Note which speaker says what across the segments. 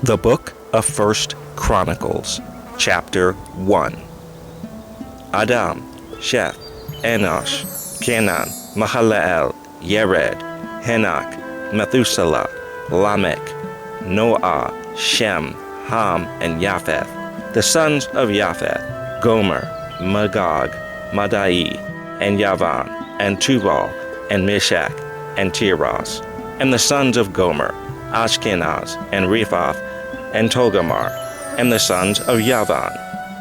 Speaker 1: The Book of First Chronicles, Chapter 1. Adam, Sheth, Enosh, Kenan, Mahalalel, Yered, Henok, Methuselah, Lamech, Noah, Shem, Ham, and Japheth. The sons of Japheth: Gomer, Magog, Madai, and Yavan, and Tubal, and Meshach, and Tiras. And the sons of Gomer: Ashkenaz, and Rephath, and Togarmah. And the sons of Yavan: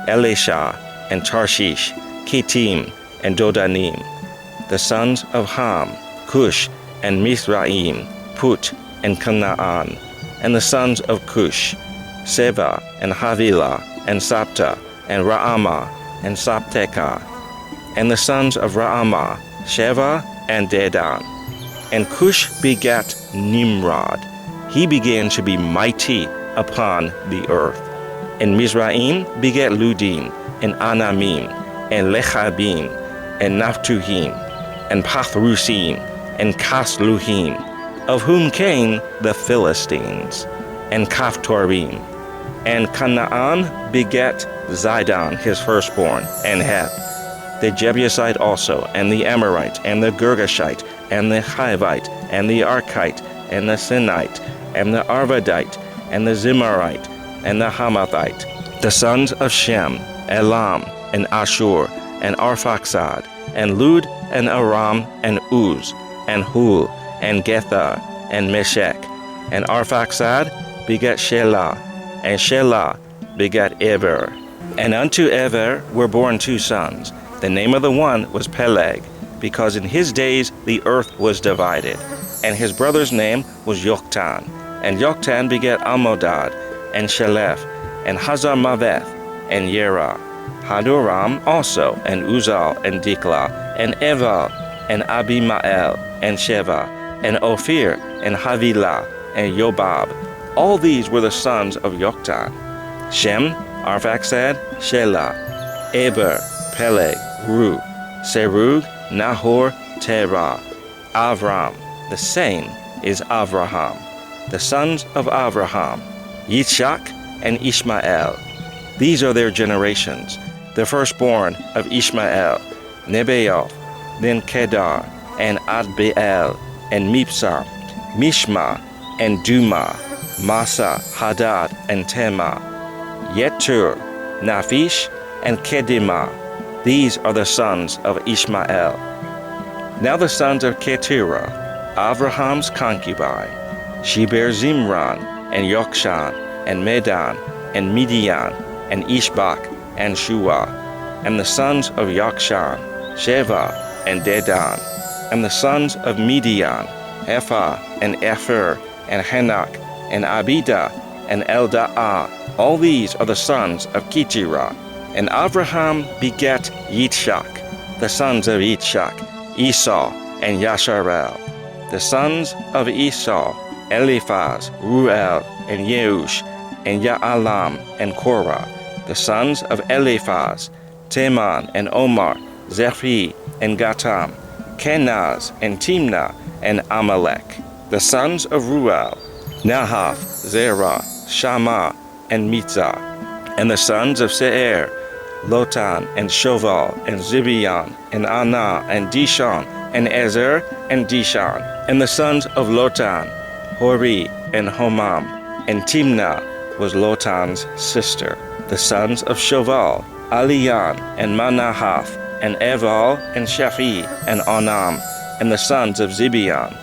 Speaker 1: Elisha, and Tarshish, Kittim, and Dodanim. The sons of Ham: Cush, and Mizraim, Put, and Canaan. And the sons of Cush: Seba, and Havilah, and Sapta, and Raamah, and Saptekah. And the sons of Raamah: Sheva, and Dedan. And Cush begat Nimrod. He began to be mighty upon the earth. And Mizraim begat Ludim, and Anamim, and Lechabim, and Naphtuhim, and Pathrusim, and Kasluhim, of whom came the Philistines, and Kaphtorim. And Canaan begat Zidon his firstborn, and Heth, the Jebusite also, and the Amorite, and the Girgashite, and the Hivite, and the Archite, and the Sinite, and the Arvadite, and the Zimarite, and the Hamathite. The sons of Shem: Elam, and Ashur, and Arphaxad, and Lud, and Aram, and Uz, and Hul, and Getha, and Meshech. And Arphaxad begat Shelah, and Shelah begat Eber. And unto Eber were born two sons. The name of the one was Peleg, because in his days the earth was divided. And his brother's name was Yoktan. And Yoktan begat Almodad, and Shelef, and Hazarmaveth, and Yerah. Hadoram also, and Uzal, and Diklah, and Eval, and Abimael, and Sheva, and Ophir, and Havilah, and Yobab. All these were the sons of Yoktan: Shem, Arphaxad, Shelah, Eber, Peleg, Ru, Serug, Nahor, Terah, Avram. The same is Avraham. The sons of Avraham: Yitzchak, and Ishmael. These are their generations. The firstborn of Ishmael: Nebaioth, then Kedar, and Adbeel, and Mipsam, Mishma, and Duma, Masa, Hadad, and Tema, Yetur, Naphish, and Kedemah. These are the sons of Ishmael. Now the sons of Keturah, Avraham's concubine: she bare Zimran, and Yokshan, and Medan, and Midian, and Ishbak, and Shua. And the sons of Yokshan: Sheva, and Dedan. And the sons of Midian: Ephah, and Epher, and Henok, and Abida, and Elda'ah. All these are the sons of Keturah. And Avraham begat Yitzchak. The sons of Yitzchak: Esau, and Yasharel. The sons of Esau: Eliphaz, Ruel, and Yeush, and Ya'alam, and Korah. The sons of Eliphaz: Teman, and Omar, Zephi, and Gatam, Kenaz, and Timnah, and Amalek. The sons of Ruel: Nahath, Zerah, Shammah, and Mitzah. And the sons of Seir: Lotan, and Shoval, and Zibeon, and Anah, and Dishon, and Ezer, and Dishan. And the sons of Lotan: Hori, and Homam, and Timnah was Lotan's sister. The sons of Shoval: Alian, and Manahath, and Eval, and Shaphi, and Onam. And the sons of Zibeon: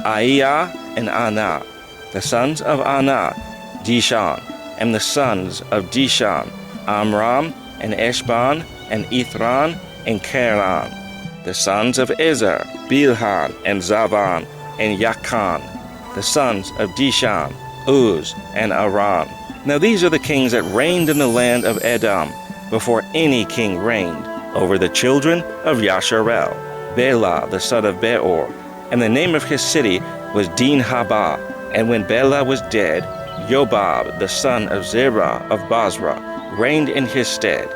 Speaker 1: Aiah, and Anah. The sons of Anah: Dishan. And the sons of Dishan: Amram, and Eshban, and Ithran, and Keran. The sons of Ezer: Bilhan, and Zavan, and Yakan. The sons of Dishan: Uz, and Aram. Now these are the kings that reigned in the land of Edom, before any king reigned, over the children of Yasharel: Bela the son of Beor. And the name of his city was Dinhabah. And when Bela was dead, Yobab the son of Zerah of Basra reigned in his stead.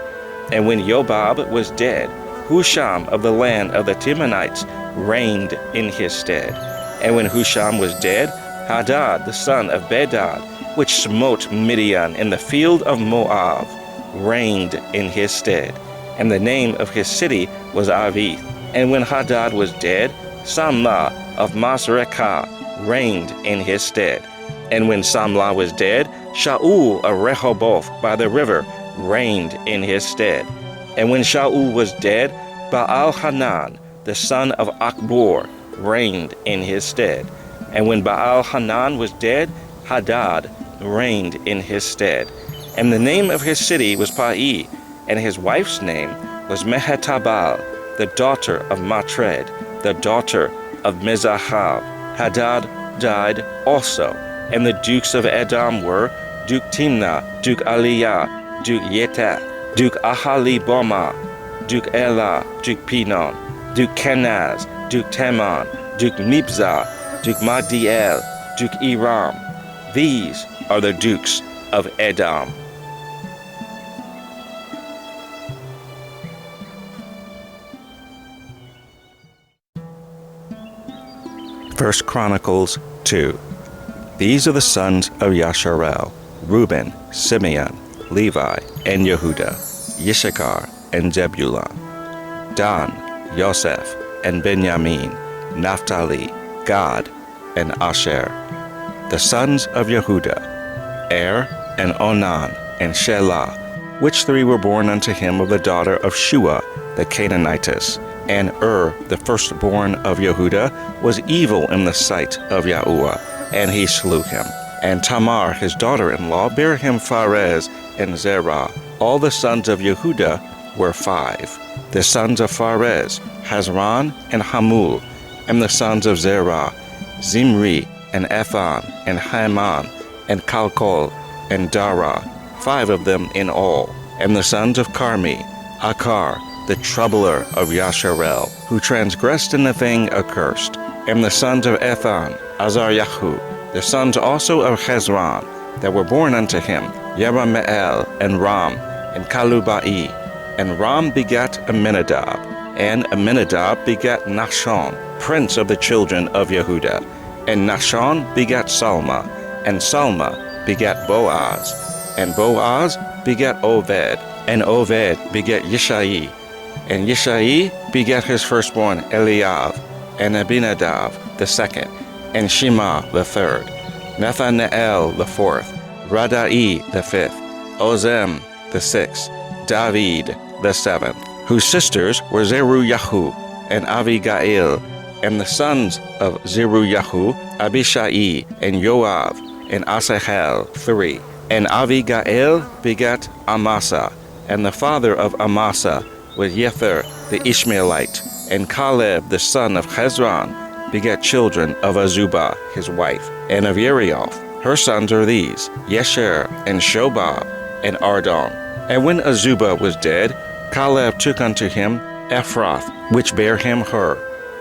Speaker 1: And when Yobab was dead, Husham of the land of the Timonites reigned in his stead. And when Husham was dead, Hadad the son of Bedad which smote Midian in the field of Moab, reigned in his stead. And the name of his city was Avith. And when Hadad was dead, Samlah of Masrekah reigned in his stead. And when Samlah was dead, Shaul of Rehoboth by the river reigned in his stead. And when Shaul was dead, Baal-Hanan, the son of Achbor, reigned in his stead. And when Baal-Hanan was dead, Hadad reigned in his stead. And the name of his city was Pai, and his wife's name was Mehetabal, the daughter of Matred, the daughter of Mezahab. Hadad died also. And the dukes of Edom were Duke Timnah, Duke Aliyah, Duke Yeteth, Duke Ahaliboma, Duke Elah, Duke Pinon, Duke Kenaz, Duke Teman, Duke Mibzah, Duke Magdiel, Duke Iram. These are the dukes of Edom. 1 Chronicles 2. These are the sons of Yasharel: Reuben, Simeon, Levi, and Yehuda, Yishakar, and Zebulun, Dan, Yosef, and Benjamin, Naphtali, Gad, and Asher. The sons of Yehuda: and Onan, and Shelah, which three were born unto him of the daughter of Shua the Canaanitess. And the firstborn of Yehuda, was evil in the sight of Yahuwah, and he slew him. And Tamar, his daughter-in-law, bare him Pharez and Zerah. All the sons of Yehuda were 5. The sons of Pharez: Hezron and Hamul. And the sons of Zerah: Zimri, and Ethan, and Haman, and Kalkol, and Dara, 5 of them in all. And the sons of Carmi: Akar, the troubler of Yasharel, who transgressed in the thing accursed. And the sons of Ethan: Azaryahu. The sons also of Hezron, that were born unto him: Yerameel, and Ram, and Kalubai. And Ram begat Aminadab, and Aminadab begat Nahshon, prince of the children of Yehuda. And Nahshon begat Salma, and Salma begat Boaz, and Boaz begat Oved, and Oved begat Yishai, and Yishai begat his firstborn Eliav, and Abinadab the second, and Shema the third, Nathanael the fourth, Radai the fifth, Ozem the sixth, David the seventh, whose sisters were Zeruyahu and Avigail. And the sons of Zeruyahu: Abishai, and Joab, and Asahel, 3. And Avigail begat Amasa, and the father of Amasa was Yether the Ishmaelite. And Caleb the son of Hezron begat children of Azubah his wife, and of Yerioth. Her sons are these: Yesher, and Shobab, and Ardon. And when Azubah was dead, Caleb took unto him Ephrath, which bare him Hur.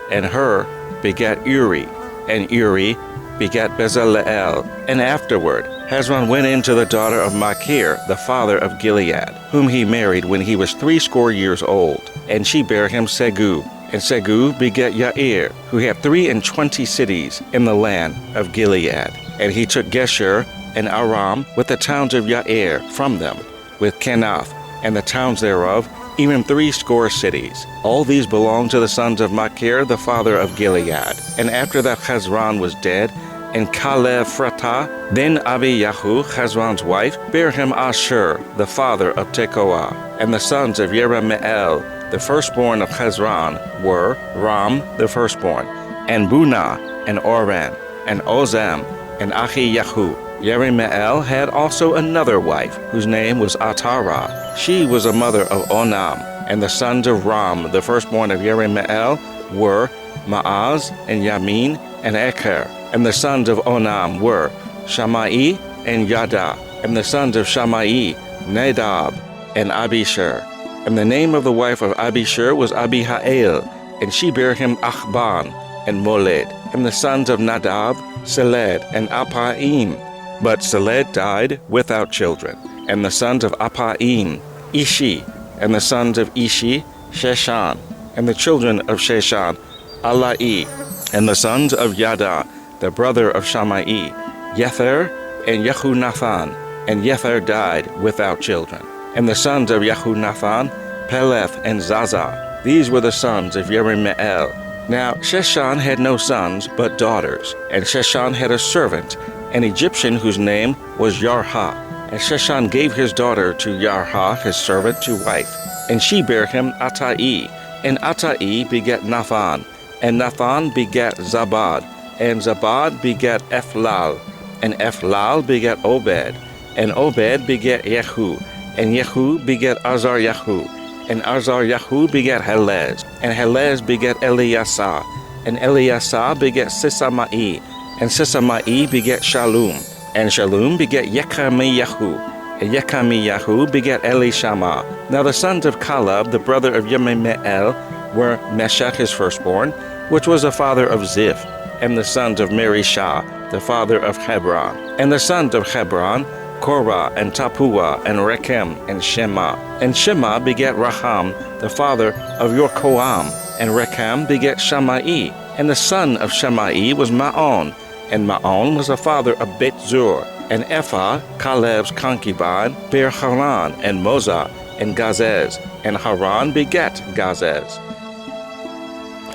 Speaker 1: And Hur begat Uri, and Uri begat Bezaleel. And afterward Hezron went in to the daughter of Machir, the father of Gilead, whom he married when he was 80 old. And she bare him Segu. And Segu begat Yair, who had 23 cities in the land of Gilead. And he took Geshur and Aram with the towns of Yair from them, with Kenath and the towns thereof, even 80 cities. All these belonged to the sons of Machir, the father of Gilead. And after that Hezron was dead, and Caleb Phratah, then Abiyahu, Hezron's wife, bare him Ashur, the father of Tekoa. And the sons of Yerameel, the firstborn of Hezron, were Ram, the firstborn, and Bunah, and Oran, and Ozem, and Ahiyahu. Yerameel had also another wife, whose name was Atara. She was a mother of Onam. And the sons of Ram, the firstborn of Yerameel, were Maaz, and Yamin, and Eker. And the sons of Onam were Shammai and Yada. And the sons of Shammai: Nadab and Abishur. And the name of the wife of Abishur was Abihail, and she bare him Achban and Moled. And the sons of Nadab: Seled and Apaim. But Seled died without children. And the sons of Apaim: Ishi. And the sons of Ishi: Sheshan. And the children of Sheshan: Alai. And the sons of Yada, the brother of Shammai: Yether and Jehunathan, and Jether died without children. And the sons of Jehunathan, Peleth and Zaza. These were the sons of Jerahmeel. Now Sheshan had no sons, but daughters. And Sheshan had a servant, an Egyptian whose name was Yarha. And Sheshan gave his daughter to Yarha, his servant, to wife. And she bare him Attai. And Attai begat Nathan. And Nathan begat Zabad. And Zabad begat Ephlal. And Ephlal begat Obed. And Obed begat Yehu. And Yehu begat Azaryahu. And Azaryahu begat Helez. And Helez begat Eliasah. And Eliasah begat Sisamai. And Sisamai begat Shalom. And Shalom begat Yekamiyahu. And Yekamiyahu begat Elishama. Now the sons of Caleb, the brother of Jerahmeel, were Meshach his firstborn, which was the father of Ziph. And the sons of Merishah, the father of Hebron. And the sons of Hebron, Korah and Tapua and Rechem and Shema. And Shema begat Raham, the father of Yorkoam. And Rechem begat Shammai. And the son of Shammai was Maon. And Maon was the father of Bet-zur. And Ephah, Caleb's concubine, bare Haran and Moza and Gazez. And Haran begat Gazez.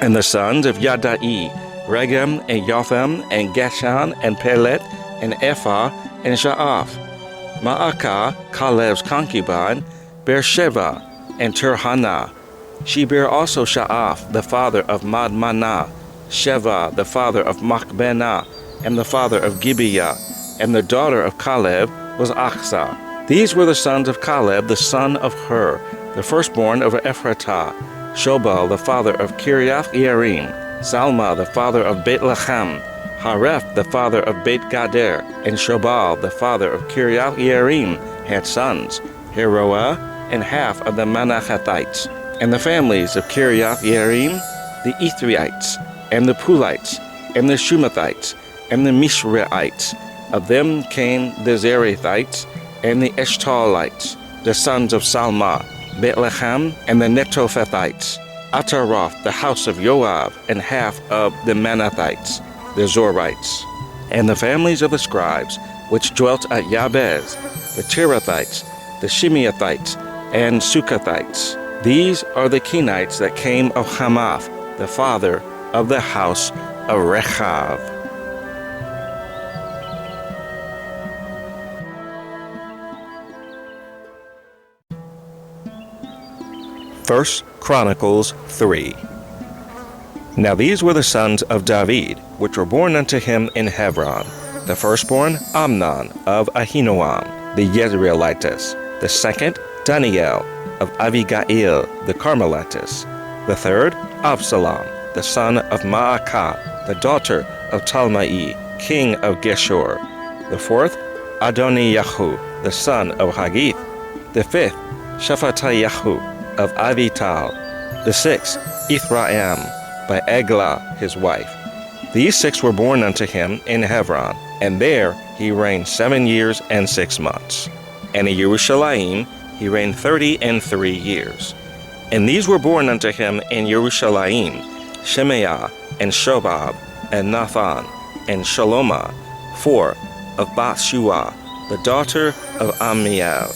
Speaker 1: And the sons of Yadai, Regem and Jotham and Geshan and Pelet and Ephah and Sha'af. Ma'akah, Caleb's concubine, bare Sheva and Turhana. She bare also Sha'af, the father of Madmanah, Sheva, the father of Machbenah, and the father of Gibeah, and the daughter of Caleb was Achsah. These were the sons of Caleb, the son of Hur, the firstborn of Ephratah, Shobal, the father of Kiriath Yearim, Salma, the father of Beit Lechem, Hareph, the father of Beit Gader, and Shobal, the father of Kiriath Yearim, had sons, Heroah, and half of the Manachathites, and the families of Kiriath Yearim, the Ethriites, and the Pulites, and the Shumathites, and the Mishreites. Of them came the Zerethites, and the Eshtaulites, the sons of Salma, Beit Lechem, and the Netophathites, Ataroth, the house of Joab, and half of the Manathites, the Zorites, and the families of the scribes, which dwelt at Jabez, the Tirathites, the Shimeathites, and Sukathites. These are the Kenites that came of Hamath, the father of the house of Rechav. 1 Chronicles 3. Now these were the sons of David, which were born unto him in Hebron. The firstborn, Amnon, of Ahinoam, the Jezreelitess. The second, Daniel, of Abigail, the Carmelitess. The third, Absalom, the son of Maacah, the daughter of Talmai, king of Geshur. The fourth, Adoniyahu, the son of Haggith. The fifth, Shaphatiyahu, of Avital. The sixth, Ithraam, by Eglah his wife. These six were born unto him in Hebron, and there he reigned 7 years and 6 months. And in Jerusalem he reigned 33 years. And these were born unto him in Jerusalem, Shemaiah, and Shobab, and Nathan, and Shalomah, 4 of Bathshua, the daughter of Amiel.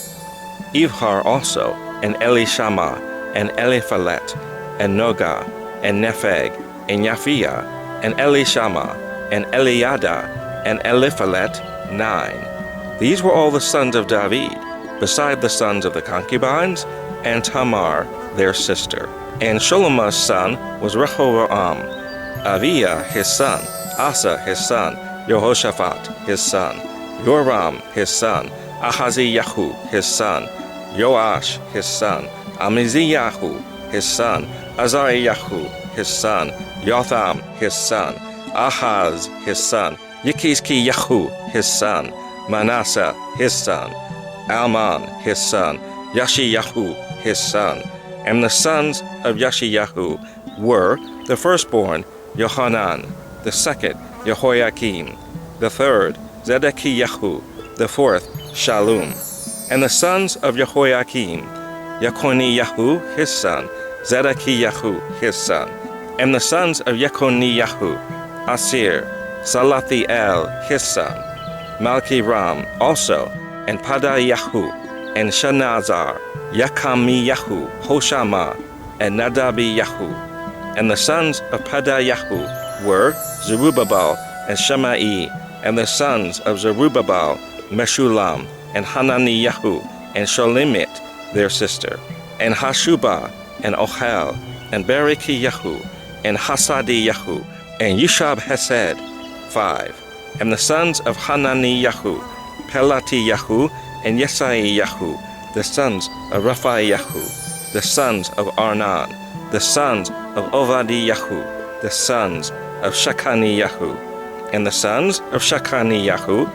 Speaker 1: Ivhar also, and Elishama, and Eliphalet, and Noga, and Nepheg, and Yaphia, and Elishama, and Eliada, and Eliphalet, 9. These were all the sons of David, beside the sons of the concubines, and Tamar, their sister. And Sholomah's son was Rehoboam, Aviah his son, Asa his son, Jehoshaphat his son, Joram his son, Ahaziyahu his son, Joash his son, Amaziyahu his son, Azariyahu his son, Jotham his son, Ahaz his son, Yikizkiyahu his son, Manasseh his son, Alman his son, Yashiyahu his son. And the sons of Yashiyahu were the firstborn, Yohanan, the second, Jehoiakim, the third, Zedekiyahu, the fourth, Shallum. And the sons of Jehoiakim, Yekoniyahu his son, Zedekiyahu his son. And the sons of Yekoniyahu, Asir, Salathiel his son, Malkiram also, and Padayahu, and Shanazar, Yakamiyahu, Hoshama, and Nadabiyahu. And the sons of Padayahu were Zerubbabel and Shemai, and the sons of Zerubbabel, Meshulam, and Hananiyahu, and Sholimit, their sister, and Hashubah, and Ohel, and Berekiyahu, and Hasadiyahu, and Yushab Hesed, 5. And the sons of Hananiyahu, Pelatiyahu, and Yesaiyahu, the sons of Raphaiyahu, the sons of Arnan, the sons of Ovadiyahu, the sons of Shekaniyahu, and the sons of Shekaniyahu,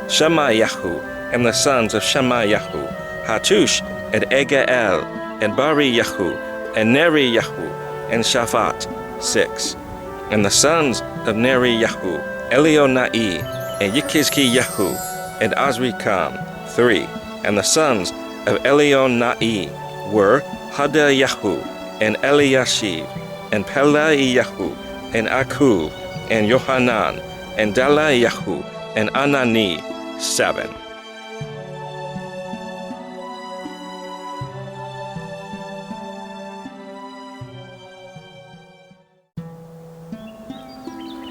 Speaker 1: Shemayahu, and the sons of Shemayahu, Hatush, and Egael, and Bariyahu, and Neriyahu, and Shaphat, 6. And the sons of Neriyahu, Elionai, and Yikizkiyahu, and Azrikam, 3. And the sons of Elionai were Hadayahu, and Eliashib, and Pelaiyahu, and Aku, and Yohanan, and Dalayahu, and Anani, 7.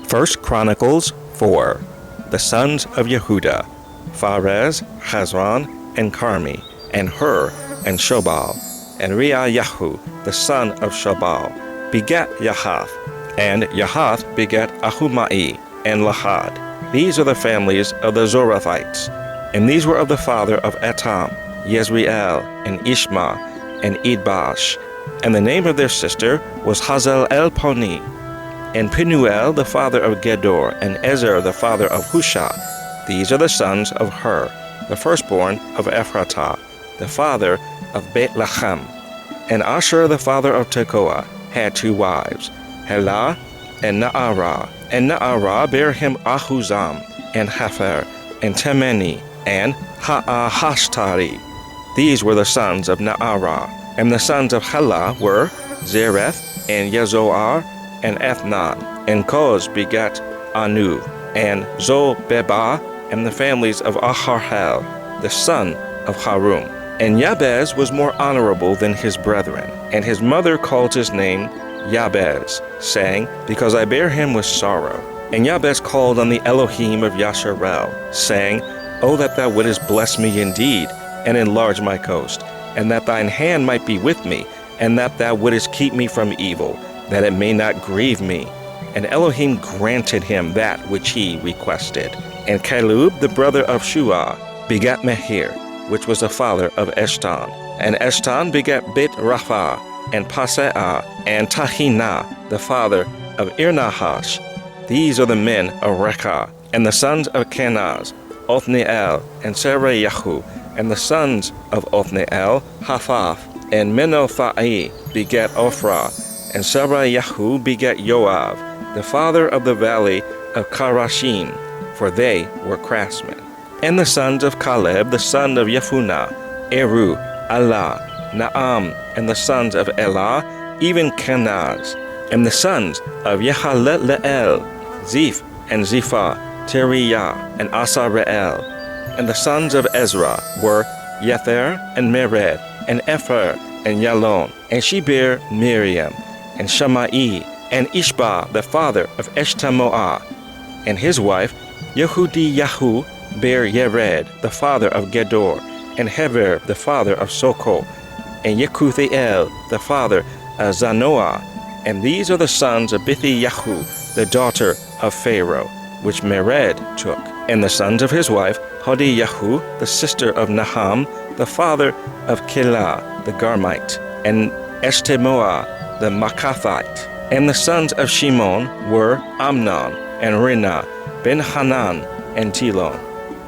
Speaker 1: First Chronicles 4. The sons of Yehuda, Pharez, Hezron, and Carmi, and Hur, and Shobal, and Reayahu, the son of Shobal, begat Yahath, and Yahath begat Ahumai, and Lahad. These are the families of the Zorathites, and these were of the father of Etam, Yezreel, and Ishma, and Idbash, and the name of their sister was Hazel El-Poni, and Penuel the father of Gedor, and Ezer the father of Husha. These are the sons of Hur, the firstborn of Ephratah, the father of Beth-Lechem. And Asher the father of Tekoa had 2 wives, Helah and Naarah. And Naarah bare him Ahuzam, and Hefer, and Temeni, and Haahashtari. These were the sons of Naarah. And the sons of Helah were Zereth, and Yezoar, and Ethnan. And Koz begat Anu, and Zobebah, and the families of Aharhel, the son of Harum. And Jabez was more honorable than his brethren, and his mother called his name Jabez, saying, Because I bare him with sorrow. And Jabez called on the Elohim of Yasharel, saying, O that thou wouldest bless me indeed, and enlarge my coast, and that thine hand might be with me, and that thou wouldest keep me from evil, that it may not grieve me. And Elohim granted him that which he requested. And Caleb, the brother of Shua, begat Mehir, which was the father of Eshton. And Eshton begat Bit Rapha, and Paseah, and Tahina, the father of Irnahash. These are the men of Rekah. And the sons of Kenaz, Othniel, and Serayahu. And the sons of Othniel, Haphath, and Menothai begat Ophrah. And Serayahu begat Joab, the father of the valley of Karashim, for they were craftsmen. And the sons of Caleb, the son of Yefunah, Eru, Allah, Naam, and the sons of Elah, even Kenaz. And the sons of Yehaleleel, Ziph, and Ziphah, Teriah, and Asareel. And the sons of Ezra were Yether, and Mered, and Epher, and Yalon. And she bare Miriam, and Shammai, and Ishba, the father of Eshtemoah. And his wife, Yehudiyahu, bare Yered, the father of Gedor, and Heber, the father of Soko, and Yekuthiel, the father of Zanoah. And these are the sons of Bithiyahu, the daughter of Pharaoh, which Mered took. And the sons of his wife, Hodiyahu, the sister of Naham, the father of Keilah, the Garmite, and Eshtemoah, the Makathite. And the sons of Shimon were Amnon, and Rinah, Ben-Hanan, and Tilon.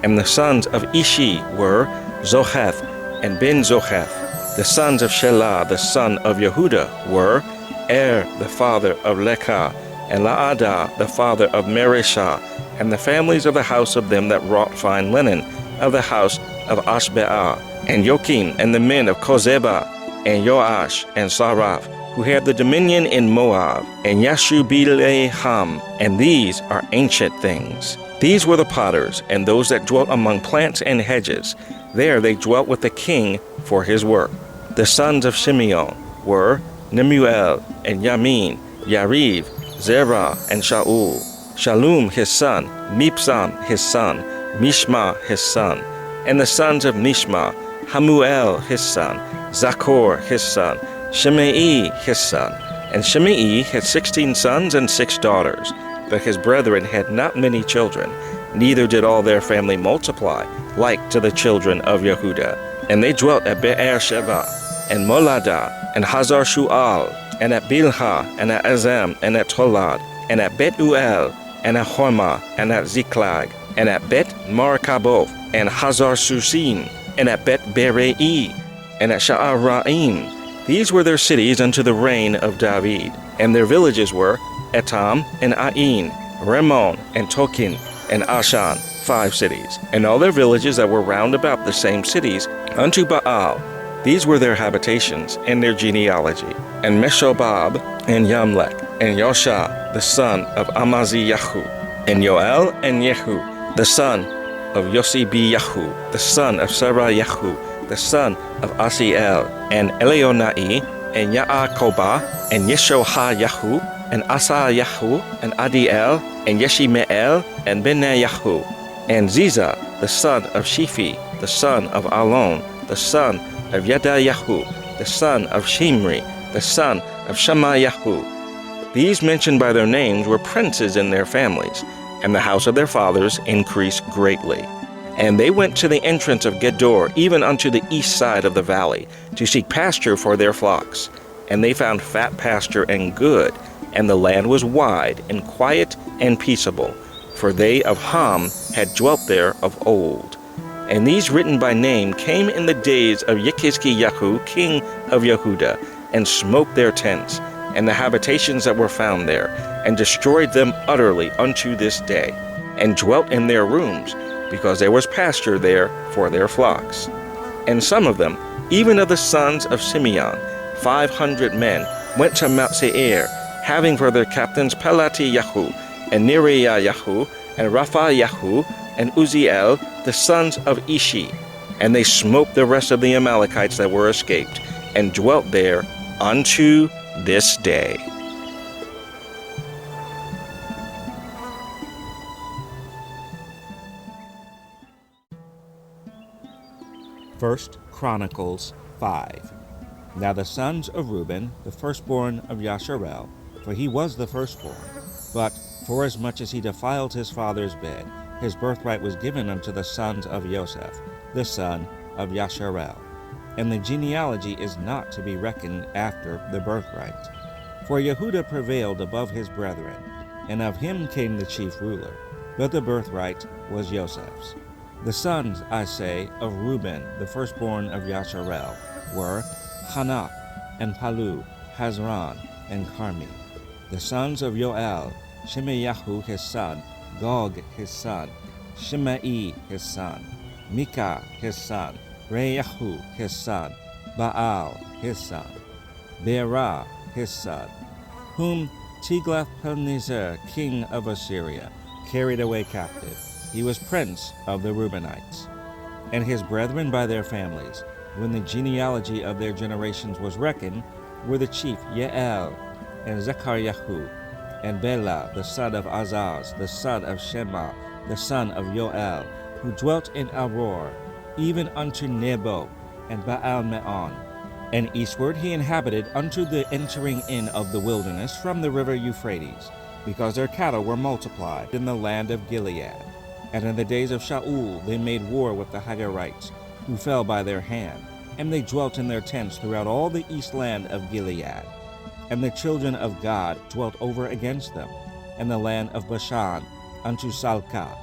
Speaker 1: And the sons of Ishi were Zoheth, and Ben-Zoheth. The sons of Shelah, the son of Yehuda, were the father of Lekah, and Laadah, the father of Merishah, and the families of the house of them that wrought fine linen, of the house of Ashbeah, and Joachim, and the men of Kozeba, and Joash, and Saraph, who had the dominion in Moab, and Yashubileham, and these are ancient things. These were the potters, and those that dwelt among plants and hedges. There they dwelt with the king for his work. The sons of Simeon were Nemuel and Yamin, Yariv, Zerah, and Shaul. Shallum his son, Mibsam his son, Mishma his son. And the sons of Mishma, Hamuel his son, Zakor his son, Shimei his son. And Shimei had 16 sons and 6 daughters. But his brethren had not many children, neither did all their family multiply, like to the children of Yehuda. And they dwelt at Be'er-sheva, and Molada, and Hazar-shu'al, and at Bilhah, and at Azem, and at Tolad, and at Bet-uel, and at Hormah, and at Ziklag, and at Bet-markaboth, and Hazar-susim, and at Bet-berei, and at Sha'araim. These were their cities unto the reign of David, and their villages were Etam, and Ain, Rimmon, and Tokin, and Ashan, 5 cities, and all their villages that were round about the same cities unto Baal. These were their habitations and their genealogy. And Meshobab, and Yamlech, and Yosha, the son of Amaziyahu, and Yoel, and Yehu, the son of Yosibiyahu, the son of Sarayahu, the son of Asiel, and Elionai, and Yaakobah, and Yeshohayahu, and Asayahu, and Adiel, and Yeshimeel, and Benayahu, and Ziza, the son of Shiphi, the son of Alon, the son of Yadayahu, the son of Shimri, the son of Shemayahu. These mentioned by their names were princes in their families, and the house of their fathers increased greatly. And they went to the entrance of Gedor, even unto the east side of the valley, to seek pasture for their flocks. And they found fat pasture and good, and the land was wide, and quiet, and peaceable, for they of Ham had dwelt there of old. And these written by name came in the days of Yechizkiyahu, king of Yehuda, and smote their tents, and the habitations that were found there, and destroyed them utterly unto this day, and dwelt in their rooms, because there was pasture there for their flocks. And some of them, even of the sons of Simeon, 500 men, went to Mount Seir, having for their captains Pelatiyahu, and Neriyahu, and Raphayahu, and Uziel, the sons of Ishi. And they smote the rest of the Amalekites that were escaped, and dwelt there unto this day. First Chronicles 5. Now the sons of Reuben, the firstborn of Yasharel, for he was the firstborn, but forasmuch as he defiled his father's bed, his birthright was given unto the sons of Joseph, the son of Yasharel. And the genealogy is not to be reckoned after the birthright. For Yehuda prevailed above his brethren, and of him came the chief ruler, but the birthright was Joseph's. The sons, I say, of Reuben, the firstborn of Yasharel, were Hanak, and Palu, Hazran, and Carmi. The sons of Yoel, Shemayahu his son, Gog his son, Shimei his son, Micah his son, Reyahu his son, Baal his son, Beerah his son, whom Tiglath-Pileser, king of Assyria, carried away captive. He was prince of the Reubenites. And his brethren by their families, when the genealogy of their generations was reckoned, were the chief Yeel, and Zechariahu, and Bela, the son of Azaz, the son of Shema, the son of Yoel, who dwelt in Aror, even unto Nebo, and Baal-Meon. And eastward he inhabited unto the entering in of the wilderness from the river Euphrates, because their cattle were multiplied in the land of Gilead. And in the days of Shaul they made war with the Hagarites, who fell by their hand, and they dwelt in their tents throughout all the east land of Gilead. And the children of Gad dwelt over against them, and the land of Bashan unto Salcah.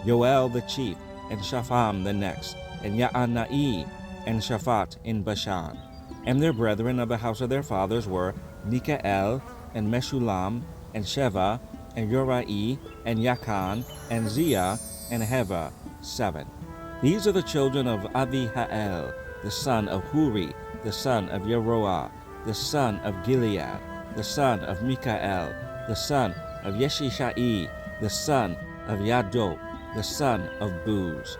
Speaker 1: Yoel the chief, and Shapham the next, and Yaanai, and Shaphat in Bashan. And their brethren of the house of their fathers were Mikael, and Meshulam, and Sheva, and Yorai, and Yakan, and Zia, and Heva, 7. These are the children of Abihael, the son of Huri, the son of Yeroah, the son of Gilead, the son of Mikael, the son of Yeshishai, the son of Yado, the son of Buz,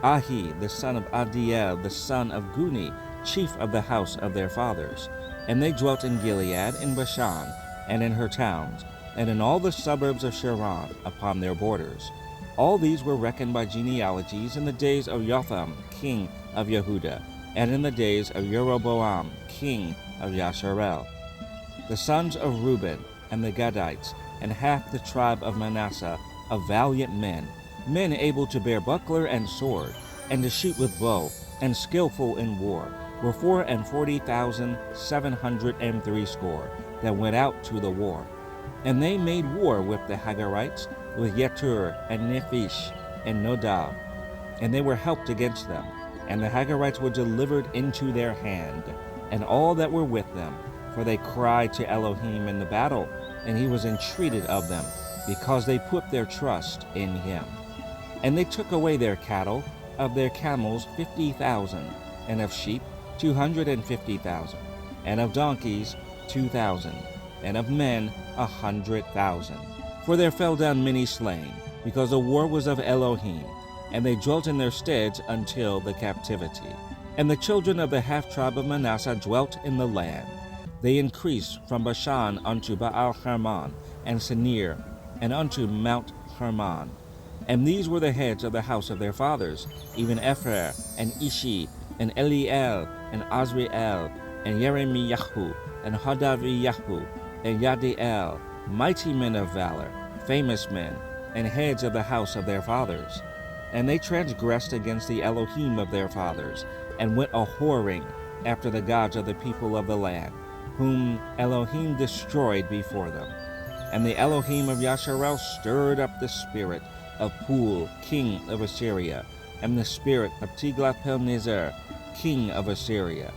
Speaker 1: Ahi, the son of Adiel, the son of Guni, chief of the house of their fathers. And they dwelt in Gilead, in Bashan, and in her towns, and in all the suburbs of Sharon, upon their borders. All these were reckoned by genealogies in the days of Jotham, king of Yehuda, and in the days of Jeroboam, king of Yasharel. The sons of Reuben, and the Gadites, and half the tribe of Manasseh, of valiant men, men able to bear buckler and sword, and to shoot with bow, and skillful in war, were 44,760 that went out to the war. And they made war with the Hagarites, with Yetur, and Nephish, and Nodab, and they were helped against them. And the Hagarites were delivered into their hand, and all that were with them, for they cried to Elohim in the battle, and he was entreated of them, because they put their trust in him. And they took away their cattle, of their camels 50,000, and of sheep 250,000, and of donkeys 2,000, and of men 100,000. For there fell down many slain, because the war was of Elohim, and they dwelt in their steads until the captivity. And the children of the half-tribe of Manasseh dwelt in the land. They increased from Bashan unto Baal-Hermon, and Senir, and unto Mount Hermon. And these were the heads of the house of their fathers, even Ephraim, and Ishi, and Eliel, and Azriel, and Yeremiyahu, and Hadaviyahu, and Yadiel, mighty men of valor, famous men, and heads of the house of their fathers. And they transgressed against the Elohim of their fathers, and went a-whoring after the gods of the people of the land, whom Elohim destroyed before them. And the Elohim of Yasharel stirred up the spirit of Pul, king of Assyria, and the spirit of Tiglath-Pilneser, king of Assyria.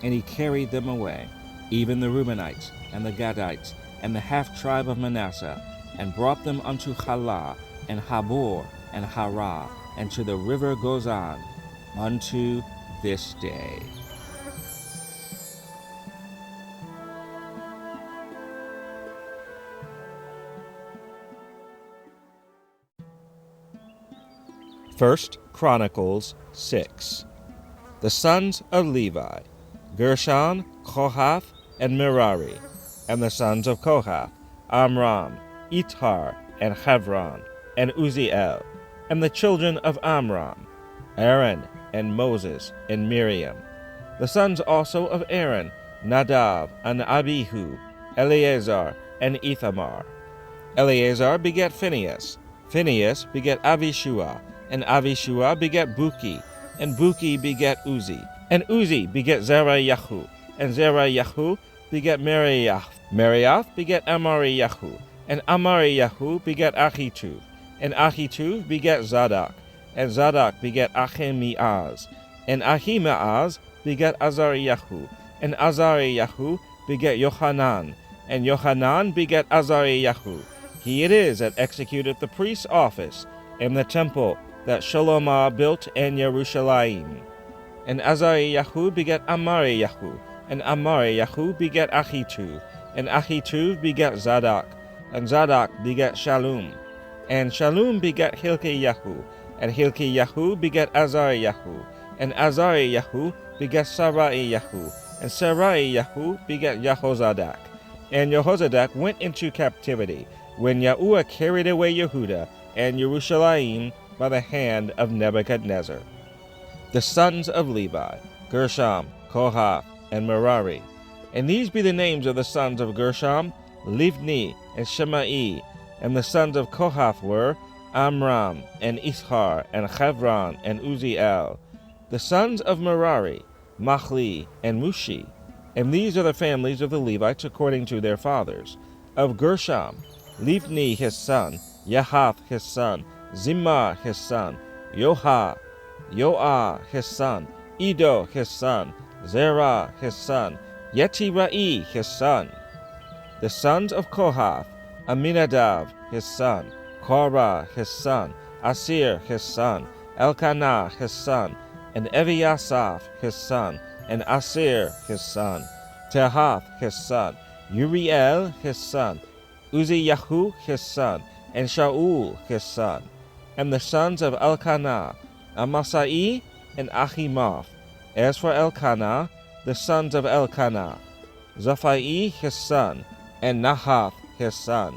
Speaker 1: And he carried them away, even the Reubenites, and the Gadites, and the half-tribe of Manasseh, and brought them unto Halah, and Habor, and Harah, and to the river Gozan, unto this day. First Chronicles 6. The sons of Levi, Gershon, Kohath, and Merari, and the sons of Kohath, Amram, Ithar, and Hebron, and Uziel, and the children of Amram, Aaron, and Moses, and Miriam. The sons also of Aaron, Nadav, and Abihu, Eleazar, and Ithamar. Eleazar begat Phinehas, Phinehas begat Avishua, and Avishua begat Buki, and Buki begat Uzi, and Uzi begat Zerayahu, and Zerayahu begat Meraioth, Meraioth begat Amariyahu, and Amariyahu begat Ahitub, and Ahitub begat Zadok, and Zadok begat Ahimaaz, and Ahimaaz begat Azariyahu, and Azariyahu begat Yohanan, and Yohanan begat Azariyahu. He it is that executeth the priest's office in the temple that Shalomah built in Jerusalem. And Azariyahu begat Amariyahu, and Amariyahu begat Ahitub, and Ahitub begat Zadok, and Zadok begat Shallum, and Shallum begat Hilkiyahu, and Hilkiyahu begat Azariyahu, and Azariyahu begat Saraiyahu, and Saraiyahu begat Jehozadak. And Jehozadak went into captivity when Yahuwah carried away Yehuda and Jerusalem by the hand of Nebuchadnezzar. The sons of Levi, Gershom, Kohath, and Merari. And these be the names of the sons of Gershom, Livni, and Shemai. And the sons of Kohath were Amram, and Ishar, and Hebron, and Uziel. The sons of Merari, Machli, and Mushi. And these are the families of the Levites according to their fathers. Of Gershom, Livni his son, Yahath his son, Zimmah his son, Yoah his son, Edo his son, Zerah his son, Yetirai his son. The sons of Kohath, Aminadav his son, Korah his son, Asir his son, Elkanah his son, and Eviasaph his son, and Asir his son, Tehath his son, Uriel his son, Uziyahu his son,
Speaker 2: and Shaul his son. And the sons of Elkanah, Amasai and Ahimath. As for Elkanah, the sons of Elkanah, Zaphai his son, and Nahath his son.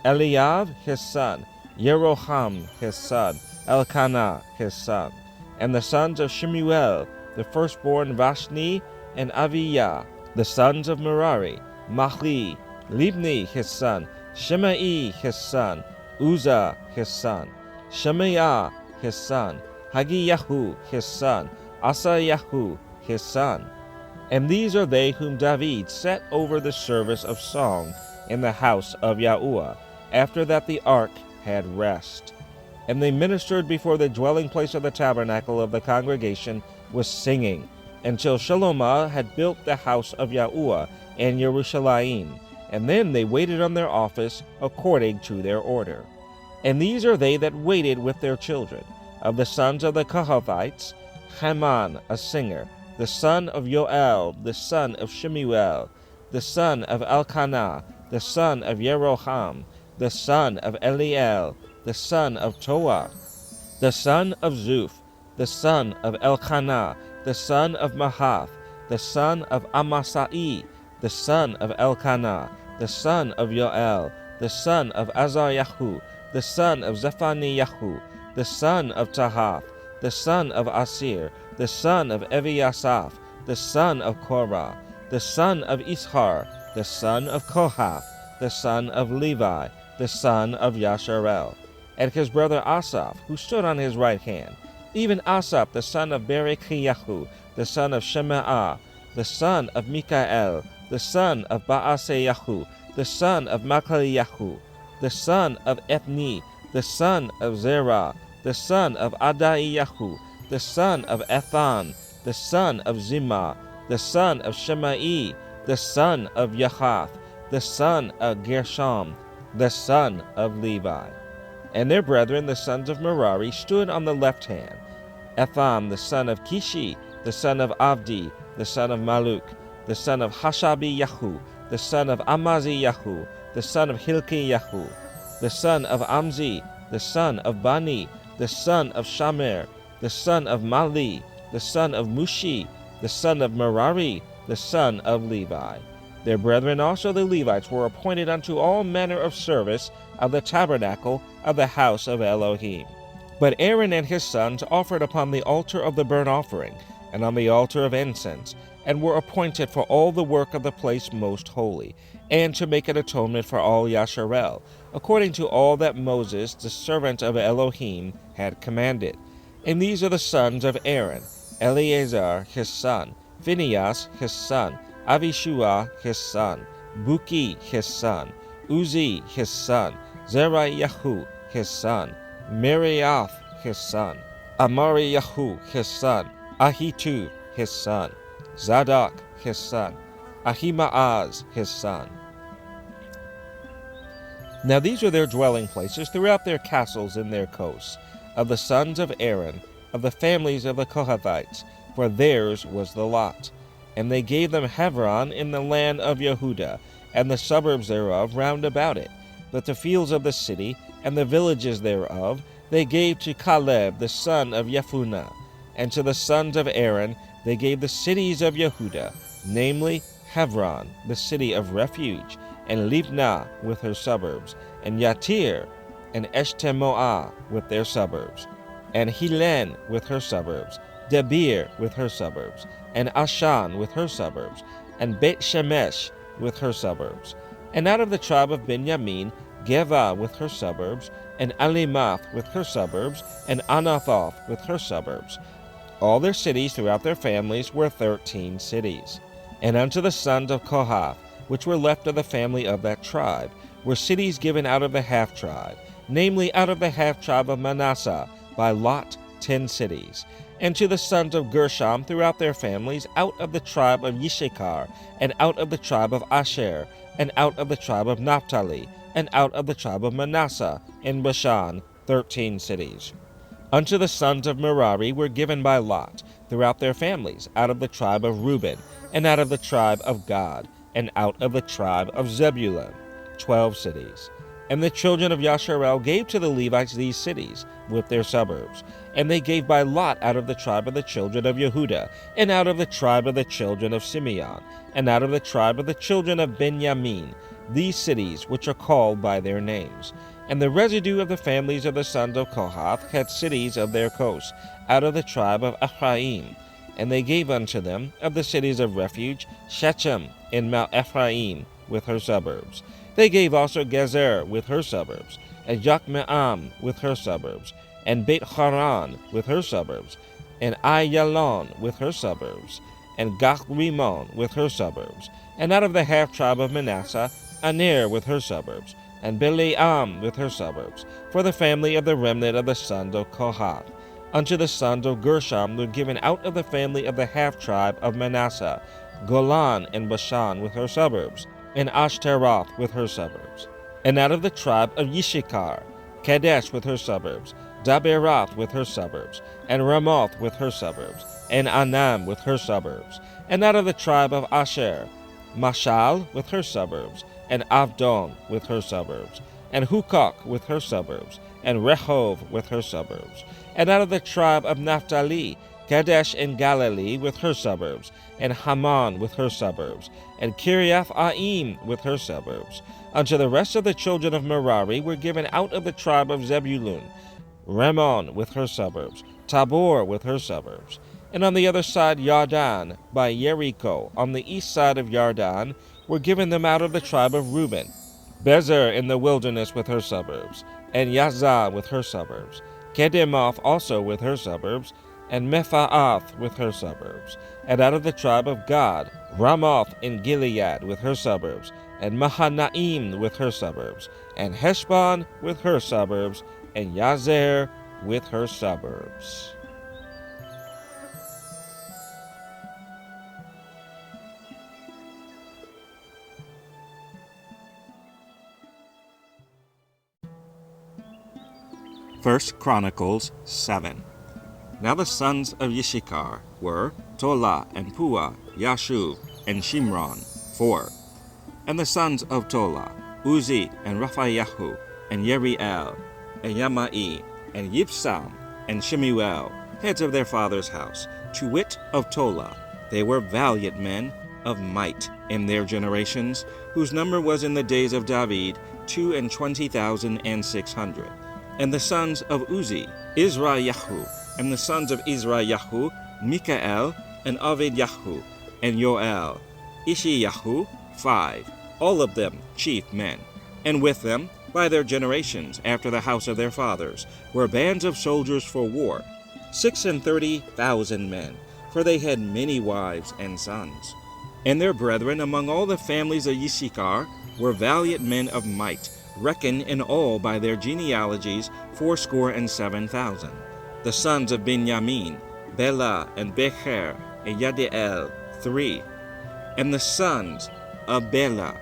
Speaker 2: Eliab his son, Yeroham his son, Elkanah his son. And the sons of Shemuel, the firstborn Vashni and Aviyah. The sons of Merari, Mahli, Libni his son, Shemai his son, Uzzah his son, Shemaiah his son, Hagiyahu his son, Asayahu his son. And these are they whom David set over the service of song in the house of Yahuwah, after that the ark had rest. And they ministered before the dwelling place of the tabernacle of the congregation with singing, until Shalomah had built the house of Yahuwah and Yerushalayim, and then they waited on their office according to their order. And these are they that waited with their children. Of the sons of the Kohathites, Haman, a singer, the son of Yoel, the son of Shemuel, the son of Elkanah, the son of Yeroham, the son of Eliel, the son of Toah, the son of Zuph, the son of Elkanah, the son of Mahath, the son of Amasai, the son of Elkanah, the son of Yoel, the son of Azaryahu, the son of Zephaniyahu, the son of Tahath, the son of Asir, the son of Eviasaph, the son of Korah, the son of Ishar, the son of Kohath, the son of Levi, the son of Yasharel, and his brother Asaph, who stood on his right hand, even Asaph, the son of Berechiyahu, the son of Shemaah, the son of Mikael, the son of Baaseyahu, the son of Makaliyahu, the son of Ethni, the son of Zerah, the son of Adaiyahu, the son of Ethan, the son of Zimah, the son of Shemai, the son of Yahath, the son of Gershom, the son of Levi. And their brethren, the sons of Merari, stood on the left hand. Etham, the son of Kishi, the son of Avdi, the son of Maluk, the son of Hashabiyahu, the son of Amaziyahu, the son of Hilkiyahu, the son of Amzi, the son of Bani, the son of Shamer, the son of Mali, the son of Mushi, the son of Merari, the son of Levi. Their brethren also the Levites were appointed unto all manner of service of the tabernacle of the house of Elohim. But Aaron and his sons offered upon the altar of the burnt offering, and on the altar of incense, and were appointed for all the work of the place most holy, and to make an atonement for all Yasharel, according to all that Moses, the servant of Elohim, had commanded. And these are the sons of Aaron: Eleazar his son, Phinehas his son, Avishua his son, Buki his son, Uzi his son, Zerayahu his son, Meriath his son, Amariyahu his son, Ahitub his son, Zadok his son, Ahimaaz his son. Now these are their dwelling places throughout their castles and their coasts, of the sons of Aaron, of the families of the Kohathites, for theirs was the lot. And they gave them Hebron in the land of Yehudah, and the suburbs thereof round about it. But the fields of the city, and the villages thereof, they gave to Caleb the son of Jephunneh. And to the sons of Aaron they gave the cities of Yehudah, namely Hebron, the city of refuge, and Libnah with her suburbs, and Yatir, and Eshtemoah with their suburbs, and Helen with her suburbs, Debir with her suburbs, and Ashan with her suburbs, and Bet Shemesh with her suburbs. And out of the tribe of Benjamin, Geva with her suburbs, and Alimath with her suburbs, and Anathoth with her suburbs. All their cities throughout their families were 13 cities. And unto the sons of Kohath, which were left of the family of that tribe, were cities given out of the half-tribe, namely out of the half-tribe of Manasseh, by lot 10 cities. And to the sons of Gershom throughout their families, out of the tribe of Yishakar, and out of the tribe of Asher, and out of the tribe of Naphtali, and out of the tribe of Manasseh, in Bashan, 13 cities. Unto the sons of Merari were given by lot, throughout their families, out of the tribe of Reuben, and out of the tribe of Gad, and out of the tribe of Zebulun, 12 cities. And the children of Yasharel gave to the Levites these cities with their suburbs. And they gave by lot out of the tribe of the children of Yehuda, and out of the tribe of the children of Simeon, and out of the tribe of the children of Benjamin, these cities which are called by their names. And the residue of the families of the sons of Kohath had cities of their coasts, out of the tribe of Ephraim. And they gave unto them of the cities of refuge Shechem in Mount Ephraim with her suburbs. They gave also Gezer with her suburbs, and Jokmeam with her suburbs, and Beit Haran with her suburbs, and Ayalon with her suburbs, and Gath-Rimon with her suburbs, and out of the half tribe of Manasseh, Aner with her suburbs, and Bileam with her suburbs, for the family of the remnant of the sons of Kohath. Unto the sons of Gershom were given out of the family of the half tribe of Manasseh, Golan and Bashan with her suburbs, and Ashtaroth with her suburbs. And out of the tribe of Yishakar, Kadesh with her suburbs, Daberath with her suburbs, and Ramoth with her suburbs, and Anam with her suburbs. And out of the tribe of Asher, Mashal with her suburbs, and Avdon with her suburbs, and Hukok with her suburbs, and Rehov with her suburbs. And out of the tribe of Naphtali, Kadesh in Galilee with her suburbs, and Haman with her suburbs, and Kiriath-Aim with her suburbs. Unto the rest of the children of Merari were given out of the tribe of Zebulun, Ramon with her suburbs, Tabor with her suburbs. And on the other side Yardan, by Jericho, on the east side of Yardan, were given them out of the tribe of Reuben, Bezer in the wilderness with her suburbs, and Yazah with her suburbs, Kedemoth also with her suburbs, and Mephaath with her suburbs. And out of the tribe of Gad, Ramoth in Gilead with her suburbs, and Mahanaim with her suburbs, and Heshbon with her suburbs, and Yazer with her suburbs.
Speaker 1: First Chronicles 7. Now the sons of Yishakar were Tola and Pua, Yashuv, and Shimron, 4. And the sons of Tola, Uzi, and Raphayahu, and Yeriel, and Yamai, and Yipsam, and Shemuel, heads of their father's house, to wit of Tola. They were valiant men of might in their generations, whose number was in the days of David 22,600. And the sons of Uzi, Israyahu, and the sons of Israyahu, Mikael, and Avedyahu, and Yoel, Ishiyahu, 5, all of them chief men. And with them, by their generations, after the house of their fathers, were bands of soldiers for war, 36,000 men, for they had many wives and sons. And their brethren among all the families of Yishakar were valiant men of might, reckoned in all by their genealogies 77,000. The sons of Benjamin, Bela and Becher and Yadiel, 3. And the sons of Bela,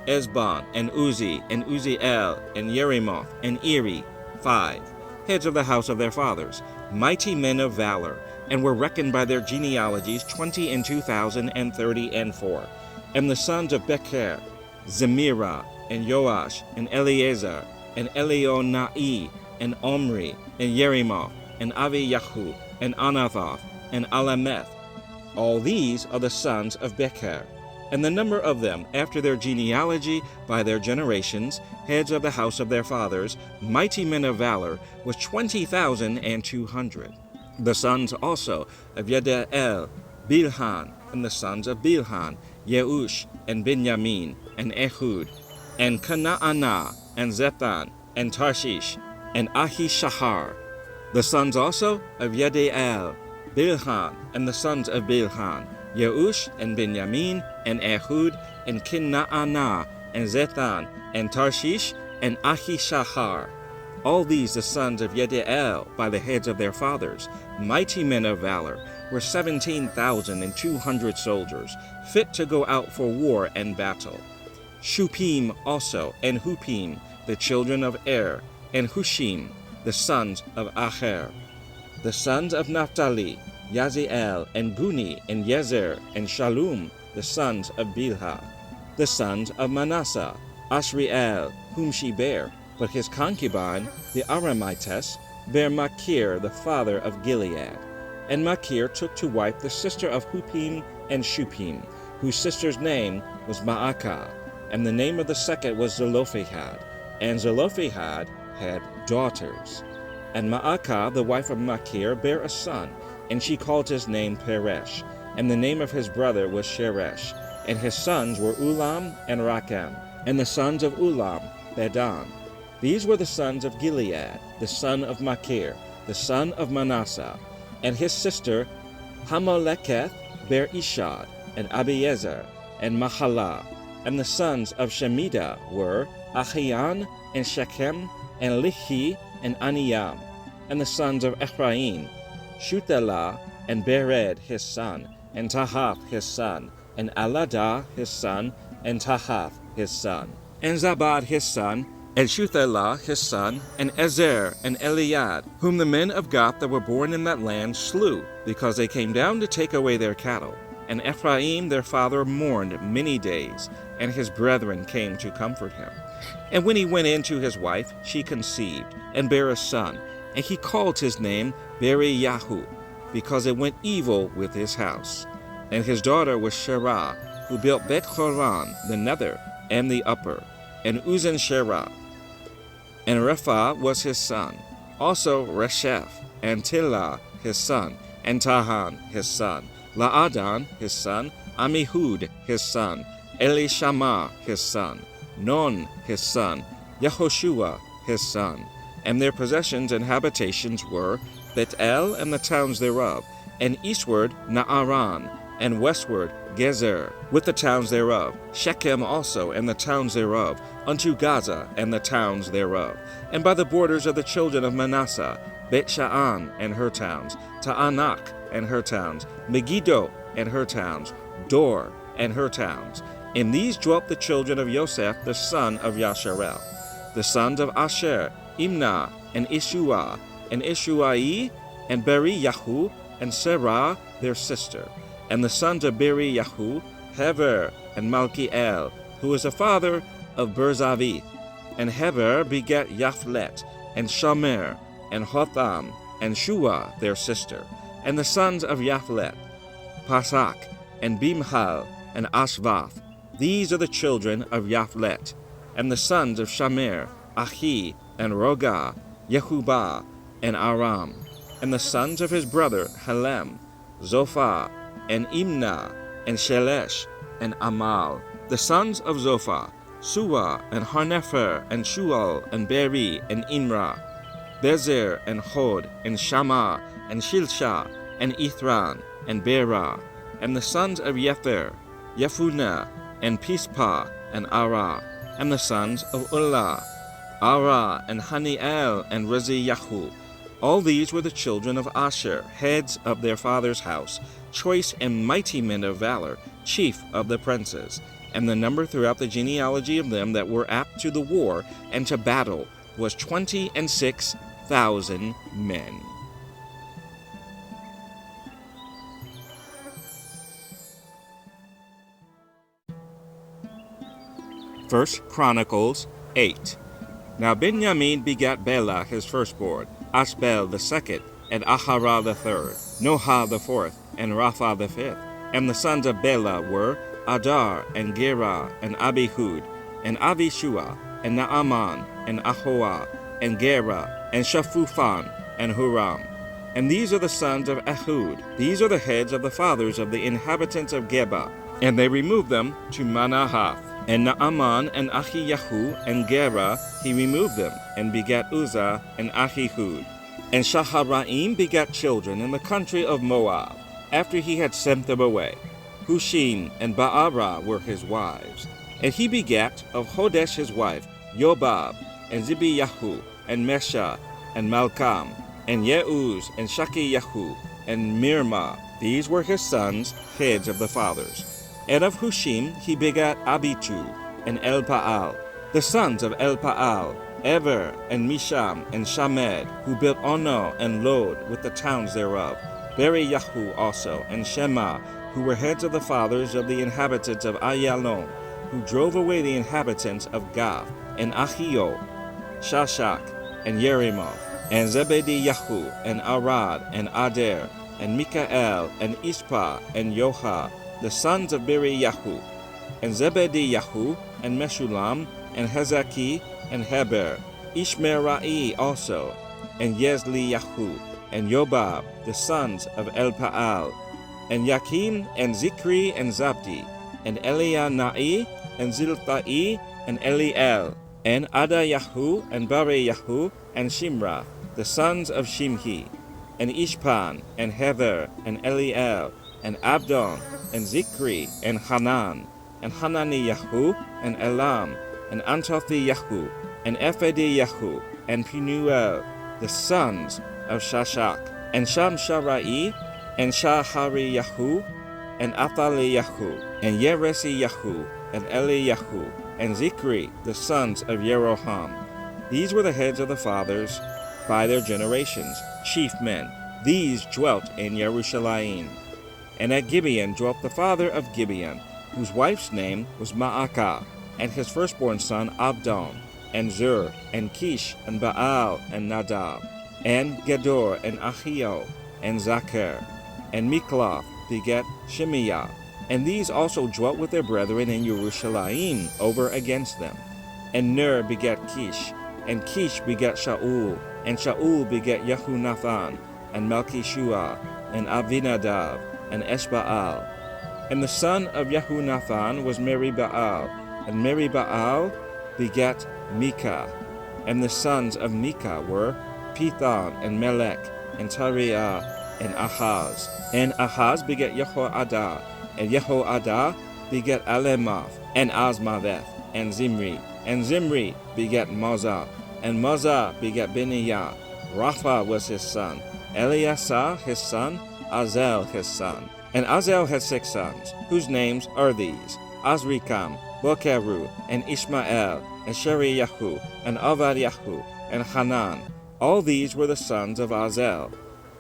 Speaker 1: Esbon and Uzi and Uziel and Yerimoth and Eri, 5. Heads of the house of their fathers, mighty men of valor, and were reckoned by their genealogies 22,034. And the sons of Becher, Zemirah and Joash and Eleazar and Elionai and Omri and Yerimoth and Aviyahu and Anathoth and Alameth. All these are the sons of Becher. And the number of them, after their genealogy, by their generations, heads of the house of their fathers, mighty men of valor, was 20,200. The sons also of Yediael, Bilhan, and the sons of Bilhan, Yeush, and Benjamin, and Ehud, and Canaanah, and Zethan, and Tarshish, and Ahishahar. The sons also of Yediael, Bilhan, and the sons of Bilhan, Yeush, and Benjamin, and Ehud, and Canaanah, and Zethan, and Tarshish, and Ahishahar. All these the sons of Yediael by the heads of their fathers, mighty men of valor, were 17,200 soldiers, fit to go out for war and battle. Shupim also, and Hupim, the children of Er, and Hushim, the sons of Acher. The sons of Naphtali, Yaziel, and Guni, and Yezer, and Shalum, the sons of Bilhah. The sons of Manasseh,
Speaker 2: Ashriel, whom she bare, but his concubine, the Aramitess, bare Machir, the father of Gilead. And Machir took to wife the sister of Hupim and Shupim, whose sister's name was Maacah, and the name of the second was Zelophehad. And Zelophehad had daughters. And Maacah, the wife of Machir, bare a son, and she called his name Peresh, and the name of his brother was Sheresh. And his sons were Ulam and Rakem, and the sons of Ulam, Bedan. These were the sons of Gilead, the son of Machir, the son of Manasseh. And his sister Hameleketh bare Ishad, and Abiezer, and Mahalah. And the sons of Shemida were Achian, and Shechem, and Lichi, and Aniam. And the sons of Ephraim, Shuthelah, and Bered his son, and Tahath his son, and Aladah his son, and Tahath his son, and Zabad his son, and Shuthelah his son, and Ezer, and Eliad, whom the men of Gath that were born in that land slew, because they came down to take away their cattle. And Ephraim their father mourned many days, and his brethren came to comfort him. And when he went in to his wife, she conceived, and bare a son, and he called his name Beri-Yahu, because it went evil with his house. And his daughter was Sherah, who built Beth-Horon, the nether, and the upper, and Uzen-Sherah. And Repha was his son, also Resheph, and Tilah his son, and Tahan his son, Laadan his son, Amihud his son, Elishama his son, Non his son, Yehoshua his son. And their possessions and habitations were Bethel and the towns thereof, and eastward Naaran, and westward Gezer, with the towns thereof, Shechem also and the towns thereof, unto Gaza and the towns thereof. And by the borders of the children of Manasseh, Bet-Sha'an and her towns, Ta'anak and her towns, Megiddo and her towns, Dor and her towns. In these dwelt the children of Joseph the son of Yasharel. The sons of Asher, Imnah, and Ishua, and Ishuai, and Beri-Yahu, and Serah their sister. And the sons of Beri-Yahu, Heber, and Malkiel, who was the father of Berzavith. And Heber begat Yaphlet, and Shomer, and Hotham, and Shua their sister. And the sons of Yaphlet, Pasak, and Bimhal, and Ashvath. These are the children of Yaphlet. And the sons of Shamer, Ahi, and Roga, Yehubah, and Aram. And the sons of his brother Helem, Zophah, and Imnah, and Shelesh, and Amal. The sons of Zophah, Suah, and Harnepher, and Shual, and Beri, and Imrah, Bezer, and Hod, and Shammah, and Shilshah, and Ithran, and Berah. And the sons of Yether, Yefunah, and Pispah, and Arah. And the sons of Ulah, Arah, and Haniel, and Reziyahu. All these were the children of Asher, heads of their father's house, choice and mighty men of valor, chief of the princes. And the number throughout the genealogy of them that were apt to the war and to battle was 26,000 men. 1 Chronicles 8. Now Benjamin begat Bela his firstborn, Ashbel the second, and Aharah the third, Noha the fourth, and Rapha the fifth. And the sons of Bela were Adar, and Gera, and Abihud, and Abishua, and Naaman, and Ahoah, and Gera, and Shaphupan, and Huram. And these are the sons of Ehud. These are the heads of the fathers of the inhabitants of Geba. And they removed them to Manahath. And Naaman and Ahiyahu and Gera he removed them, and begat Uzzah and Ahihud. And Shaharaim begat children in the country of Moab, after he had sent them away. Hushim and Baara were his wives. And he begat of Hodesh his wife, Yobab, and Zibiyahu, and Mesha, and Malkam, and Yeuz, and Shakiyahu, and Mirma. These were his sons, heads of the fathers. And of Hushim he begat Abitu, and Elpaal. The sons of Elpaal, Ever, and Misham, and Shamed, who built Ono and Lod with the towns thereof. Beri-Yahu also, and Shema, who were heads of the fathers of the inhabitants of Ayalon, who drove away the inhabitants of Gath, and Achio, Shashak, and Yerimoth, and Zebediyahu, and Arad, and Ader, and Mikael, and Ispa, and Yoha, the sons of Beriyahu, and Zebediyahu, and Meshulam, and Hezaki, and Heber, Ishmerai also, and Yezliyahu, and Yobab, the sons of Elpaal, and Yakim, and Zikri, and Zabdi, and Elianai, and Zilthai, and Eliel, and Adayahu, and Bareyahu, and Shimra, the sons of Shimhi, and Ishpan, and Heather, and Eliel, and Abdon, and Zikri, and Hanan, and Hananiyahu, and Elam, and Antothiyahu, and Ephediyahu, and Pinuel, the sons of Shashak, and Shamsharai, and Shahariyahu, and Athaliyahu, and Yeresiyahu, and Eliyahu, and Zikri, the sons of Yeroham. These were the heads of the fathers by their generations, chief men. These dwelt in Jerusalem. And at Gibeon dwelt the father of Gibeon, whose wife's name was Ma'akah, and his firstborn son Abdon, and Zur, and Kish, and Baal, and Nadab, and Gedor, and Ahio, and Zachar, and Mikloth begat Shemiah. And these also dwelt with their brethren in Jerusalem over against them. And Ner begat Kish, and Kish begat Shaul, and Shaul begat Yehunathan, and Malchishua, and Avinadab, and Eshbaal. And the son of Yehunathan was Meribaal, and Meribaal begat Micah. And the sons of Micah were Pithon, and Melech, and Tariah, and Ahaz. And Ahaz begat Jehoadah, and Jehoadah begat Alemoth, and Asmaveth, and Zimri. And Zimri begat Moza, and Moza begat Benaiah. Rapha was his son, Eleasah his son, Azel his son. And Azel had 6 sons, whose names are these: Azrikam, Bokeru, and Ishmael, and Sheriyahu, and Avadiyahu, and Hanan. All these were the sons of Azel.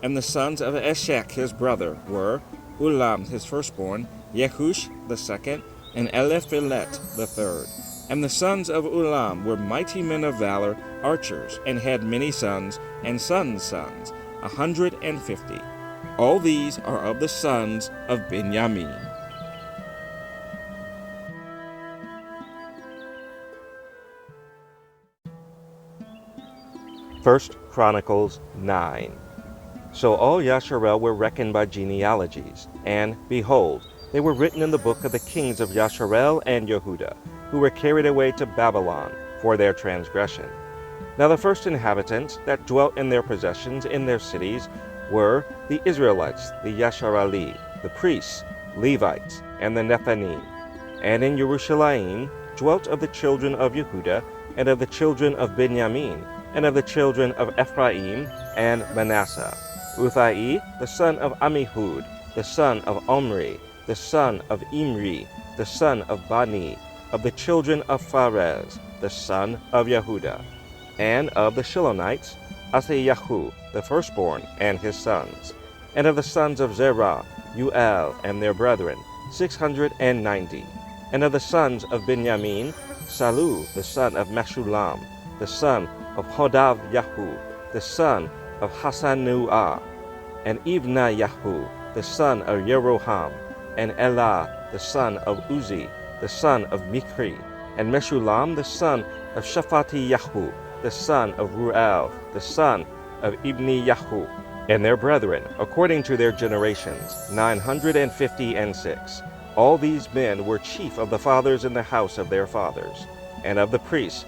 Speaker 2: And the sons of Eshek his brother were Ulam his firstborn, Yehush the second, and Eliphelet the third. And the sons of Ulam were mighty men of valor, archers, and had many sons, and sons' sons, 150. All these are of the sons of Benjamin.
Speaker 1: 1 Chronicles 9. So all Yasharel were reckoned by genealogies, and, behold, they were written in the book of the kings of Yasharel and Yehuda, who were carried away to Babylon for their transgression. Now the first inhabitants that dwelt in their possessions in their cities were the Israelites, the Yasharali, the priests, Levites, and the Nethanim. And in Jerusalem dwelt of the children of Yehuda, and of the children of Benjamin, and of the children of Ephraim and Manasseh, Uthai, the son of Ammihud, the son of Omri, the son of Imri, the son of Bani, of the children of Pharez, the son of Yehuda. And of the Shilonites, Asayahu, the firstborn, and his sons. And of the sons of Zerah, Uel and their brethren, 690. And of the sons of Benjamin, Salu, the son of Meshulam, the son of Hodav Yahu, the son of Hasanuah, and Ibna Yahu, the son of Yeroham, and Elah, the son of Uzi, the son of Mikri, and Meshulam, the son of Shaphati Yahu, the son of Ruel, the son of Ibni Yahu, and their brethren, according to their generations, 956. All these men were chief of the fathers in the house of their fathers. And of the priests,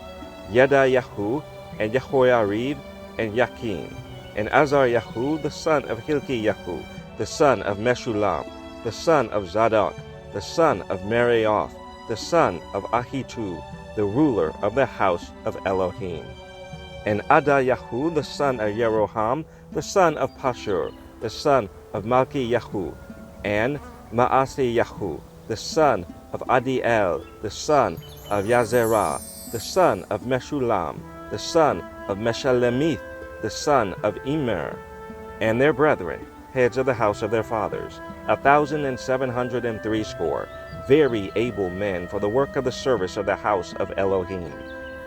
Speaker 1: Yedayahu, and Jehoiarib, and Yakin, and Azaryahu, the son of Hilkiyahu, the son of Meshulam, the son of Zadok, the son of Meraioth, the son of Ahitub, the ruler of the house of Elohim. And Adayahu, the son of Yeroham, the son of Pashur, the son of Malkiyahu, and Maasiyahu, the son of Adiel, the son of Yazerah, the son of Meshulam, the son of Meshalemith, the son of Immer, and their brethren, heads of the house of their fathers, 1,760, very able men for the work of the service of the house of Elohim.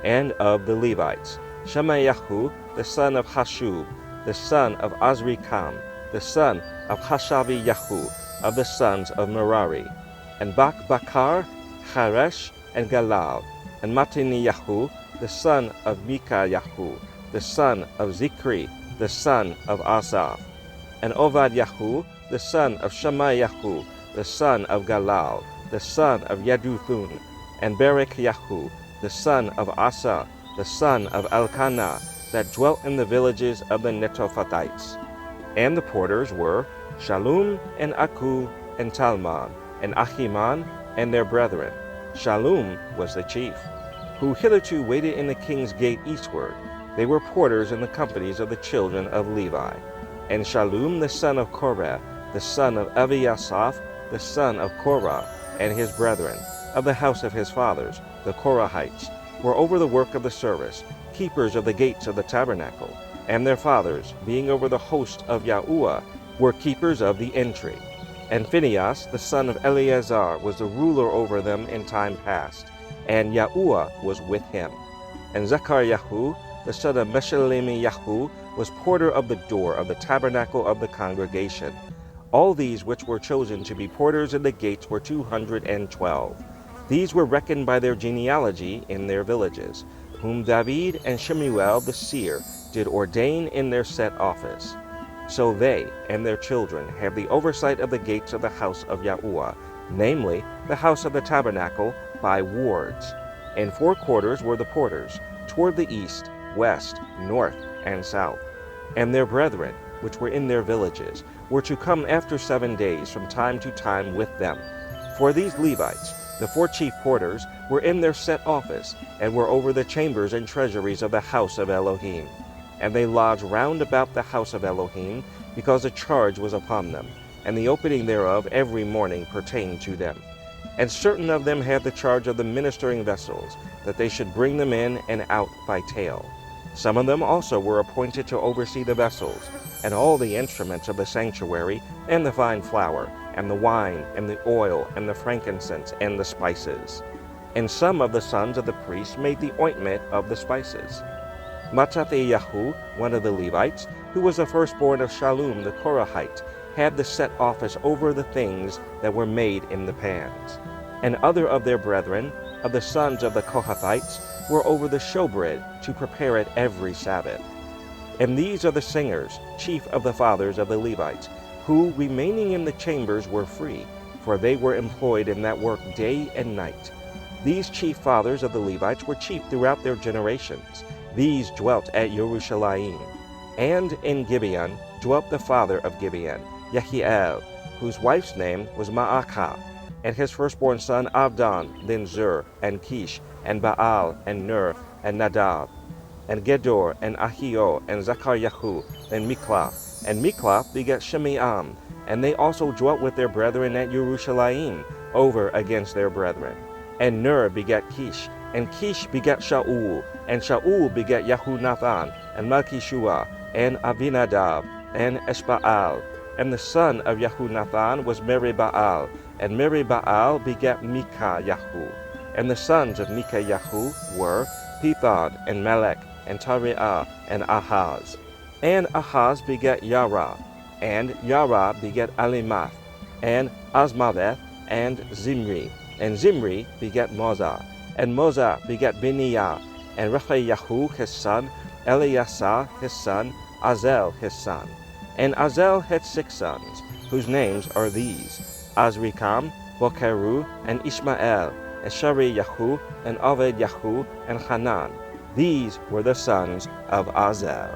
Speaker 1: And of the Levites, Shemayahu, the son of Hashub, the son of Azrikam, the son of Hashaviyahu, of the sons of Merari, and Bakbakar, Haresh, and Galal, and Matiniyahu, the son of Mikayahu, the son of Zikri, the son of Asaph, and Ovadyahu, the son of Shemayahu, the son of Galal, the son of Yeduthun, and Berekyahu, the son of Asa, the son of Elkanah, that dwelt in the villages of the Netophathites. And the porters were Shallum, and Aku, and Talmon, and Ahiman, and their brethren. Shallum was the chief, who hitherto waited in the king's gate eastward. They were porters in the companies of the children of Levi. And Shallum the son of Korah, the son of Abiasaph, the son of Korah, and his brethren, of the house of his fathers, the Korahites, were over the work of the service, keepers of the gates of the tabernacle, and their fathers, being over the host of Yahuwah, were keepers of the entry. And Phinehas, the son of Eleazar, was the ruler over them in time past, and Yahuwah was with him. And Zechariah, the son of Meshelemiyahu, was porter of the door of the tabernacle of the congregation. All these which were chosen to be porters in the gates were 212. These were reckoned by their genealogy in their villages, whom David and Shemuel the seer did ordain in their set office. So they and their children have the oversight of the gates of the house of Yahuwah, namely, the house of the tabernacle, by wards. And 4 quarters were the porters, toward the east, west, north, and south. And their brethren, which were in their villages, were to come after 7 days from time to time with them. For these Levites, the 4 chief porters, were in their set office, and were over the chambers and treasuries of the house of Elohim. And they lodged round about the house of Elohim, because a charge was upon them, and the opening thereof every morning pertained to them. And certain of them had the charge of the ministering vessels, that they should bring them in and out by tale. Some of them also were appointed to oversee the vessels, and all the instruments of the sanctuary, and the fine flour, and the wine, and the oil, and the frankincense, and the spices. And some of the sons of the priests made the ointment of the spices. Mattathiyahu, one of the Levites, who was the firstborn of Shallum the Korahite, had the set office over the things that were made in the pans. And other of their brethren, of the sons of the Kohathites, were over the showbread to prepare it every Sabbath. And these are the singers, chief of the fathers of the Levites, who, remaining in the chambers, were free, for they were employed in that work day and night. These chief fathers of the Levites were chief throughout their generations. These dwelt at Jerusalem. And in Gibeon dwelt the father of Gibeon, Yehiel, whose wife's name was Ma'akah, and his firstborn son Abdon, then Zur, and Kish, and Baal, and Ner, and Nadab, and Gedor, and Ahio, and Zechariah, and Mikloth. And Mikloth begat Shimeam, and they also dwelt with their brethren at Jerusalem, over against their brethren. And Ner begat Kish, and Kish begat Shaul, and Shaul begat Yahunathan, and Malchishua, and Abinadab, and Eshbaal. And the son of Yahunathan was Meribaal, and Meribaal begat Mikayahu. And the sons of Mikayahu were Pithon, and Melech, and Tariah, and Ahaz. And Ahaz begat Yara, and Yara begat Alimath, and Asmaveth, and Zimri. And Zimri begat Moza, and Moza begat Beniah, and Rephayahu his son, Eleasah his son, Azel his son. And Azel had 6 sons, whose names are these: Azrikam, Bokeru, and Ishmael, and Shariyahu, and Obedyahu, and Hanan. These were the sons of Azel.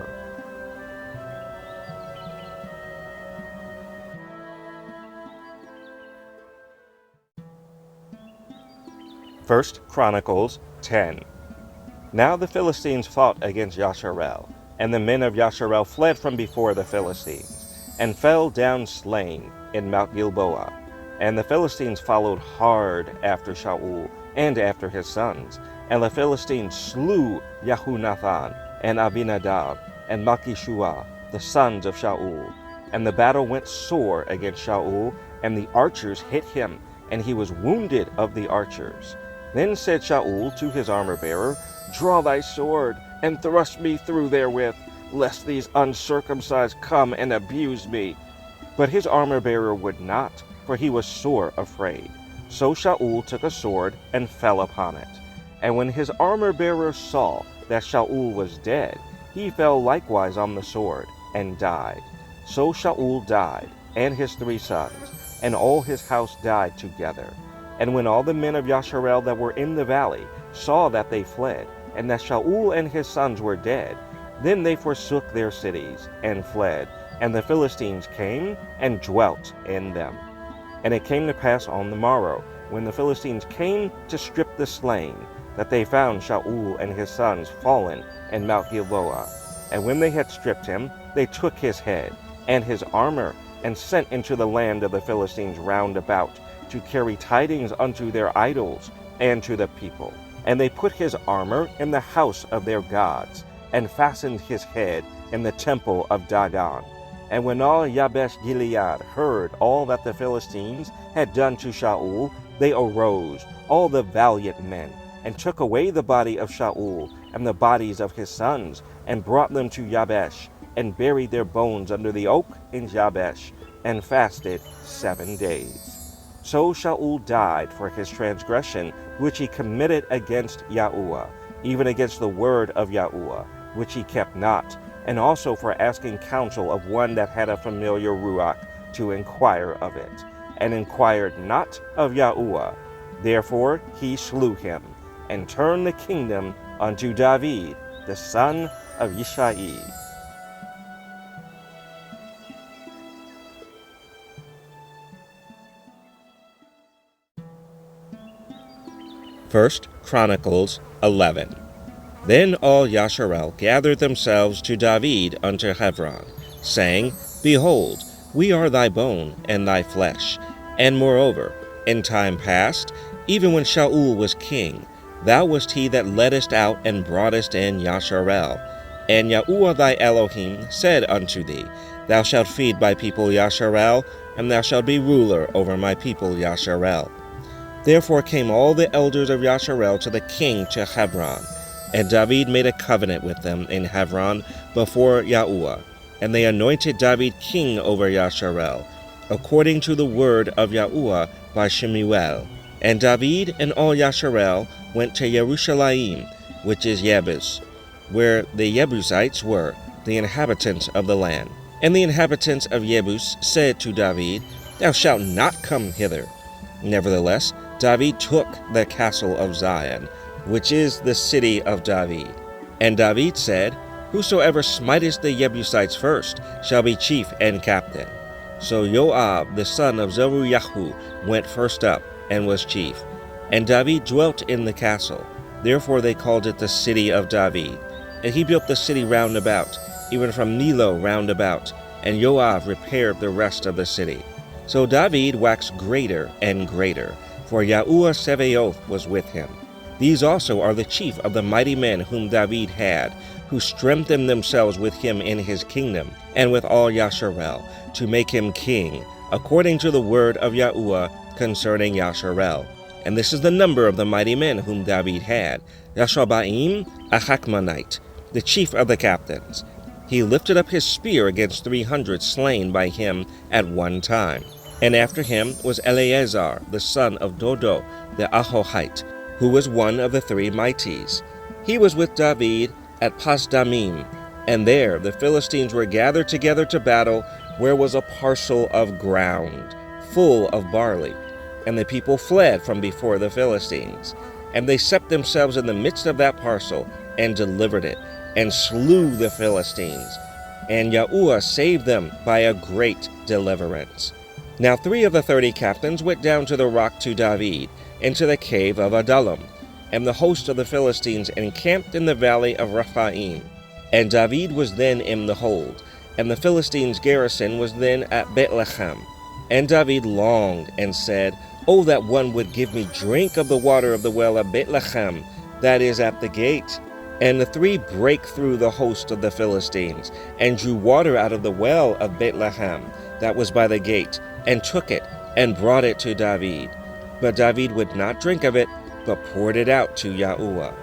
Speaker 1: 1 Chronicles 10. Now the Philistines fought against Yasharel, and the men of Yasharel fled from before the Philistines, and fell down slain in Mount Gilboa. And the Philistines followed hard after Shaul and after his sons, and the Philistines slew Yahunathan, and Abinadab, and Malchishua, the sons of Shaul. And the battle went sore against Shaul, and the archers hit him,
Speaker 2: and he was wounded of the archers. Then said Shaul to his armor-bearer, Draw thy sword, and thrust me through therewith, lest these uncircumcised come and abuse me. But his armor-bearer would not, for he was sore afraid. So Shaul took a sword and fell upon it. And when his armor-bearer saw that Shaul was dead, he fell likewise on the sword, and died. So Shaul died, and his 3 sons, and all his house died together. And when all the men of Yasharel that were in the valley saw that they fled, and that Shaul and his sons were dead, then they forsook their cities, and fled, and the Philistines came and dwelt in them. And it came to pass on the morrow, when the Philistines came to strip the slain, that they found Shaul and his sons fallen in Mount Gilboa. And when they had stripped him, they took his head and his armor, and sent into the land of the Philistines round about, to carry tidings unto their idols and to the people. And they put his armor in the house of their gods, and fastened his head in the temple of Dagon. And when all Yabesh Gilead heard all that the Philistines had done to Shaul, they arose, all the valiant men, and took away the body of Shaul and the bodies of his sons, and brought them to Yabesh, and buried their bones under the oak in Jabesh, and fasted 7 days. So Shaul died for his transgression which he committed against Yahuwah, even against the word of Yahuwah, which he kept not, and also for asking counsel of one that had a familiar ruach to inquire of it, and inquired not of Yahuwah. Therefore he slew him, and turned the kingdom unto David, the son of Yishai.
Speaker 1: 1 Chronicles 11. Then all Yasharel gathered themselves to David unto Hebron, saying, Behold, we are thy bone and thy flesh. And moreover, in time past, even when Shaul was king, thou wast he that leddest out and broughtest in Yasharel. And Yahuwah thy Elohim said unto thee, Thou shalt feed my people Yasharel, and thou shalt be ruler over my people Yasharel. Therefore came all the elders of Yasharel to the king to Hebron, and David made a covenant with them in Hebron before Yahuwah, and they anointed David king over Yasharel, according to the word of Yahuwah by Shemuel. And David and all Yasharel went to Jerusalem, which is Jebus, where the Jebusites were, the inhabitants of the land. And the inhabitants of Jebus said to David, Thou shalt not come hither. Nevertheless, David took the castle of Zion, which is the city of David. And David said, Whosoever smiteth the Jebusites first shall be chief and captain. So Joab the son of Zeruiah went first up, and was chief. And David dwelt in the castle. Therefore they called it the city of David. And he built the city round about, even from Nilo round about, and Joab repaired the rest of the city. So David waxed greater and greater, for Yahuwah Sebaoth was with him. These also are the chief of the mighty men whom David had, who strengthened themselves with him in his kingdom, and with all Yasharel, to make him king, according to the word of Yahuwah concerning Yasharel. And this is the number of the mighty men whom David had: Yashabaim, a Hakmonite, the chief of the captains. He lifted up his spear against 300 slain by him at one time. And after him was Eleazar, the son of Dodo, the Ahohite, who was one of the 3 mighties. He was with David at Pasdamim, and there the Philistines were gathered together to battle, where was a parcel of ground full of barley. And the people fled from before the Philistines. And they set themselves in the midst of that parcel, and delivered it, and slew the Philistines. And Yahuwah saved them by a great deliverance. Now 3 of the 30 captains went down to the rock to David, into the cave of Adullam, and the host of the Philistines encamped in the valley of Rephaim. And David was then in the hold, and the Philistines' garrison was then at Bethlehem. And David longed, and said, Oh, that one would give me drink of the water of the well of Bethlehem, that is at the gate. And the 3 brake through the host of the Philistines, and drew water out of the well of Bethlehem, that was by the gate, and took it, and brought it to David.
Speaker 2: But David would not drink of it, but poured it out to Yahuwah,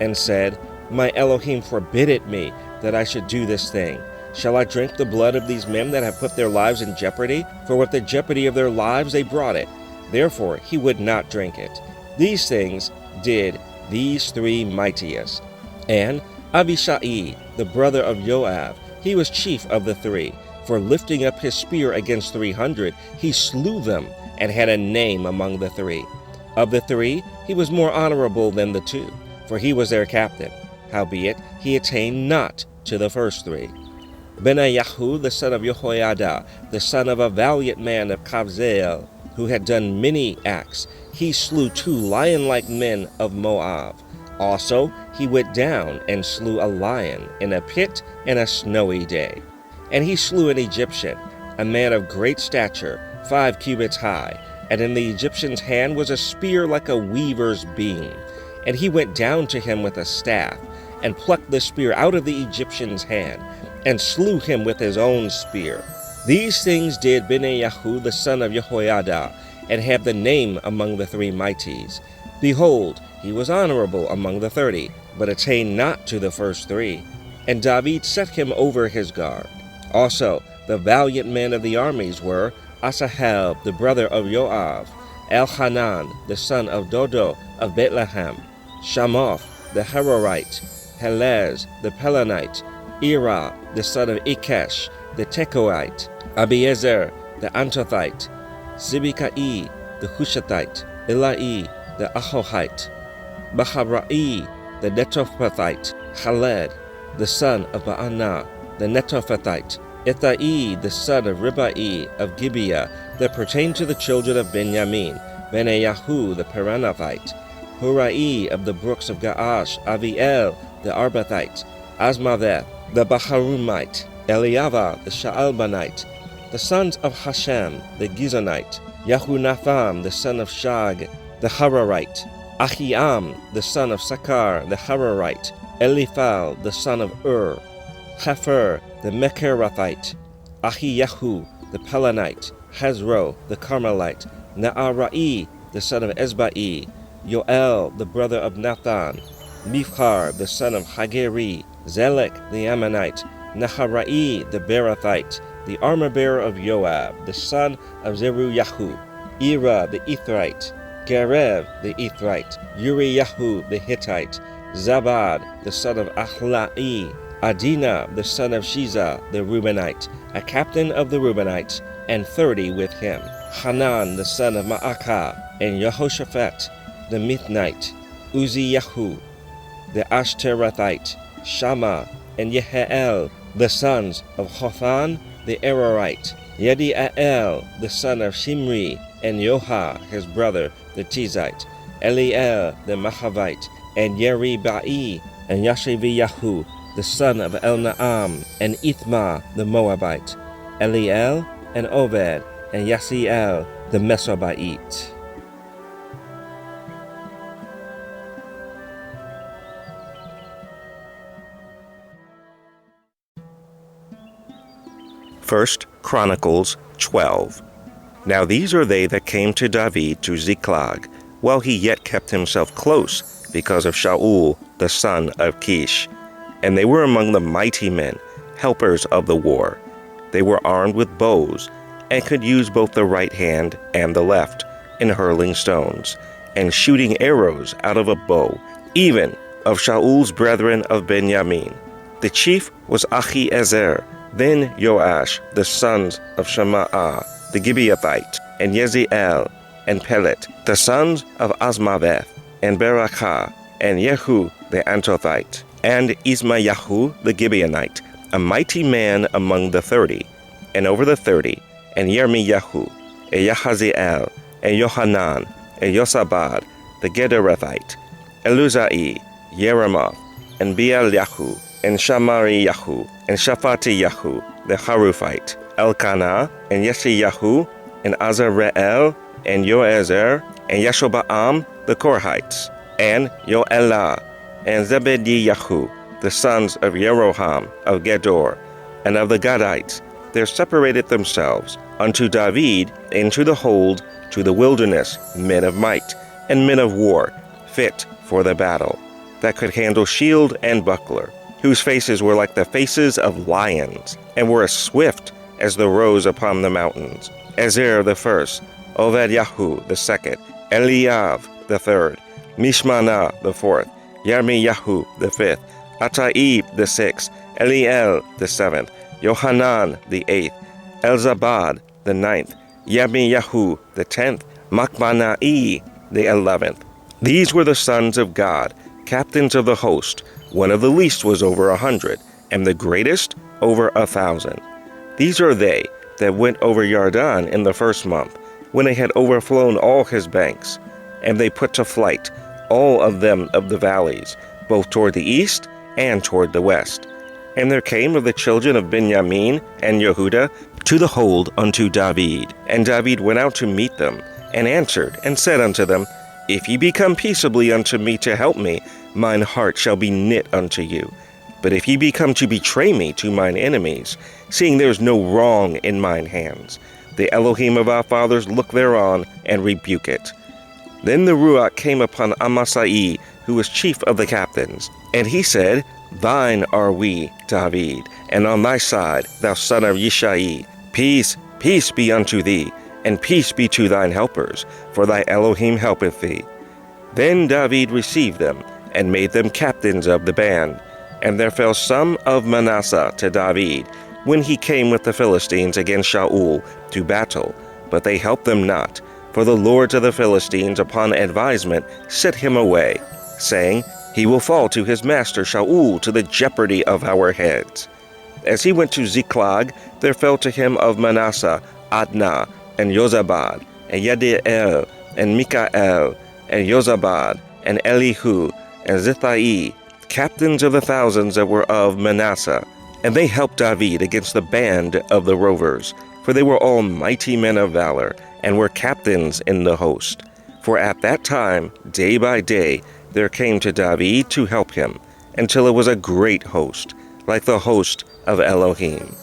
Speaker 2: and said, My Elohim forbid me that I should do this thing. Shall I drink the blood of these men that have put their lives in jeopardy? For with the jeopardy of their lives they brought it. Therefore he would not drink it. These things did these three mightiest. And Abishai, the brother of Joab, he was chief of the three. For lifting up his spear against 300, he slew them, and had a name among the three. Of the three, he was more honorable than the two, for he was their captain. Howbeit, he attained not to the first three. Benaiah, the son of Jehoiada, the son of a valiant man of Kabzeel, who had done many acts, he slew 2 lion-like men of Moab. Also, he went down and slew a lion in a pit in a snowy day. And he slew an Egyptian, a man of great stature, 5 cubits high, and in the Egyptian's hand was a spear like a weaver's beam. And he went down to him with a staff, and plucked the spear out of the Egyptian's hand, and slew him with his own spear. These things did Benaiah the son of Jehoiada, and have the name among the three mighties. Behold, he was honorable among the 30, but attained not to the first three. And David set him over his guard. Also, the valiant men of the armies were Asahel, the brother of Joab, Elhanan, the son of Dodo of Bethlehem, Shamoth, the Harorite, Helez, the Pelonite, Ira, the son of Ikesh, the Tekoite, Abiezer, the Antothite, Zibikai, the Hushathite, Elai, the Ahohite, Bahabrai, the Netophathite, Haled, the son of Baanah, the Netophathite, Ithai, the son of Ribai of Gibeah, that pertained to the children of Benjamin, Benaiah, the Peranathite, Hurai of the brooks of Gaash, Aviel, the Arbathite, Asmaveth, the Baharumite, Eliava, the Shaalbanite, the sons of Hashem, the Gizonite, Yahunatham, the son of Shag, the Hararite, Ahiam, the son of Sakar, the Hararite, Eliphal, the son of Hefer, the Mecherathite, Ahiyahu, the Pelonite, Hezro, the Carmelite, Naarai, the son of Ezbai, Yoel, the brother of Nathan, Mifhar, the son of Hageri, Zelek, the Ammonite, Naharai, the Berathite, the armor-bearer of Joab, the son of Zeruyahu, Ira, the Ithrite, Garev, the Ithrite, Uriyahu, the Hittite, Zabad, the son of Ahlai, Adina, the son of Shiza, the Reubenite, a captain of the Reubenites, and 30 with him, Hanan, the son of Ma'akah, and Yehoshaphat, the Mithnite, Uziyahu, the Ashterathite, Shammah, and Yehiel, the sons of Hothan, the Ararite, Yediael, the son of Shimri, and Yoha, his brother, the Tizite, Eliel, the Mahavite, and Yeribai, and Yashaviyahu, the son of Elnaam, and Ithma, the Moabite, Eliel, and Obed, and Yasiel, the Mesobite.
Speaker 1: First Chronicles 12. Now these are they that came to David to Ziklag, while he yet kept himself close, because of Shaul, the son of Kish. And they were among the mighty men, helpers of the war. They were armed with bows, and could use both the right hand and the left, in hurling stones, and shooting arrows out of a bow, even of Shaul's brethren of Benjamin. The chief was Achiezer, then Joash, the sons of Shemaah, the Gibeathite, and Yeziel, and Pelet, the sons of Asmaveth, and Berakah, and Yehu, the Antothite, and Ismayahu, the Gibeonite, a mighty man among the 30, and over the 30, and Yermiyahu, and Yahaziel, and Yohanan, and Yosabad, the Gederathite, Eluzai, Yeremoth, and Beelyahu, and Shamariyahu, and Shaphatiyahu, the Haruphite, Elkanah, and Yeshiyahu, and Azareel, and Yoezer, and Yashobaam, the Korhites, and Yoelah, and Zebediyahu, the sons of Yeroham of Gedor, and of the Gadites, there separated themselves unto David into the hold to the wilderness men of might, and men of war, fit for the battle, that could handle shield and buckler, whose faces were like the faces of lions, and were as swift as the roes upon the mountains. Ezer the first, Obed-Yahu the second, Eliav the third, Mishmana the fourth, Yarmiyahu the fifth, Ataib the sixth, Eliel the seventh, Yohanan the eighth, Elzabad the ninth, Yarmiyahu the 10th, Machmana'i the 11th. These were the sons of God, captains of the host. One of the least was over 100, and the greatest over 1,000. These are they that went over Yarden in the first month, when they had overflown all his banks, and they put to flight all of them of the valleys, both toward the east and toward the west. And there came of the children of Benjamin and Yehuda to the hold unto David. And David went out to meet them, and answered, and said unto them, If ye be come peaceably unto me to help me, mine heart shall be knit unto you. But if ye be come to betray me to mine enemies, seeing there is no wrong in mine hands, the Elohim of our fathers look thereon, and rebuke it. Then the Ruach came upon Amasai, who was chief of the captains, and he said, Thine are we, David, and on thy side, thou son of Yishai. Peace, peace be unto thee, and peace be to thine helpers, for thy Elohim helpeth thee. Then David received them, and made them captains of the band. And there fell some of Manasseh to David, when he came with the Philistines against Shaul to battle, but they helped them not, for the lords of the Philistines upon advisement sent him away, saying, He will fall to his master Shaul to the jeopardy of our heads. As he went to Ziklag, there fell to him of Manasseh Adnah, and Yozabad, and Yedi'el, and Mikael, and Yozabad, and Elihu, and Zithai, captains of the thousands that were of Manasseh. And they helped David against the band of the rovers, for they were all mighty men of valor, and were captains in the host. For at that time, day by day, there came to David to help him, until it was a great host, like the host of Elohim.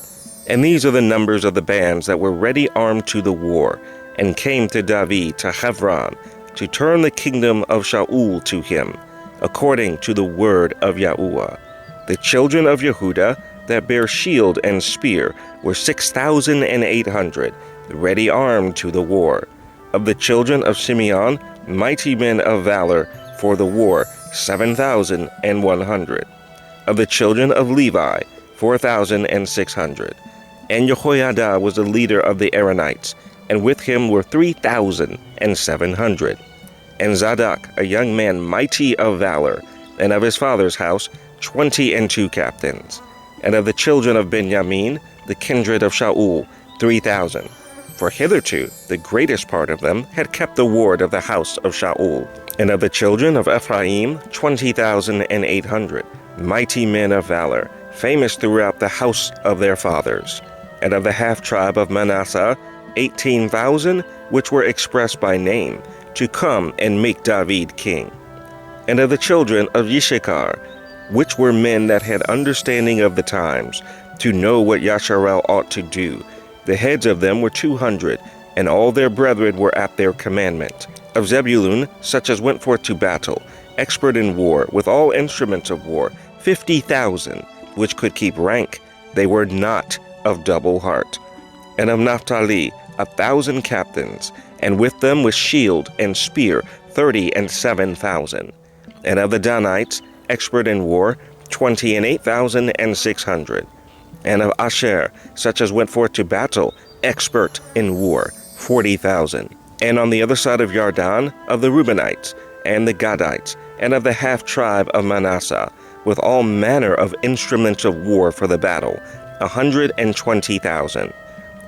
Speaker 1: And these are the numbers of the bands that were ready armed to the war, and came to David to Hebron, to turn the kingdom of Shaul to him, according to the word of Yahuwah. The children of Yehuda that bare shield and spear were 6,800, ready armed to the war. Of the children of Simeon, mighty men of valor for the war, 7,100. Of the children of Levi, 4,600. And Jehoiada was the leader of the Aaronites, and with him were 3,700. And Zadok, a young man mighty of valor, and of his father's house 22 captains. And of the children of Benjamin, the kindred of Shaul, 3,000. For hitherto the greatest part of them had kept the ward of the house of Shaul. And of the children of Ephraim 20,800, mighty men of valor, famous throughout the house of their fathers. And of the half-tribe of Manasseh 18,000, which were expressed by name, to come and make David king. And of the children of Yishakar, which were men that had understanding of the times, to know what Yasharel ought to do. The heads of them were 200, and all their brethren were at their commandment. Of Zebulun, such as went forth to battle, expert in war, with all instruments of war, 50,000, which could keep rank. They were not of double heart. And of Naphtali, 1,000 captains, and with them with shield and spear 37,000. And of the Danites, expert in war, 28,600. And of Asher, such as went forth to battle, expert in war, 40,000. And on the other side of Yarden, of the Reubenites, and the Gadites, and of the half-tribe of Manasseh, with all manner of instruments of war for the battle, 120,000.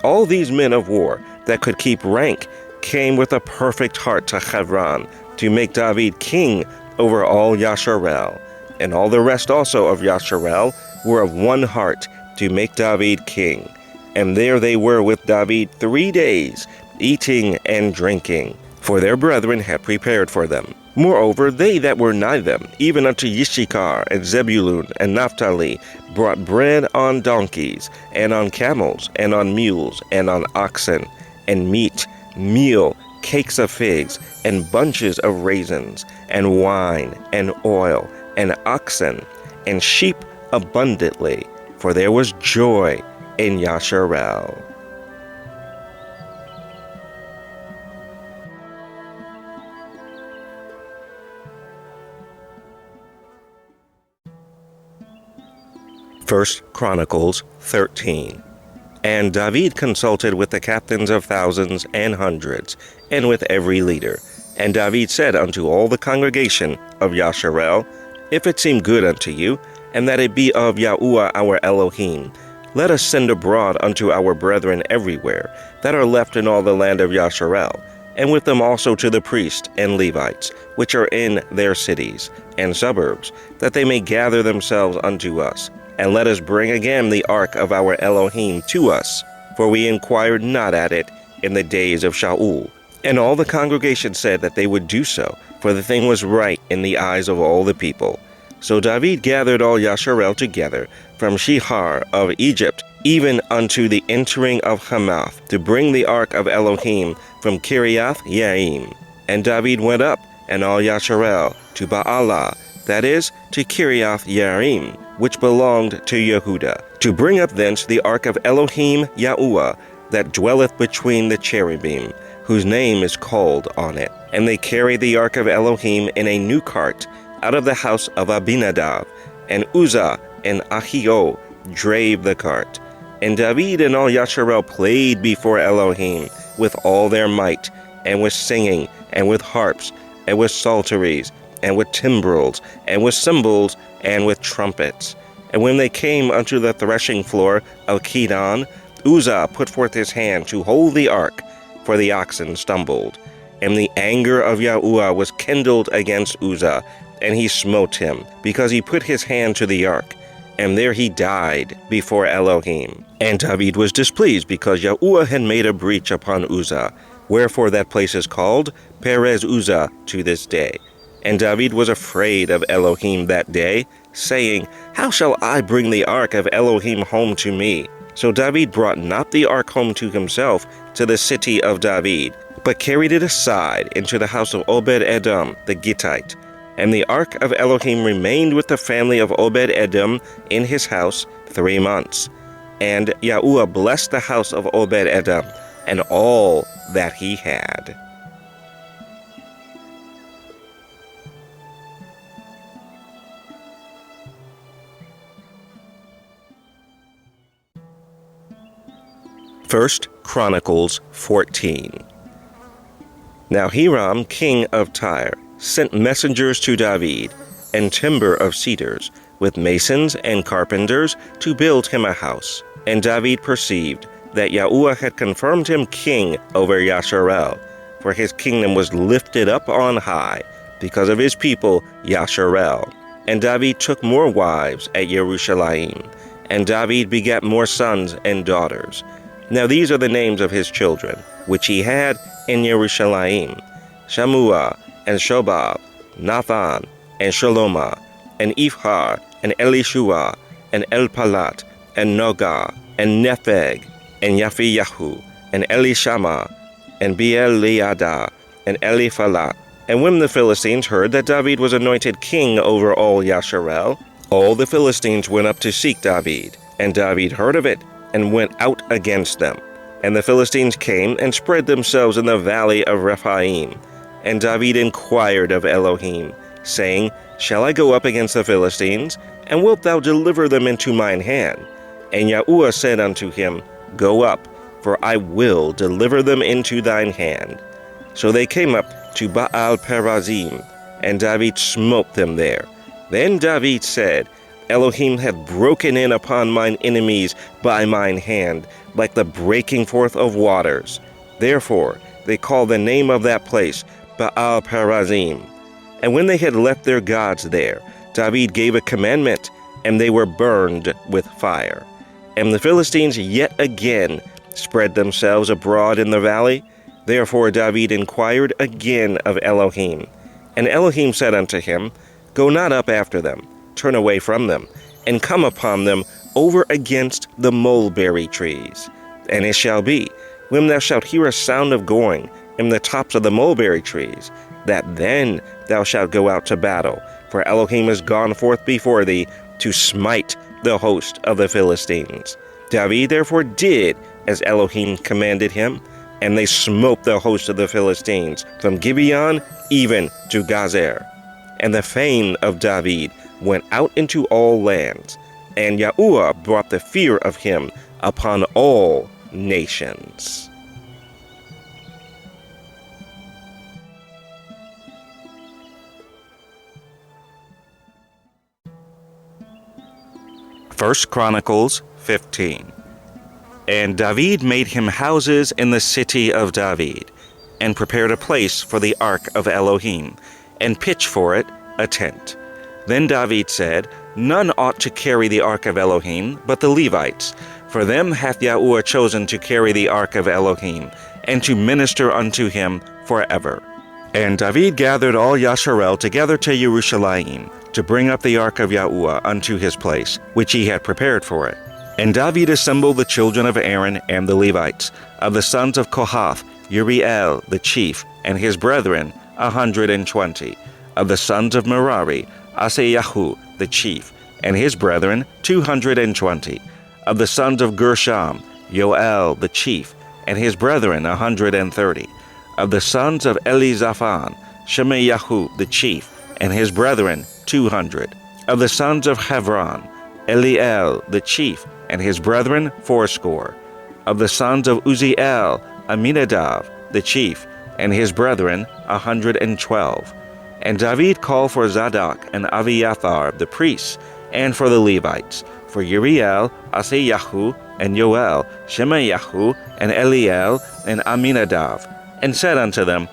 Speaker 1: All these men of war that could keep rank came with a perfect heart to Hebron, to make David king over all Yasharel. And all the rest also of Yasharel were of one heart to make David king. And there they were with David 3 days, eating and drinking, for their brethren had prepared for them. Moreover, they that were nigh them, even unto Yishakar and Zebulun and Naphtali, brought bread on donkeys, and on camels, and on mules, and on oxen, and meat, meal, cakes of figs, and bunches of raisins, and wine, and oil, and oxen, and sheep abundantly, for there was joy in Yasharel. First Chronicles 13. And David consulted with the captains of thousands and hundreds, and with every leader. And David said unto all the congregation of Yasharel, If it seem good unto you, and that it be of Yahuwah our Elohim, let us send abroad unto our brethren everywhere, that are left in all the land of Yasharel, and with them also to the priests and Levites, which are in their cities and suburbs, that they may gather themselves unto us. And let us bring again the ark of our Elohim to us, for we inquired not at it in the days of Shaul. And all the congregation said that they would do so, for the thing was right in the eyes of all the people. So David gathered all Yasharel together, from Shihar of Egypt, even unto the entering of Hamath, to bring the ark of Elohim from Kiriath Yaim. And David went up, and all Yasharel, to Baalah, that is, to Kiriath Yarim, which belonged to Yehuda, to bring up thence the ark of Elohim Yahuwah, that dwelleth between the cherubim, whose name is called on it. And they carried the ark of Elohim in a new cart, out of the house of Abinadab, and Uzzah and Ahio drave the cart. And David and all Yasharel played before Elohim with all their might, and with singing, and with harps, and with psalteries, and with timbrels, and with cymbals, and with trumpets. And when they came unto the threshing floor of Kedon, Uzzah put forth his hand to hold the ark, for the oxen stumbled. And the anger of Yahuwah was kindled against Uzzah, and he smote him, because he put his hand to the ark. And there he died before Elohim. And David was displeased, because Yahuwah had made a breach upon Uzzah. Wherefore that place is called Perez Uzzah to this day. And David was afraid of Elohim that day, saying, How shall I bring the ark of Elohim home to me? So David brought not the ark home to himself to the city of David, but carried it aside into the house of Obed-Edom the Gittite. And the ark of Elohim remained with the family of Obed-Edom in his house 3 months. And Yahuwah blessed the house of Obed-Edom and all that he had. First Chronicles 14. Now Hiram, king of Tyre, sent messengers to David, and timber of cedars, with masons and carpenters, to build him a house. And David perceived that Yahuwah had confirmed him king over Yasharel, for his kingdom was lifted up on high, because of his people Yasharel. And David took more wives at Jerusalem, and David begat more sons and daughters. Now these are the names of his children, which he had in Jerusalem: Shammua, and Shobab, Nathan, and Shalomah, and Ifhar, and Elishua, and Elpalat, and Nogah, and Nepheg, and Yaphiyahu, and Elishama, and Beeliada, and Eliphalat. And when the Philistines heard that David was anointed king over all Yasharel, all the Philistines went up to seek David. And David heard of it, and went out against them. And the Philistines came and spread themselves in the valley of Rephaim. And David inquired of Elohim, saying, Shall I go up against the Philistines? And wilt thou deliver them into mine hand? And Yahuwah said unto him, Go up, for I will deliver them into thine hand. So they came up to Baal Perazim, and David smote them there. Then David said, Elohim hath broken in upon mine enemies by mine hand, like the breaking forth of waters. Therefore they call the name of that place Baal Perazim. And when they had left their gods there, David gave a commandment, and they were burned with fire. And the Philistines yet again spread themselves abroad in the valley. Therefore David inquired again of Elohim. And Elohim said unto him, Go not up after them, turn away from them, and come upon them over against the mulberry trees. And it shall be, when thou shalt hear a sound of going in the tops of the mulberry trees, that then thou shalt go out to battle, for Elohim is gone forth before thee to smite the host of the Philistines. David therefore did as Elohim commanded him, and they smote the host of the Philistines from Gibeon even to Gazer. And the fame of David went out into all lands, and Yahuwah brought the fear of him upon all nations. First Chronicles 15. And David made him houses in the city of David, and prepared a place for the ark of Elohim, and pitched for it a tent. Then David said, None ought to carry the ark of Elohim, but the Levites. For them hath Yahuwah chosen to carry the ark of Elohim, and to minister unto him forever. And David gathered all Yasharel together to Jerusalem, to bring up the ark of Yahuwah unto his place, which he had prepared for it. And David assembled the children of Aaron and the Levites, of the sons of Kohath, Uriel the chief, and his brethren 120, of the sons of Merari, Asayahu the chief, and his brethren 220, of the sons of Gershom, Yoel the chief, and his brethren 130, of the sons of Elizaphan, Shemayahu the chief, and his brethren 200, of the sons of Hebron, Eliel the chief, and his brethren 80, of the sons of Uzziel, Aminadab the chief, and his brethren 112. And David called for Zadok and Abiathar the priests, and for the Levites, for Uriel, Asayahu, and Yoel, Shemayahu, and Eliel, and Aminadab, and said unto them,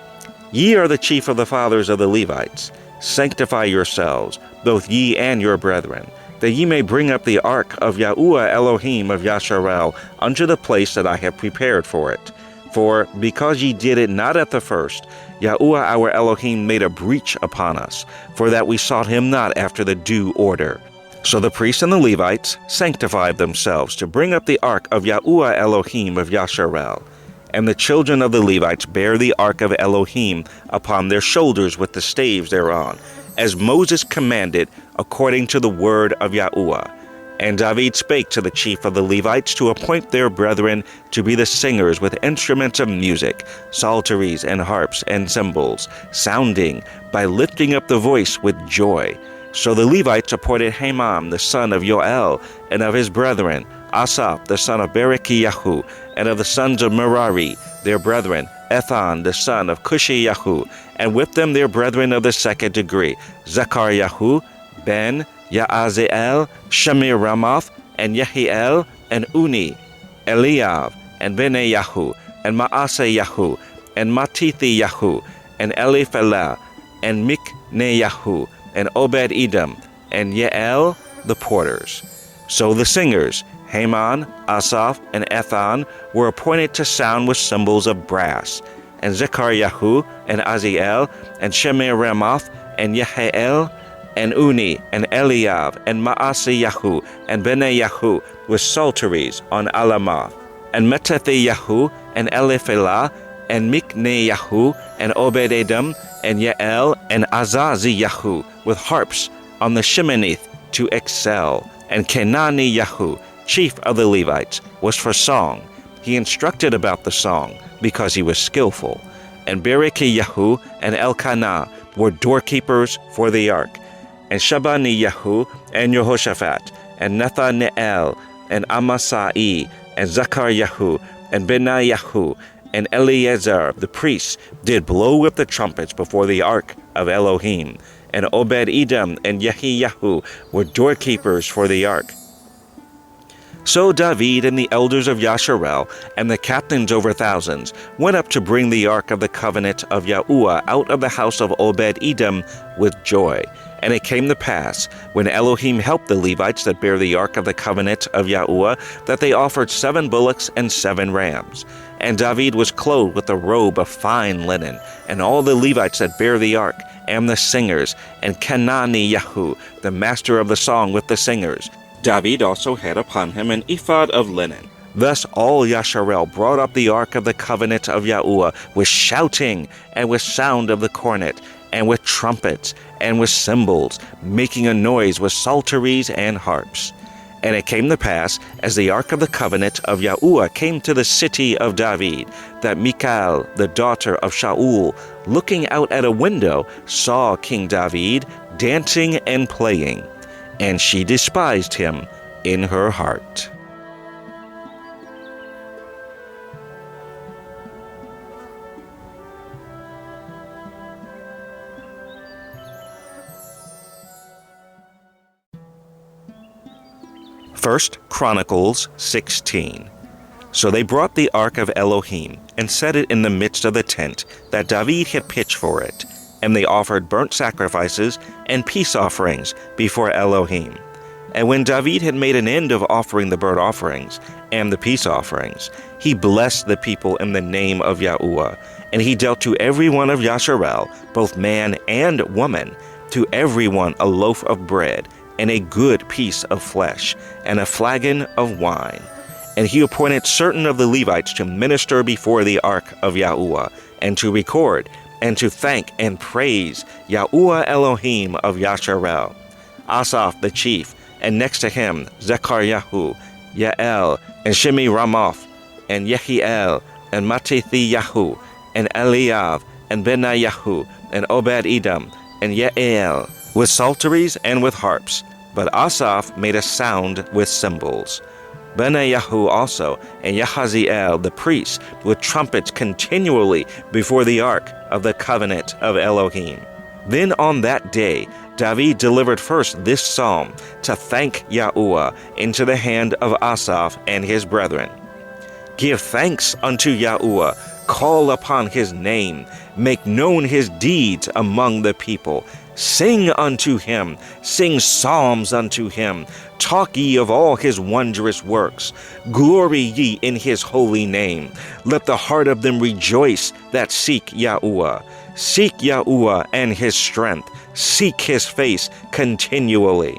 Speaker 1: Ye are the chief of the fathers of the Levites. Sanctify yourselves, both ye and your brethren, that ye may bring up the ark of Yahuwah Elohim of Yasharel unto the place that I have prepared for it. For because ye did it not at the first, Yahuwah our Elohim made a breach upon us, for that we sought him not after the due order. So the priests and the Levites sanctified themselves to bring up the ark of Yahuwah Elohim of Yasharel. And the children of the Levites bare the ark of Elohim upon their shoulders with the staves thereon, as Moses commanded, according to the word of Yahuwah. And David spake to the chief of the Levites to appoint their brethren to be the singers with instruments of music, psalteries and harps and cymbals, sounding by lifting up the voice with joy. So the Levites appointed Haman the son of Yoel, and of his brethren, Asaph the son of Berechiyahu, and of the sons of Merari, their brethren, Ethan the son of Cushiyahu, and with them their brethren of the second degree, Zechariahu, Ben, Yaaziel, Shemir Ramoth, and Yehiel, and Uni, Eliav, and Benayahu, and Maaseyahu, and Matithiyahu, and Eliphelah, and Mikneyahu, and Obed-Edom, and Yael, the porters. So the singers, Haman, Asaph, and Ethan, were appointed to sound with cymbals of brass, and Zechariahu, and Aziel, and Shemir Ramoth, and Yehiel, and Uni, and Eliav, and Maaseyahu, and Benayahu, with psalteries on Alamoth, and Metathiyahu, and Eliphelah, and Mikneyahu, and Obed-Edom, and Yael, and Azaziyahu, with harps on the Sheminith to excel, and Kenaniyahu, chief of the Levites, was for song. He instructed about the song, because he was skillful. And Berechiyahu and Elkanah were doorkeepers for the ark, and Shabaniyahu, and Jehoshaphat, and Nathanael, and Amasai, and Zechariahu, and Benayahu, and Eleazar the priests did blow with the trumpets before the ark of Elohim, and Obed-Edom and Yehiyahu were doorkeepers for the ark. So David and the elders of Yasharel and the captains over thousands went up to bring the ark of the covenant of Yahuwah out of the house of Obed-Edom with joy. And it came to pass, when Elohim helped the Levites that bear the ark of the covenant of Yahuwah, that they offered 7 bullocks and 7 rams. And David was clothed with a robe of fine linen, and all the Levites that bear the ark, and the singers, and Kenani Yahu, the master of the song with the singers. David also had upon him an ephod of linen. Thus all Yasharel brought up the ark of the covenant of Yahuwah with shouting, and with sound of the cornet, and with trumpets, and with cymbals, making a noise with psalteries and harps. And it came to pass, as the ark of the covenant of Yahuwah came to the city of David, that Michal, the daughter of Shaul, looking out at a window, saw King David dancing and playing, and she despised him in her heart. First Chronicles 16. So they brought the ark of Elohim, and set it in the midst of the tent that David had pitched for it. And they offered burnt sacrifices and peace offerings before Elohim. And when David had made an end of offering the burnt offerings and the peace offerings, he blessed the people in the name of Yahuwah. And he dealt to every one of Yasharel, both man and woman, to every one a loaf of bread, and a good piece of flesh, and a flagon of wine. And he appointed certain of the Levites to minister before the ark of Yahuwah, and to record, and to thank and praise Yahuwah Elohim of Yasharel. Asaph the chief, and next to him Zechariah, Yael, and Shimi Ramoth, and Yehiel, and Mattithiyahu, and Eliav, and Benayahu, and Obed-Edom, and Yael, with psalteries and with harps. But Asaph made a sound with cymbals. Benayahu also, and Yahaziel the priest, with trumpets continually before the ark of the covenant of Elohim. Then on that day David delivered first this psalm to thank Yahuwah into the hand of Asaph and his brethren. Give thanks unto Yahuwah, call upon his name, make known his deeds among the people. Sing unto him, sing psalms unto him, talk ye of all his wondrous works. Glory ye in his holy name. Let the heart of them rejoice that seek Yahuwah. Seek Yahuwah and his strength. Seek his face continually.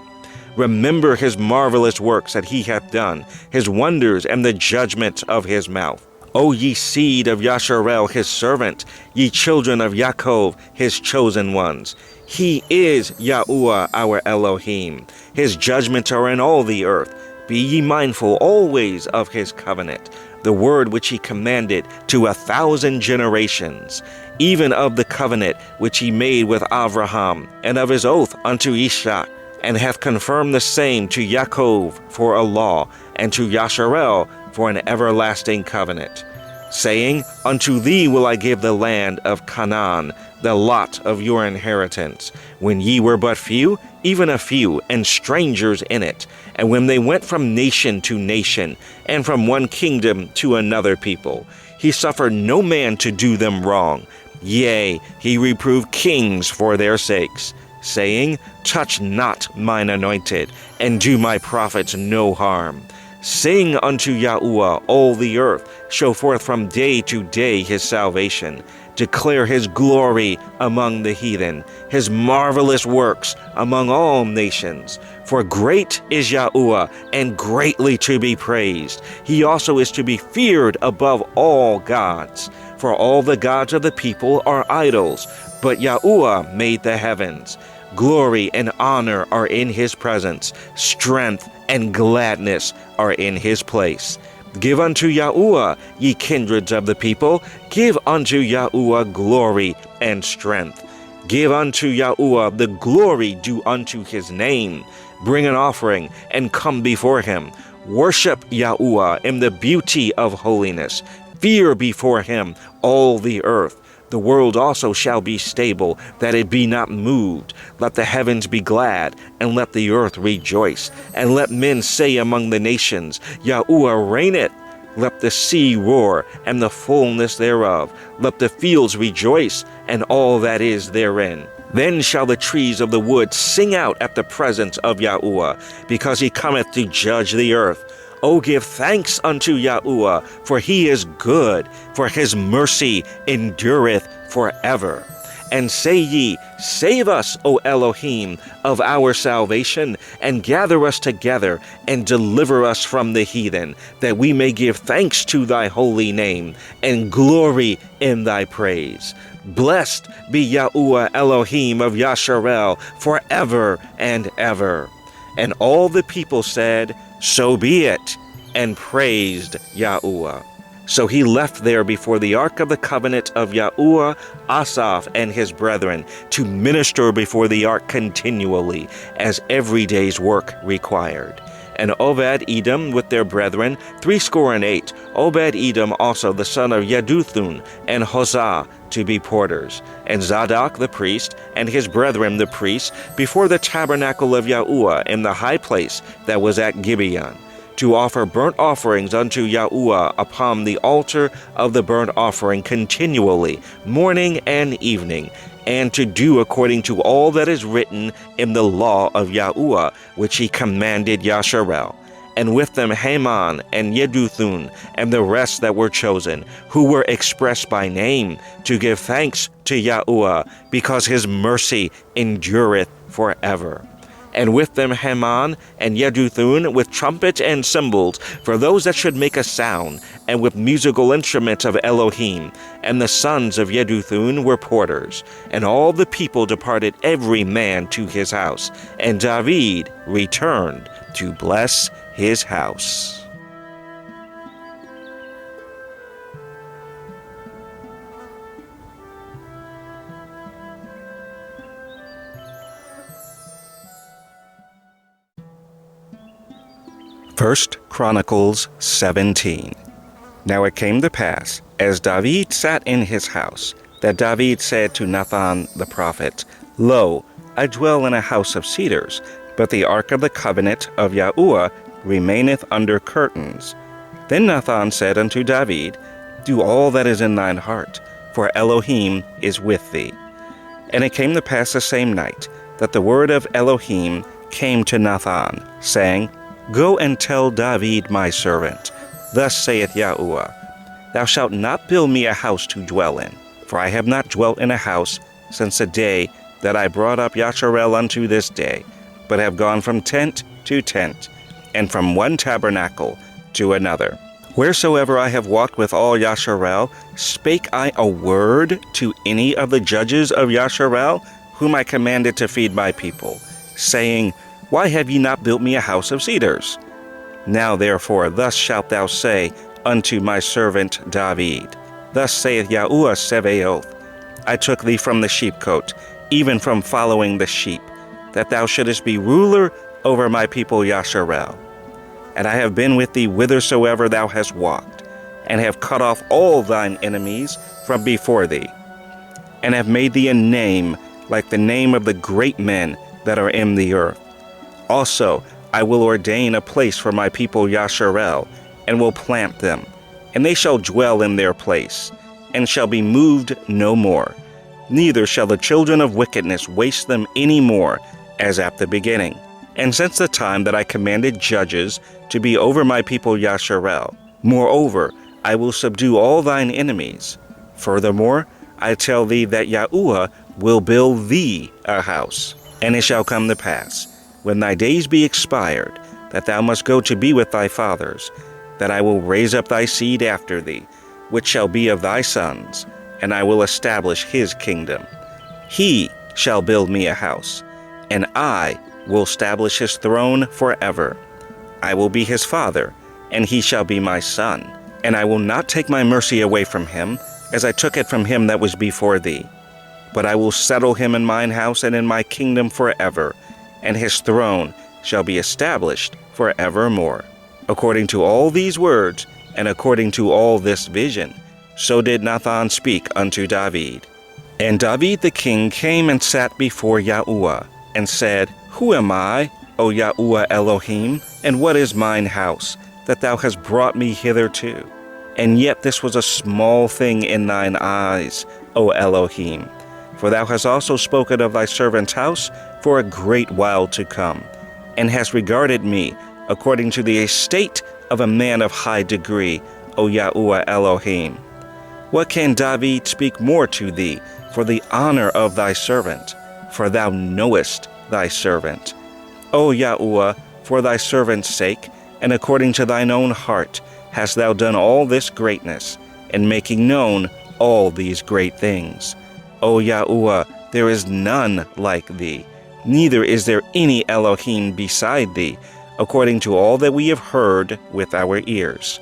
Speaker 1: Remember his marvelous works that he hath done, his wonders and the judgment of his mouth. O ye seed of Yasharel his servant, ye children of Yaakov his chosen ones. He is Yahuwah our Elohim. His judgments are in all the earth. Be ye mindful always of his covenant, the word which he commanded to 1,000 generations, even of the covenant which he made with Abraham, and of his oath unto Ishak, and hath confirmed the same to Yaakov for a law, and to Yasharel for an everlasting covenant, saying, Unto thee will I give the land of Canaan, the lot of your inheritance, when ye were but few, even a few, and strangers in it, and when they went from nation to nation, and from one kingdom to another people. He suffered no man to do them wrong. Yea, he reproved kings for their sakes, saying, Touch not mine anointed, and do my prophets no harm. Sing unto Yahuwah all the earth, show forth from day to day his salvation. Declare his glory among the heathen, his marvelous works among all nations. For great is Yahuwah, and greatly to be praised. He also is to be feared above all gods. For all the gods of the people are idols, but Yahuwah made the heavens. Glory and honor are in his presence. Strength and gladness are in his place. Give unto Yahuwah, ye kindreds of the people. Give unto Yahuwah glory and strength. Give unto Yahuwah the glory due unto his name. Bring an offering and come before him. Worship Yahuwah in the beauty of holiness. Fear before him all the earth. The world also shall be stable, that it be not moved. Let the heavens be glad, and let the earth rejoice. And let men say among the nations, Yahuwah reigneth. Let the sea roar, and the fullness thereof. Let the fields rejoice, and all that is therein. Then shall the trees of the wood sing out at the presence of Yahuwah, because he cometh to judge the earth. O give thanks unto Yahuwah, for he is good, for his mercy endureth forever. And say ye, Save us, O Elohim, of our salvation, and gather us together, and deliver us from the heathen, that we may give thanks to thy holy name, and glory in thy praise. Blessed be Yahuwah Elohim of Yasharel, forever and ever. And all the people said, So be it, and praised Yahuwah. So he left there before the ark of the covenant of Yahuwah, Asaph and his brethren, to minister before the ark continually, as every day's work required. And Obed-Edom with their brethren, 68, Obed-Edom also the son of Yeduthun, and Hosah to be porters, and Zadok the priest, and his brethren the priests, before the tabernacle of Yahuwah in the high place that was at Gibeon, to offer burnt offerings unto Yahuwah upon the altar of the burnt offering continually, morning and evening, and to do according to all that is written in the law of Yahuwah, which he commanded Yasharel. And with them Haman and Yeduthun, and the rest that were chosen, who were expressed by name, to give thanks to Yahuwah, because his mercy endureth forever. And with them Haman and Yeduthun with trumpets and cymbals, for those that should make a sound, and with musical instruments of Elohim. And the sons of Yeduthun were porters. And all the people departed every man to his house. And David returned to bless his house. First Chronicles 17. Now it came to pass, as David sat in his house, that David said to Nathan the prophet, Lo, I dwell in a house of cedars, but the ark of the covenant of Yahuwah remaineth under curtains. Then Nathan said unto David, Do all that is in thine heart, for Elohim is with thee. And it came to pass the same night, that the word of Elohim came to Nathan, saying, Go and tell David my servant, Thus saith Yahuwah, Thou shalt not build me a house to dwell in, for I have not dwelt in a house since the day that I brought up Yasharel unto this day, but have gone from tent to tent, and from one tabernacle to another. Wheresoever I have walked with all Yasharel, spake I a word to any of the judges of Yasharel, whom I commanded to feed my people, saying, Why have ye not built me a house of cedars? Now therefore thus shalt thou say unto my servant David, Thus saith Yahuwah Sebaoth, I took thee from the sheepcote, even from following the sheep, that thou shouldest be ruler over my people Yasharel. And I have been with thee whithersoever thou hast walked, and have cut off all thine enemies from before thee, and have made thee a name like the name of the great men that are in the earth. Also, I will ordain a place for my people Yasharel, and will plant them, and they shall dwell in their place, and shall be moved no more. Neither shall the children of wickedness waste them any more, as at the beginning. And since the time that I commanded judges to be over my people Yasharel, moreover, I will subdue all thine enemies. Furthermore, I tell thee that Yahuwah will build thee a house. And it shall come to pass, when thy days be expired, that thou must go to be with thy fathers, that I will raise up thy seed after thee, which shall be of thy sons, and I will establish his kingdom. He shall build me a house, and I will establish his throne forever. I will be his father, and he shall be my son. And I will not take my mercy away from him, as I took it from him that was before thee. But I will settle him in mine house and in my kingdom forever, and his throne shall be established forevermore. According to all these words, and according to all this vision, so did Nathan speak unto David. And David the king came and sat before Yahuwah, and said, Who am I, O Yahuwah Elohim, and what is mine house, that thou hast brought me hitherto? And yet this was a small thing in thine eyes, O Elohim. For thou hast also spoken of thy servant's house for a great while to come, and hast regarded me according to the estate of a man of high degree, O Yahuwah Elohim. What can David speak more to thee for the honor of thy servant? For thou knowest thy servant. O Yahuwah, for thy servant's sake, and according to thine own heart, hast thou done all this greatness, and making known all these great things. O Yahuwah, there is none like thee, neither is there any Elohim beside thee, according to all that we have heard with our ears.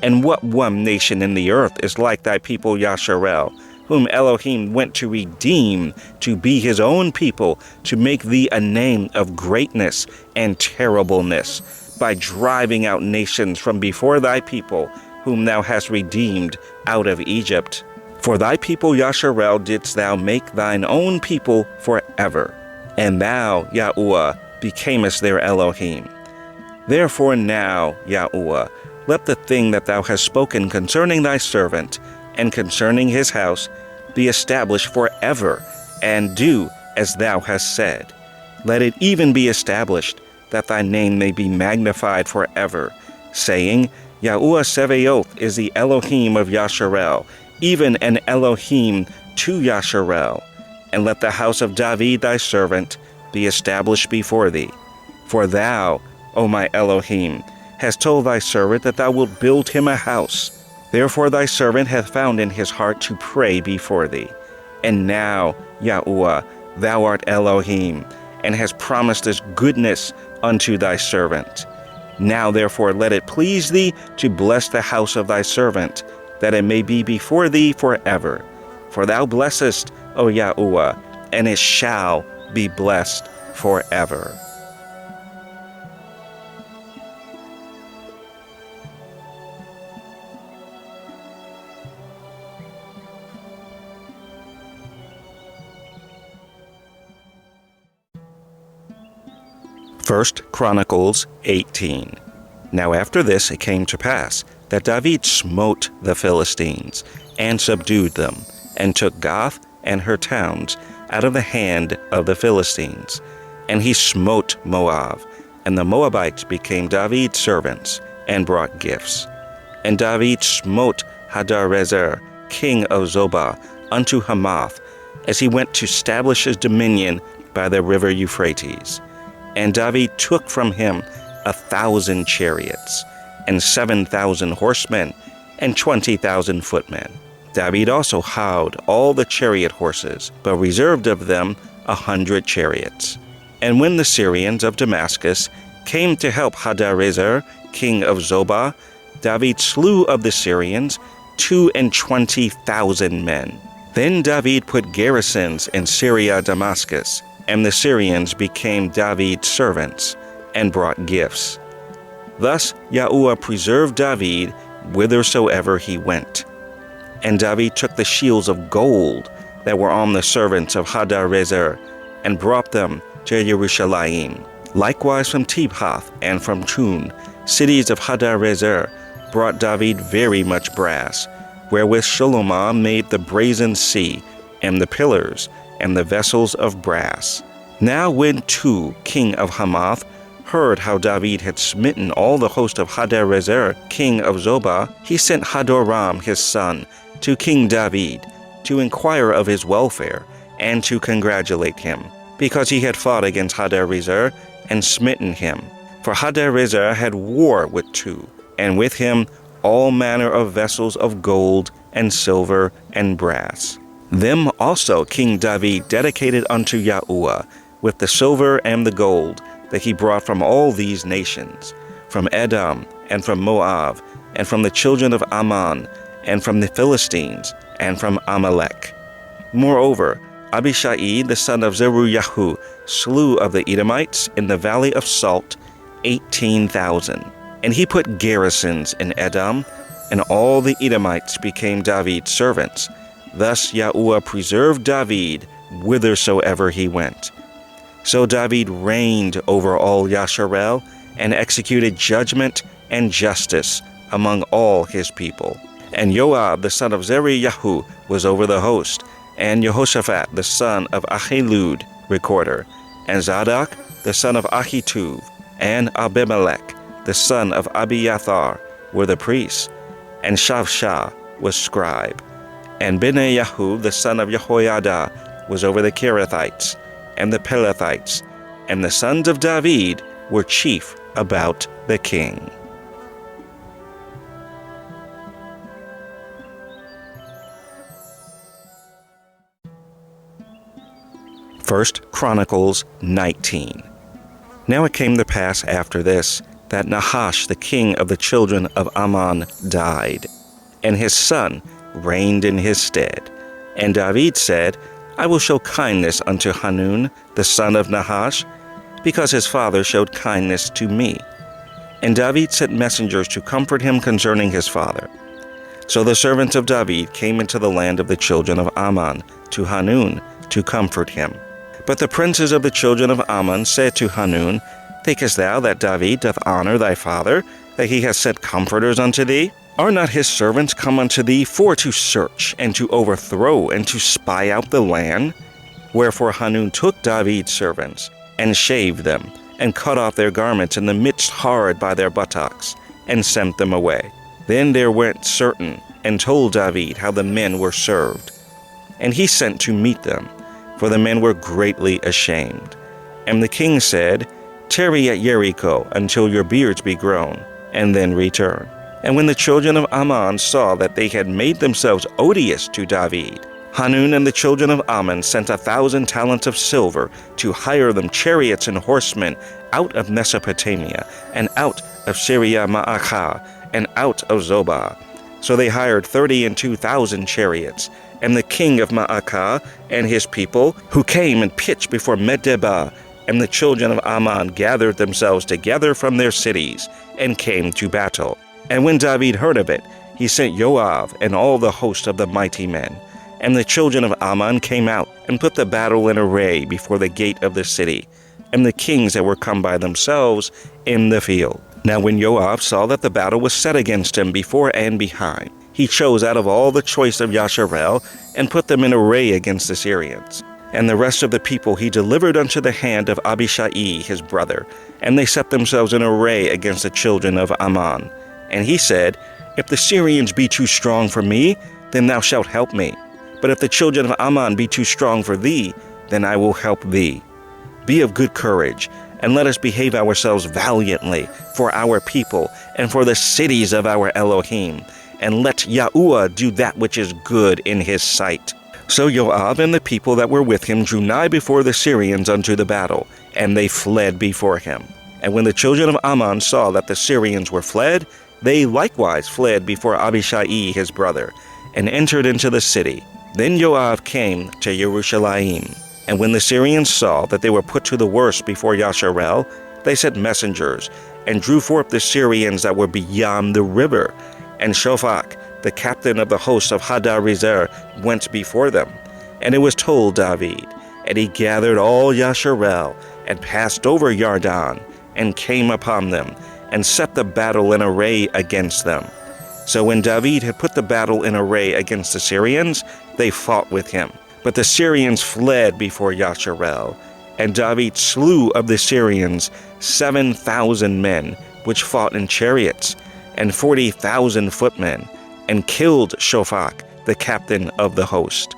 Speaker 1: And what one nation in the earth is like thy people Yasharel, whom Elohim went to redeem, to be his own people, to make thee a name of greatness and terribleness, by driving out nations from before thy people, whom thou hast redeemed out of Egypt. For thy people Yasharel didst thou make thine own people forever, and thou, Yahuwah, becamest their Elohim. Therefore now, Yahuwah, let the thing that thou hast spoken concerning thy servant, and concerning his house, be established forever, and do as thou hast said. Let it even be established, that thy name may be magnified forever, saying, Yahuwah Sevaoth is the Elohim of Yasharel, even an Elohim to Yasharel. And let the house of David thy servant be established before thee. For thou, O my Elohim, hast told thy servant that thou wilt build him a house. Therefore thy servant hath found in his heart to pray before thee. And now, Yahuwah, thou art Elohim, and hast promised this goodness unto thy servant. Now therefore let it please thee to bless the house of thy servant, that it may be before thee forever. For thou blessest, O Yahuwah, and it shall be blessed forever. First Chronicles 18. Now after this it came to pass that David smote the Philistines, and subdued them, and took Gath and her towns out of the hand of the Philistines. And he smote Moab, and the Moabites became David's servants, and brought gifts. And David smote Hadarezer, king of Zobah, unto Hamath, as he went to establish his dominion by the river Euphrates. And David took from him 1,000 chariots, and 7,000 horsemen, and 20,000 footmen. David also howed all the chariot horses, but reserved of them 100 chariots. And when the Syrians of Damascus came to help Hadarezer, king of Zobah, David slew of the Syrians 22,000 men. Then David put garrisons in Syria Damascus, and the Syrians became David's servants, and brought gifts. Thus Yahuwah preserved David whithersoever he went. And David took the shields of gold that were on the servants of Hadarezer, and brought them to Jerusalem. Likewise from Tibhath and from Chun, cities of Hadarezer, brought David very much brass, wherewith Shalomah made the brazen sea, and the pillars, and the vessels of brass. Now when Tu, king of Hamath, heard how David had smitten all the host of Hadarezer, king of Zobah, he sent Hadoram his son to King David, to inquire of his welfare, and to congratulate him, because he had fought against Hadarezer, and smitten him. For Hadarezer had war with Tu, and with him all manner of vessels of gold, and silver, and brass. Them also King David dedicated unto Yahuwah, with the silver and the gold that he brought from all these nations, from Edom, and from Moab, and from the children of Ammon, and from the Philistines, and from Amalek. Moreover, Abishai the son of Zeruiah slew of the Edomites in the valley of Salt 18,000. And he put garrisons in Edom, and all the Edomites became David's servants. Thus Yahuwah preserved David whithersoever he went. So David reigned over all Yasharel, and executed judgment and justice among all his people. And Joab the son of Zeruiah was over the host, and Jehoshaphat the son of Ahilud, recorder, and Zadok the son of Ahituv, and Abimelech the son of Abiathar, were the priests, and Shavsha was scribe. And Benayahu, the son of Jehoiada, was over the Kerethites and the Pelethites, and the sons of David were chief about the king. First Chronicles 19. Now it came to pass after this, that Nahash the king of the children of Ammon died, and his son reigned in his stead. And David said, I will show kindness unto Hanun, the son of Nahash, because his father showed kindness to me. And David sent messengers to comfort him concerning his father. So the servants of David came into the land of the children of Ammon to Hanun to comfort him. But the princes of the children of Ammon said to Hanun, Thinkest thou that David doth honor thy father, that he hath sent comforters unto thee? Are not his servants come unto thee for to search, and to overthrow, and to spy out the land? Wherefore Hanun took David's servants, and shaved them, and cut off their garments in the midst hard by their buttocks, and sent them away. Then there went certain, and told David how the men were served. And he sent to meet them, for the men were greatly ashamed. And the king said, Tarry at Jericho until your beards be grown, and then return. And when the children of Ammon saw that they had made themselves odious to David, Hanun and the children of Ammon sent 1,000 talents of silver to hire them chariots and horsemen out of Mesopotamia, and out of Syria Maachah, and out of Zobah. So they hired 32,000 chariots, and the king of Maachah and his people, who came and pitched before Medeba, and the children of Ammon gathered themselves together from their cities, and came to battle. And when David heard of it, he sent Joab and all the host of the mighty men. And the children of Ammon came out, and put the battle in array before the gate of the city, and the kings that were come by themselves in the field. Now when Joab saw that the battle was set against him before and behind, he chose out of all the choice of Yasharel, and put them in array against the Syrians. And the rest of the people he delivered unto the hand of Abishai his brother, and they set themselves in array against the children of Ammon. And he said, If the Syrians be too strong for me, then thou shalt help me. But if the children of Ammon be too strong for thee, then I will help thee. Be of good courage, and let us behave ourselves valiantly for our people, and for the cities of our Elohim, and let Yahuwah do that which is good in his sight. So Joab and the people that were with him drew nigh before the Syrians unto the battle, and they fled before him. And when the children of Ammon saw that the Syrians were fled, they likewise fled before Abishai his brother, and entered into the city. Then Joab came to Jerusalem. And when the Syrians saw that they were put to the worse before Yasharel, they sent messengers, and drew forth the Syrians that were beyond the river. And Shophach, the captain of the host of Hadarezer, went before them. And it was told David, and he gathered all Yasharel, and passed over Yarden, and came upon them, and set the battle in array against them. So when David had put the battle in array against the Syrians, they fought with him. But the Syrians fled before Yasharel, and David slew of the Syrians 7,000 men, which fought in chariots, and 40,000 footmen, and killed Shophach, the captain of the host.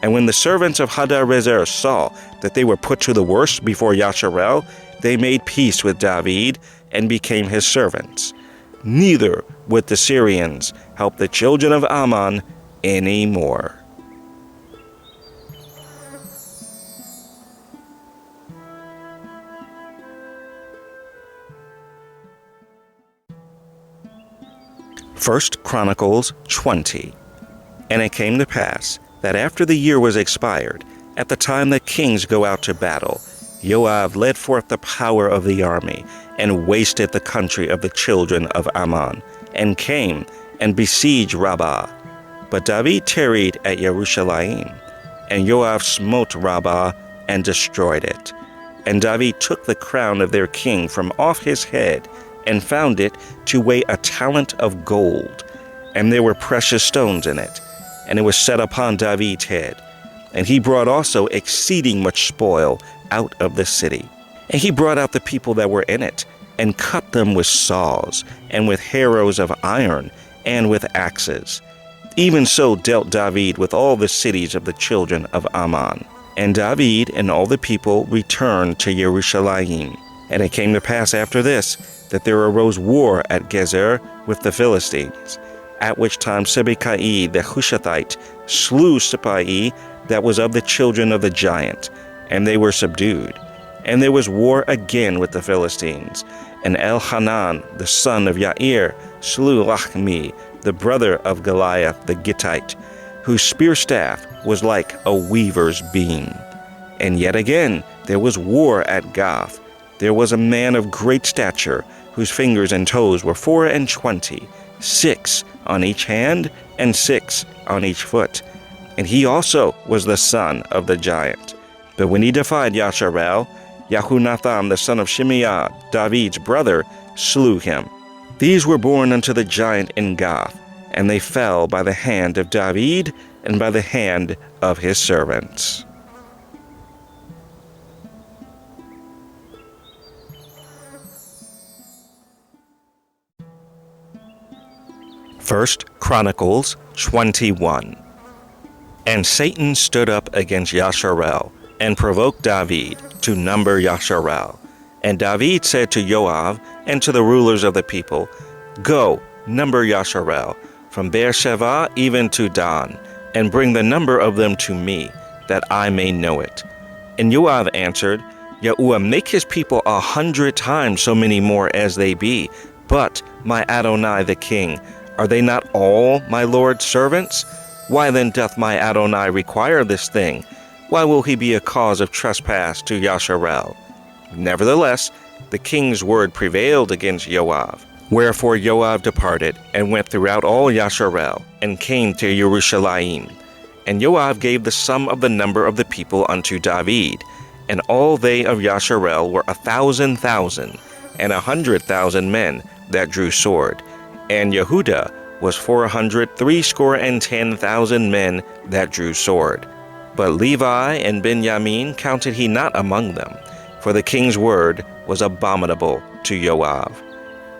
Speaker 1: And when the servants of Hadarezer saw that they were put to the worse before Yasharel, they made peace with David, and became his servants. Neither would the Syrians help the children of Ammon any more. First Chronicles 20. And it came to pass that after the year was expired, at the time that kings go out to battle, Joab led forth the power of the army, and wasted the country of the children of Ammon, and came and besieged Rabbah. But David tarried at Jerusalem, and Joab smote Rabbah and destroyed it. And David took the crown of their king from off his head, and found it to weigh 1 talent of gold, and there were precious stones in it, and it was set upon David's head. And he brought also exceeding much spoil out of the city. And he brought out the people that were in it, and cut them with saws, and with harrows of iron, and with axes. Even so dealt David with all the cities of the children of Ammon. And David and all the people returned to Jerusalem. And it came to pass after this, that there arose war at Gezer with the Philistines, at which time Sibbecai the Hushathite slew Sippai that was of the children of the giant, and they were subdued. And there was war again with the Philistines, and Elhanan the son of Yair slew Lachmi, the brother of Goliath the Gittite, whose spear staff was like a weaver's beam. And yet again there was war at Gath. There was a man of great stature, whose fingers and toes were 24, 6 on each hand, and 6 on each foot. And he also was the son of the giant. But when he defied Yasharel, Yahunatham the son of Shimeah, David's brother, slew him. These were born unto the giant in Gath, and they fell by the hand of David and by the hand of his servants. First Chronicles 21. And Satan stood up against Yasharel, and provoked David to number Yasharel. And David said to Joab and to the rulers of the people, Go, number Yasharel, from Beersheba even to Dan, and bring the number of them to me, that I may know it. And Joab answered, Yahuwah, make his people 100 times so many more as they be. But, my Adonai the king, are they not all my Lord's servants? Why then doth my Adonai require this thing? Why will he be a cause of trespass to Yasharel? Nevertheless, the king's word prevailed against Joab. Wherefore Joab departed, and went throughout all Yasharel, and came to Jerusalem. And Joab gave the sum of the number of the people unto David, and all they of Yasharel were 1,000,000, and 100,000 men that drew sword. And Yehuda was 410,000 men that drew sword. But Levi and Benjamin counted he not among them, for the king's word was abominable to Joab.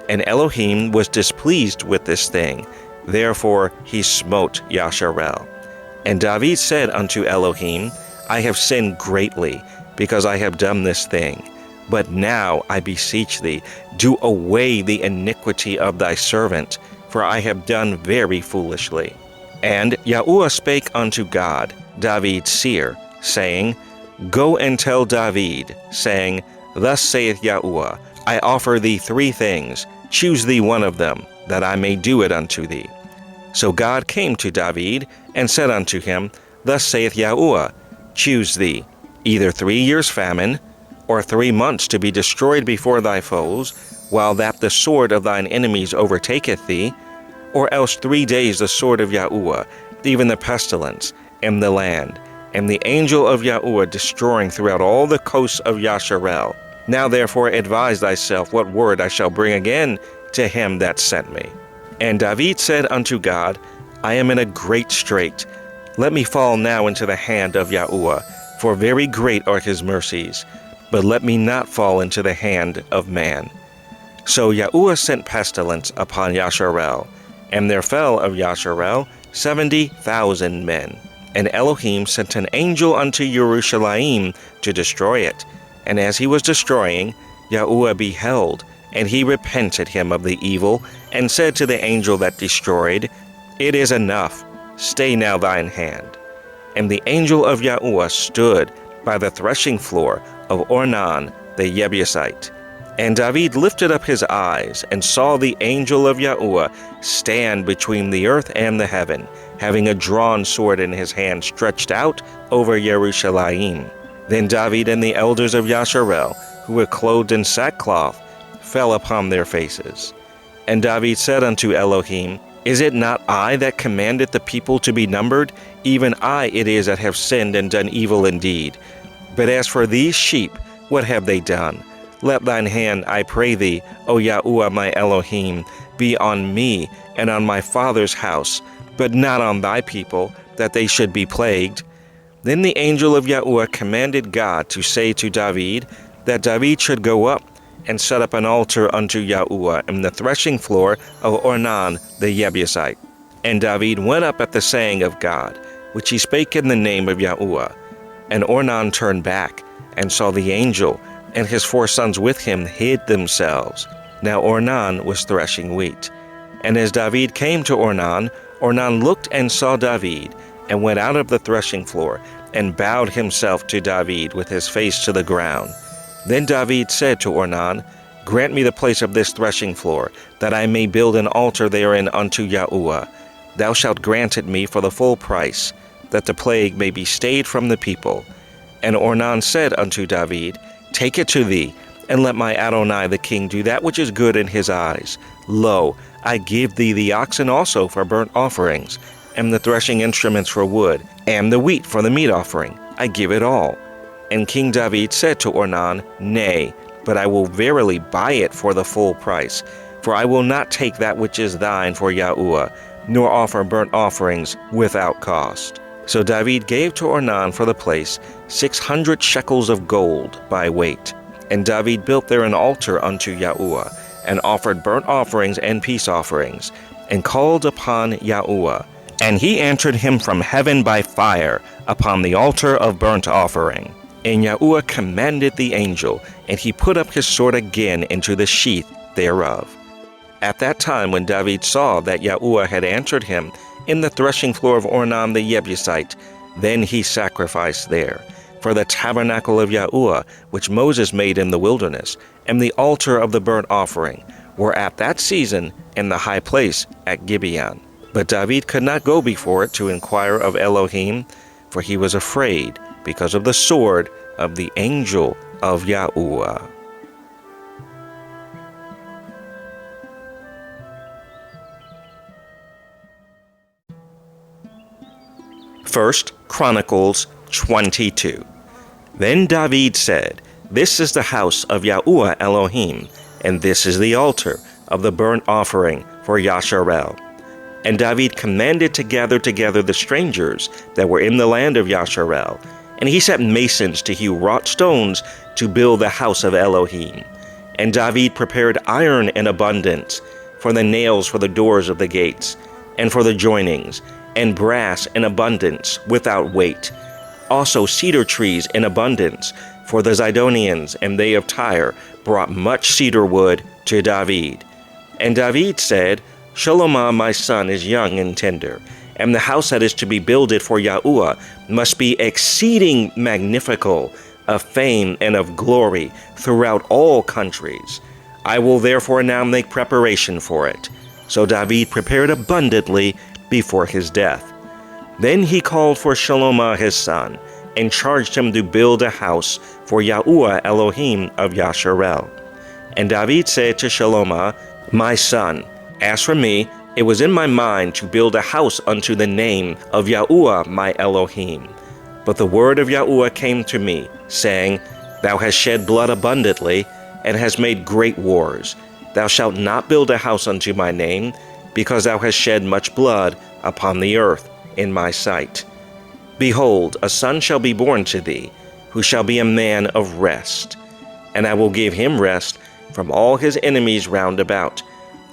Speaker 1: And Elohim was displeased with this thing, therefore he smote Yasharel. And David said unto Elohim, I have sinned greatly, because I have done this thing. But now, I beseech thee, do away the iniquity of thy servant, for I have done very foolishly. And Yahuwah spake unto God, David's seer, saying, Go and tell David, saying, Thus saith Yahuwah, I offer thee 3 things, choose thee one of them, that I may do it unto thee. So God came to David, and said unto him, Thus saith Yahuwah, choose thee, either 3 years' famine, or 3 months to be destroyed before thy foes, while that the sword of thine enemies overtaketh thee, or else 3 days the sword of Yahuwah, even the pestilence, in the land, and the angel of Yahuwah destroying throughout all the coasts of Yasharel. Now therefore advise thyself what word I shall bring again to him that sent me. And David said unto God, I am in a great strait. Let me fall now into the hand of Yahuwah, for very great are his mercies. But let me not fall into the hand of man. So Yahuwah sent pestilence upon Yasharel, and there fell of Yasharel 70,000 men. And Elohim sent an angel unto Jerusalem to destroy it. And as he was destroying, Yahuwah beheld, and he repented him of the evil, and said to the angel that destroyed, It is enough, stay now thine hand. And the angel of Yahuwah stood by the threshing floor of Ornan the Jebusite. And David lifted up his eyes, and saw the angel of Yahuwah stand between the earth and the heaven, having a drawn sword in his hand stretched out over Jerusalem. Then David and the elders of Yasharel, who were clothed in sackcloth, fell upon their faces. And David said unto Elohim, Is it not I that commanded the people to be numbered? Even I it is that have sinned and done evil indeed. But as for these sheep, what have they done? Let thine hand, I pray thee, O Yahuwah my Elohim, be on me and on my father's house, but not on thy people, that they should be plagued. Then the angel of Yahuwah commanded God to say to David, that David should go up and set up an altar unto Yahuwah in the threshing floor of Ornan the Jebusite. And David went up at the saying of God, which he spake in the name of Yahuwah. And Ornan turned back, and saw the angel, and his 4 sons with him hid themselves. Now Ornan was threshing wheat. And as David came to Ornan, Ornan looked and saw David, and went out of the threshing floor, and bowed himself to David with his face to the ground. Then David said to Ornan, Grant me the place of this threshing floor, that I may build an altar therein unto Yahuwah. Thou shalt grant it me for the full price, that the plague may be stayed from the people. And Ornan said unto David, Take it to thee, and let my Adonai the king do that which is good in his eyes. Lo, I give thee the oxen also for burnt offerings, and the threshing instruments for wood, and the wheat for the meat offering. I give it all. And King David said to Ornan, Nay, but I will verily buy it for the full price, for I will not take that which is thine for Yahuwah, nor offer burnt offerings without cost. So David gave to Ornan for the place 600 shekels of gold by weight. And David built there an altar unto Yahuwah, and offered burnt offerings and peace offerings, and called upon Yahuwah. And he answered him from heaven by fire upon the altar of burnt offering. And Yahuwah commanded the angel, and he put up his sword again into the sheath thereof. At that time when David saw that Yahuwah had answered him in the threshing floor of Ornan the Jebusite, then he sacrificed there. For the tabernacle of Yahuwah, which Moses made in the wilderness, and the altar of the burnt offering, were at that season in the high place at Gibeon. But David could not go before it to inquire of Elohim, for he was afraid because of the sword of the angel of Yahuwah. 1 Chronicles 22. Then David said, This is the house of Yahuwah Elohim, and this is the altar of the burnt offering for Yasharel. And David commanded to gather together the strangers that were in the land of Yasharel, and he set masons to hew wrought stones to build the house of Elohim. And David prepared iron in abundance for the nails for the doors of the gates, and for the joinings, and brass in abundance without weight. Also cedar trees in abundance, for the Zidonians and they of Tyre brought much cedar wood to David. And David said, Shalomah my son is young and tender, and the house that is to be builded for Yahuwah must be exceeding magnifical, of fame and of glory throughout all countries. I will therefore now make preparation for it. So David prepared abundantly before his death. Then he called for Shalomah his son, and charged him to build a house for Yahuwah Elohim of Yasharel. And David said to Shalomah, My son, as for me, it was in my mind to build a house unto the name of Yahuwah my Elohim. But the word of Yahuwah came to me, saying, Thou hast shed blood abundantly, and hast made great wars. Thou shalt not build a house unto my name, because thou hast shed much blood upon the earth in my sight. Behold, a son shall be born to thee, who shall be a man of rest. And I will give him rest from all his enemies round about.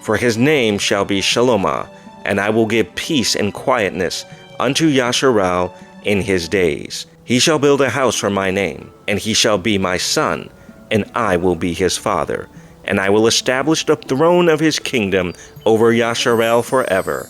Speaker 1: For his name shall be Shalomah, and I will give peace and quietness unto Yasharel in his days. He shall build a house for my name, and he shall be my son, and I will be his father. And I will establish the throne of his kingdom over Yasharel forever.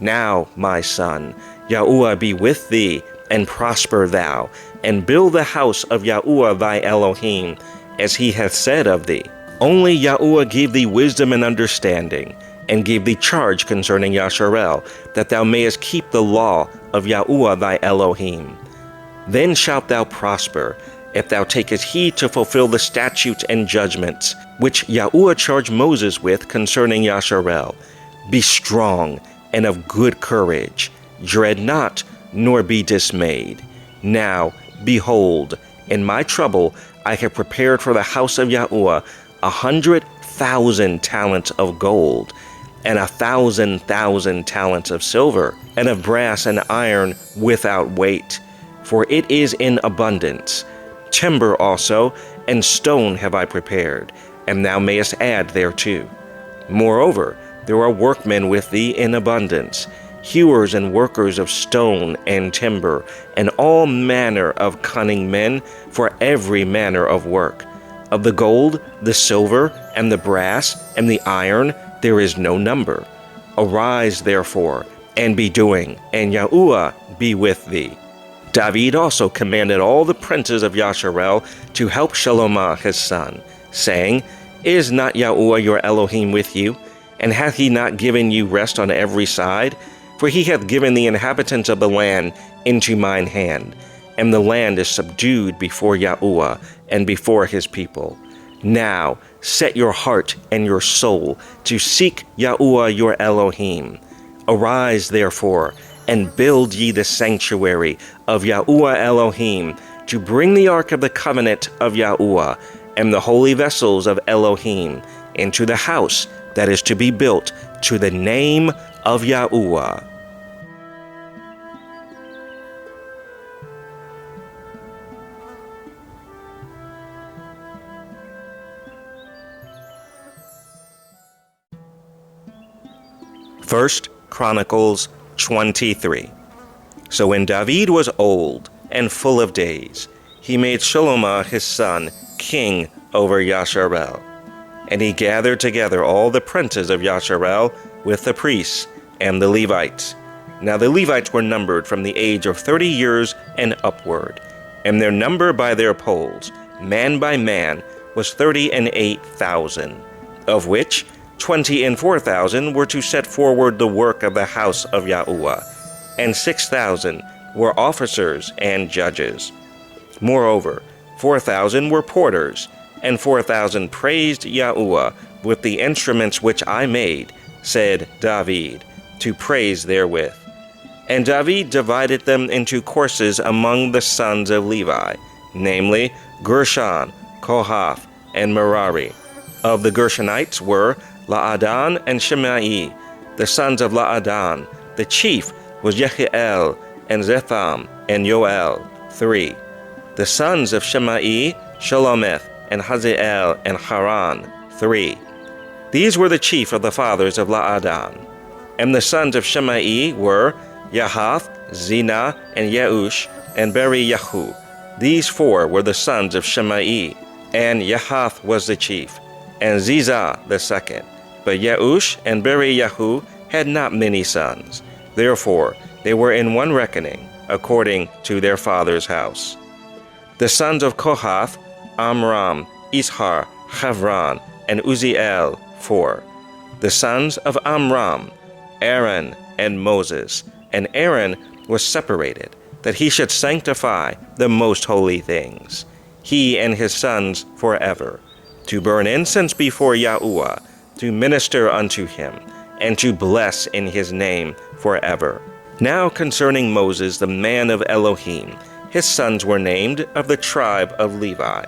Speaker 1: Now, my son, Yahuwah be with thee, and prosper thou, and build the house of Yahuwah thy Elohim, as he hath said of thee. Only Yahuwah give thee wisdom and understanding, and give thee charge concerning Yasharel, that thou mayest keep the law of Yahuwah thy Elohim. Then shalt thou prosper, if thou takest heed to fulfill the statutes and judgments, which Yahuwah charged Moses with concerning Yasharel. Be strong and of good courage. Dread not, nor be dismayed. Now, behold, in my trouble I have prepared for the house of Yahuwah 100,000 talents of gold, and 1,000,000 talents of silver, and of brass and iron without weight, for it is in abundance. Timber also and stone have I prepared, and thou mayest add thereto. Moreover, there are workmen with thee in abundance, hewers and workers of stone and timber, and all manner of cunning men for every manner of work. Of the gold, the silver, and the brass, and the iron, there is no number. Arise, therefore, and be doing, and Yahuwah be with thee. David also commanded all the princes of Yasharel to help Shalomah his son, saying, Is not Yahuwah your Elohim with you? And hath he not given you rest on every side? For he hath given the inhabitants of the land into mine hand, and the land is subdued before Yahuwah and before his people. Now set your heart and your soul to seek Yahuwah your Elohim. Arise, therefore, and build ye the sanctuary of Yahuwah Elohim, to bring the ark of the covenant of Yahuwah and the holy vessels of Elohim into the house that is to be built to the name of Yahuwah. First Chronicles 23. So when David was old and full of days, he made Shalomah his son king over Yasharel. And he gathered together all the princes of Yasharel with the priests and the Levites. Now the Levites were numbered from the age of 30 years and upward, and their number by their polls, man by man, was 38,000, of which 24,000 were to set forward the work of the house of Yahuwah, and 6,000 were officers and judges. Moreover, 4,000 were porters, and 4,000 praised Yahuwah with the instruments which I made, said David, to praise therewith. And David divided them into courses among the sons of Levi, namely Gershon, Kohath, and Merari. Of the Gershonites were Laadan and Shimei. The sons of Laadan, the chief was Yehiel, and Zetham, and Yoel, 3. The sons of Shimei, Shalomith, and Haziel, and Haran, 3. These were the chief of the fathers of Laadan. And the sons of Shimei were Yahath, Zina, and Yeush, and Beri-Yahu. These 4 were the sons of Shimei, and Yahath was the chief, and Ziza the second. But Yeush and Beri-Yahu had not many sons. Therefore they were in one reckoning, according to their father's house. The sons of Kohath, Amram, Ishar, Chevron, and Uziel, 4. The sons of Amram, Aaron, and Moses. And Aaron was separated, that he should sanctify the most holy things, he and his sons forever, to burn incense before Yahuwah, to minister unto him, and to bless in his name forever. Now concerning Moses, the man of Elohim, his sons were named of the tribe of Levi.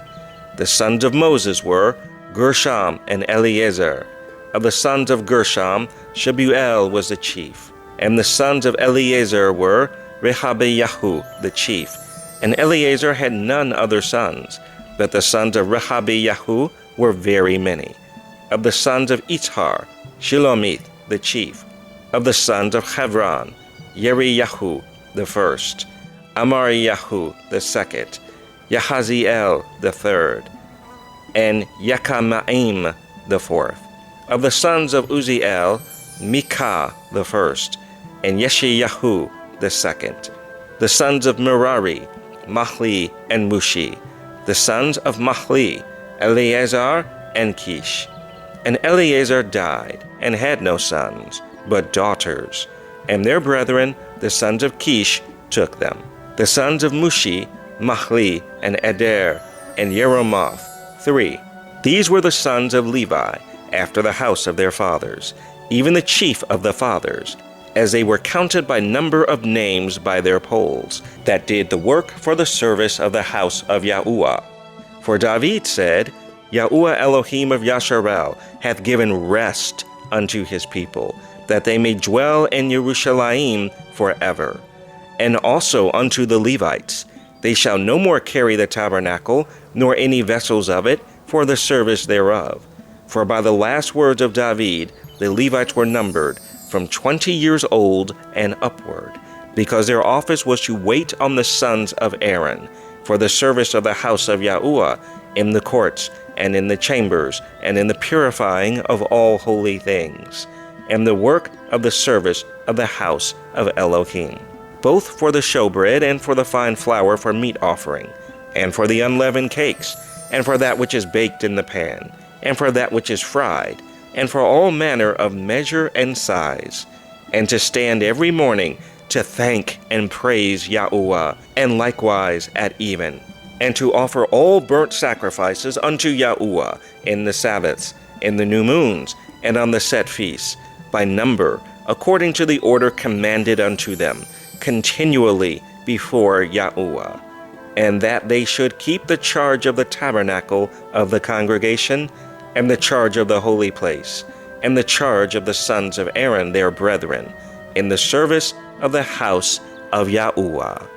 Speaker 1: The sons of Moses were Gershom and Eleazar. Of the sons of Gershom, Shebuel was the chief. And the sons of Eleazar were Rehabeyahu the chief. And Eleazar had none other sons, but the sons of Rehabeyahu were very many. Of the sons of Itzhar, Shilomith the chief. Of the sons of Hebron, Yeriyahu the first, Amariyahu the second, Yahaziel the third, and Yekamaim the fourth. Of the sons of Uziel, Mikah the first, and Yeshayahu the second. The sons of Merari, Mahli and Mushi. The sons of Mahli, Eleazar and Kish. And Eleazar died, and had no sons, but daughters. And their brethren, the sons of Kish, took them. The sons of Mushi, Mahli, and Eder, and Yeromoth, 3. These were the sons of Levi, after the house of their fathers, even the chief of the fathers, as they were counted by number of names by their polls, that did the work for the service of the house of Yahuwah. For David said, Yahuwah Elohim of Yasharel hath given rest unto his people, that they may dwell in Jerusalem forever. And also unto the Levites, they shall no more carry the tabernacle, nor any vessels of it, for the service thereof. For by the last words of David, the Levites were numbered from 20 years old and upward, because their office was to wait on the sons of Aaron, for the service of the house of Yahuwah, in the courts, and in the chambers, and in the purifying of all holy things, and the work of the service of the house of Elohim, both for the showbread and for the fine flour for meat offering, and for the unleavened cakes, and for that which is baked in the pan, and for that which is fried, and for all manner of measure and size, and to stand every morning to thank and praise Yahuwah, and likewise at even, and to offer all burnt sacrifices unto Yahuwah in the Sabbaths, in the new moons, and on the set feasts, by number, according to the order commanded unto them, continually before Yahuwah, and that they should keep the charge of the tabernacle of the congregation, and the charge of the holy place, and the charge of the sons of Aaron their brethren, in the service of the house of Yahuwah.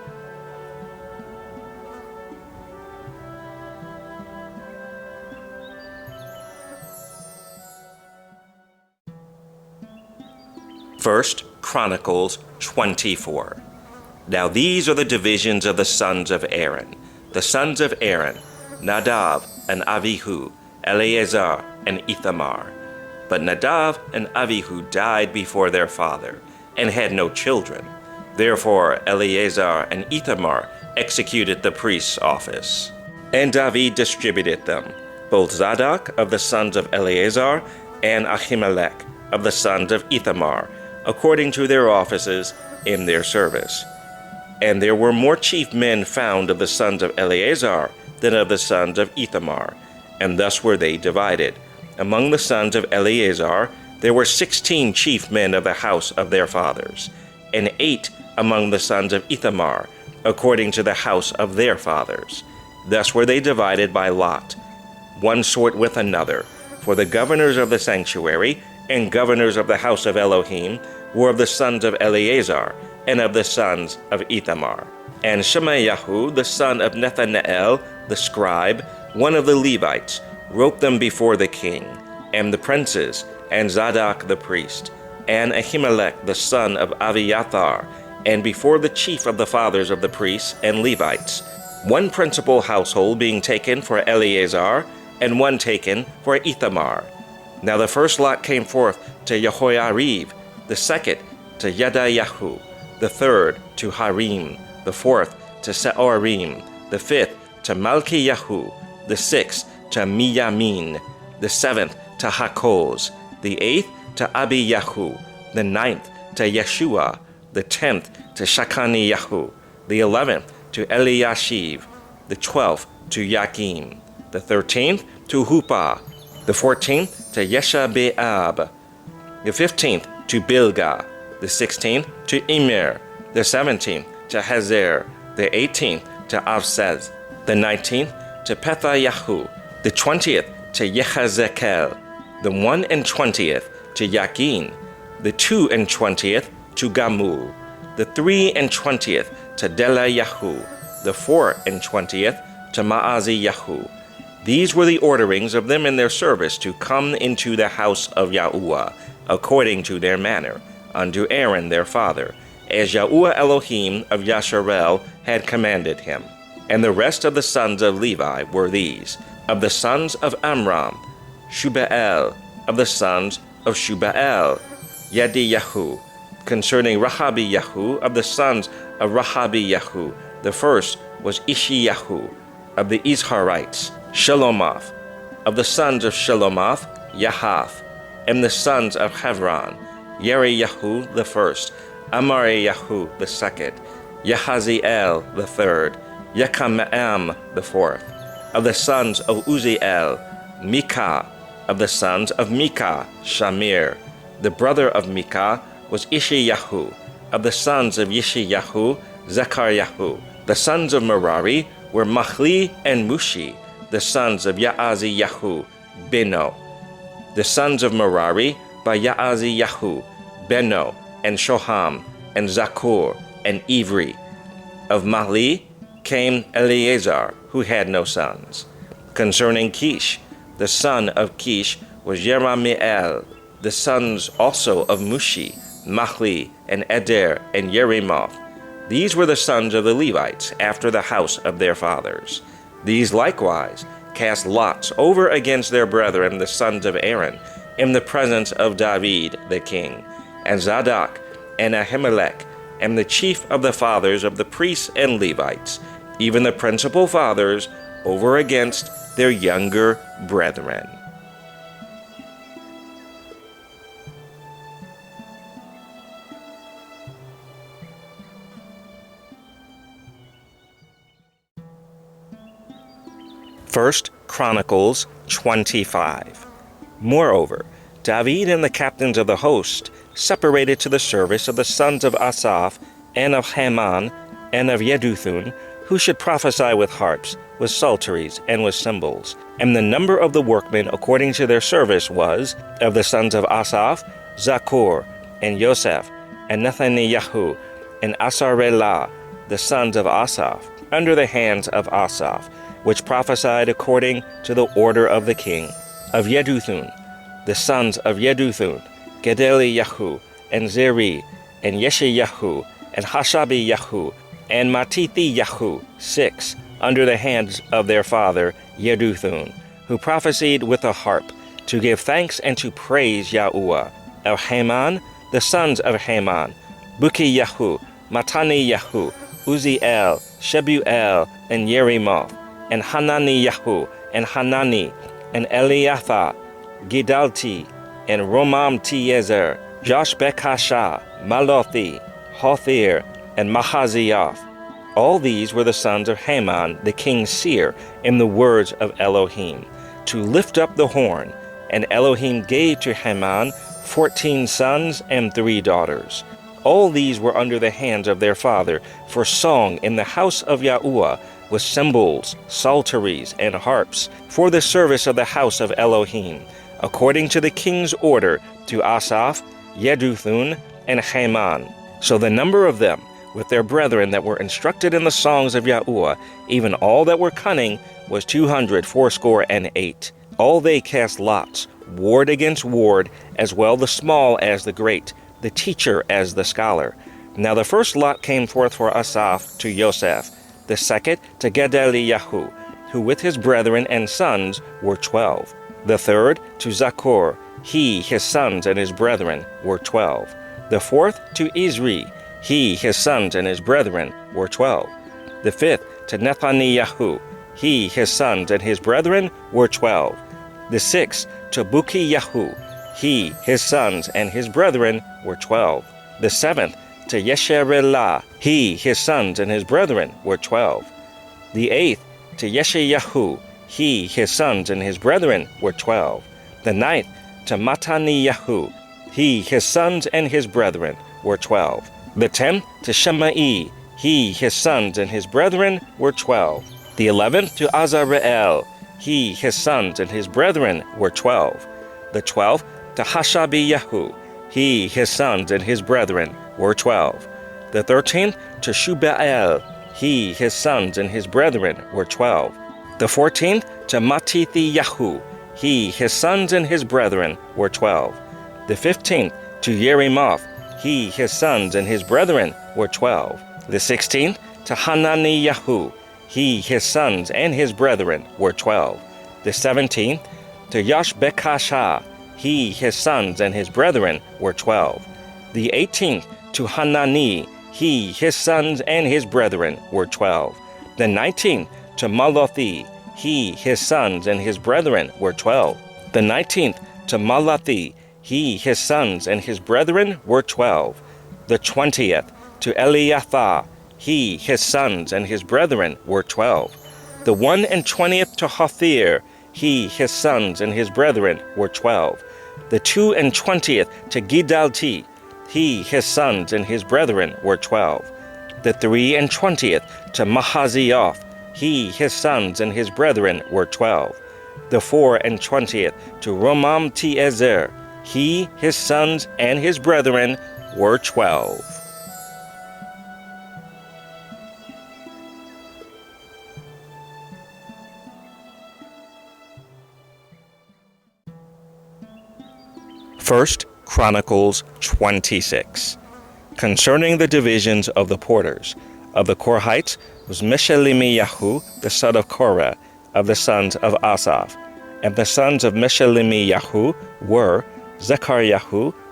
Speaker 1: First Chronicles 24. Now these are the divisions of the sons of Aaron. The sons of Aaron, Nadab and Avihu, Eleazar and Ithamar. But Nadab and Avihu died before their father, and had no children. Therefore Eleazar and Ithamar executed the priest's office. And David distributed them, both Zadok of the sons of Eleazar, and Ahimelech of the sons of Ithamar, according to their offices in their service. And there were more chief men found of the sons of Eleazar than of the sons of Ithamar, and thus were they divided. Among the sons of Eleazar there were 16 chief men of the house of their fathers, and 8 among the sons of Ithamar, according to the house of their fathers. Thus were they divided by lot, one sort with another, for the governors of the sanctuary and governors of the house of Elohim were of the sons of Eleazar, and of the sons of Ithamar. And Shemayahu, the son of Nethaneel, the scribe, one of the Levites, wrote them before the king, and the princes, and Zadok the priest, and Ahimelech the son of Abiathar, and before the chief of the fathers of the priests and Levites, one principal household being taken for Eleazar, and one taken for Ithamar. Now the first lot came forth to Jehoiarib, the second to Yadayahu, the third to Harim, the fourth to Seorim, the fifth to Malkiyahu, the sixth to Miyamin, the seventh to Hakoz, the eighth to Abiyahu, the ninth to Yeshua, the 10th to Shakaniyahu, the 11th to Eliashiv, the 12th to Yakim, the 13th to Hupa, the 14th to Yeshabeab, the 15th to Bilgah, the 16th to Immer, the 17th to Hazer, the 18th to Avsez, the 19th to Pethayahu, the 20th to Yehazekel, the 21st to Yakin, the 22nd to Gamul, the 23rd to Delayahu, the 24th to Maaziyahu. These were the orderings of them in their service to come into the house of Yahuwah, according to their manner, unto Aaron their father, as Yahuwah Elohim of Yasharel had commanded him. And the rest of the sons of Levi were these: of the sons of Amram, Shubael; of the sons of Shubael, Yediyahu; concerning Rahabiyahu, of the sons of Rahabiyahu, the first was Ishiyahu; of the Izharites, Shelomoth; of the sons of Shelomoth, Yahath; and the sons of Hebron, Yeriyahu the first, Amariyahu the second, Yahaziel the third, Yekameam the fourth; of the sons of Uziel, Micah; of the sons of Micah, Shamir; the brother of Micah was Ishiyahu; of the sons of Yishiyahu, Zechariahu; the sons of Merari were Mahli and Mushi; the sons of Yaaziyahu, Beno; the sons of Merari by Yaaziyahu, Beno, and Shoham, and Zakur, and Ivri. Of Mahli came Eleazar, who had no sons. Concerning Kish, The son of Kish was Jerahmeel. The sons also of Mushi, Mahli, and Eder, and Yerimoth. These were the sons of the Levites after the house of their fathers. These likewise cast lots over against their brethren, the sons of Aaron, in the presence of David the king, and Zadok, and Ahimelech, and the chief of the fathers of the priests and Levites, even the principal fathers, over against their younger brethren. First Chronicles 25. Moreover, David and the captains of the host separated to the service of the sons of Asaph, and of Heman, and of Jeduthun, who should prophesy with harps, with psalteries, and with cymbals. And the number of the workmen according to their service was, of the sons of Asaph, Zakur, and Joseph, and Nethaniah, and Asarelah, the sons of Asaph, under the hands of Asaph, which prophesied according to the order of the king. Of Jeduthun, the sons of Jeduthun, Gedaliah, and Zeri, and Yeshayahu, and Hashabiyahu, and Matithiyahu, 6, under the hands of their father Jeduthun, who prophesied with a harp, to give thanks and to praise Yahuwah. Of Heman, the sons of Heman, Bukiyahu, Mataniyahu, Uziel, Shebuel, and Yerimoth, and Hananiyahu, and Hanani, and Eliathah, Gidalti, and Romam-Tiezer, Joshbekashah, Malothi, Hothir, and Mahazioth. All these were the sons of Haman the king's seer in the words of Elohim, to lift up the horn. And Elohim gave to Haman 14 sons and 3 daughters. All these were under the hands of their father for song in the house of Yahuwah, with cymbals, psalteries, and harps, for the service of the house of Elohim, according to the king's order, to Asaph, Jeduthun, and Haman. So the number of them, with their brethren that were instructed in the songs of Yahuwah, even all that were cunning, was 268. All they cast lots, ward against ward, as well the small as the great, the teacher as the scholar. Now the first lot came forth for Asaph to Joseph, the second to Gedaliah, who with his brethren and sons were 12. The third to Zakur, he, his sons, and his brethren were 12. The fourth to Izri, he, his sons, and his brethren were 12. The fifth to Nethaniah, he, his sons, and his brethren were 12. The sixth to Bukiyahu, he, his sons, and his brethren were 12. The seventh to Yesharelah, he, his sons, and his brethren were 12. The eighth to Yeshayahu, he, his sons, and his brethren were 12. The ninth to Mataniyahu, he, his sons, and his brethren were 12. The 10th to Shemai, he, his sons, and his brethren were 12. The 11th to Azareel, he, his sons, and his brethren were 12. The 12th to Hashabiyahu, he, his sons, and his brethren were 12. The 13th to Shubael, he, his sons, and his brethren were 12. The 14th to Matithiyahu, he, his sons, and his brethren were 12. The 15th to Yerimoth, he, his sons, and his brethren were 12. The 16th to Hananiyahu, he, his sons, and his brethren were 12. The 17th to Yoshbekashah, he, his sons, and his brethren were 12. The 18th to Hanani, he, his sons, and his brethren were 12. The 19th to Malothi, he, his sons, and his brethren were 12. The 19th to Malathi, he, his sons, and his brethren were 12. The 20th to Eliathah, he, his sons, and his brethren were 12. The 21st to Hothir, he, his sons, and his brethren were 12. The 22nd to Gidalti, he, his sons, and his brethren were 12. The 23rd to Mahazioth, he, his sons, and his brethren were 12. The 24th to Romam-Tiezer, he, his sons, and his brethren were 12. 1 Chronicles 26. Concerning the divisions of the porters, of the Korhites was Meshelemiyahu, the son of Korah, of the sons of Asaph. And the sons of Meshelemiyahu were Zechariah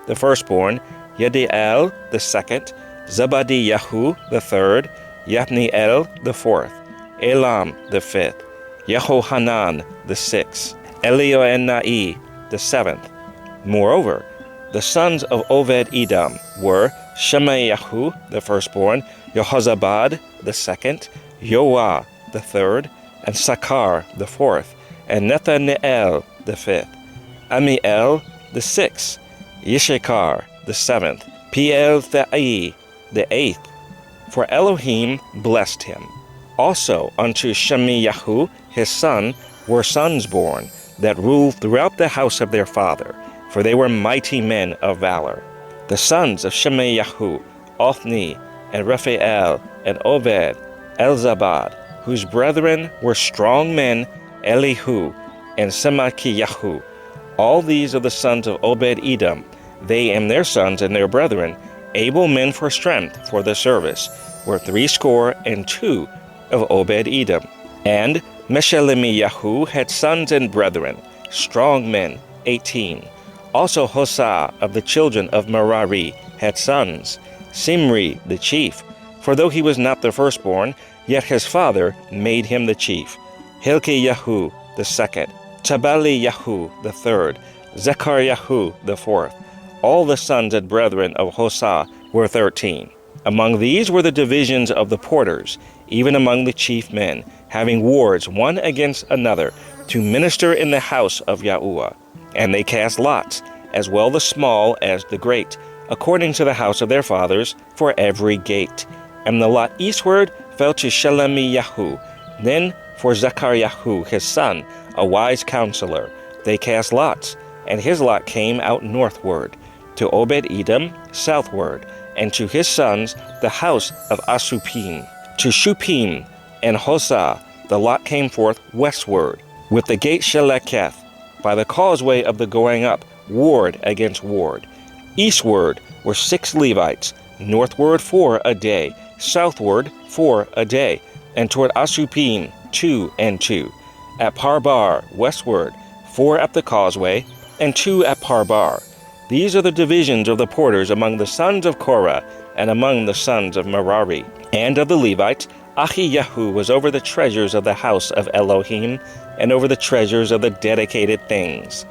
Speaker 1: the firstborn, Yediel the second, Zebadiyahu the third, Yathniel the fourth, Elam the fifth, Yehohanan the sixth, Elioenai the seventh. Moreover, the sons of Obed-Edom were Shemaiah the firstborn, Jehozabad the second, Yoah the third, and Sakar the fourth, and Nethaneel the fifth, Amiel the sixth, Yishakar the seventh, Pielthai the eighth. For Elohim blessed him. Also unto Shemaiah his son were sons born, that ruled throughout the house of their father, for they were mighty men of valor. The sons of Shemaiah, Othni, and Raphael, and Obed, Elzabad, whose brethren were strong men, Elihu, and Semachiyahu. All these are the sons of Obed-Edom, they and their sons and their brethren, able men for strength for the service, were 62 of Obed-Edom. And Meshelemiyahu had sons and brethren, strong men, 18. Also Hosa of the children of Merari had sons, Simri the chief, for though he was not the firstborn, yet his father made him the chief, Hilkiyahu the second, Tabaliyahu the third, Zechariah the fourth. All the sons and brethren of Hosa were 13. Among these were the divisions of the porters, even among the chief men, having wards one against another, to minister in the house of Yahuwah. And they cast lots, as well the small as the great, according to the house of their fathers, for every gate. And the lot eastward fell to Shelemiyahu. Then for Zechariah his son, a wise counselor, they cast lots, and his lot came out northward, to Obed-Edom southward, and to his sons the house of Asupim. To Shupim and Hosa the lot came forth westward, with the gate Sheleketh, by the causeway of the going up, ward against ward. Eastward were 6 Levites, northward 4 a day, southward 4 a day, and toward Asupim 2 and 2. At Parbar westward 4 at the causeway, and 2 at Parbar. These are the divisions of the porters among the sons of Korah, and among the sons of Merari. And of the Levites, Ahiyahu was over the treasures of the house of Elohim, and over the treasures of the dedicated things.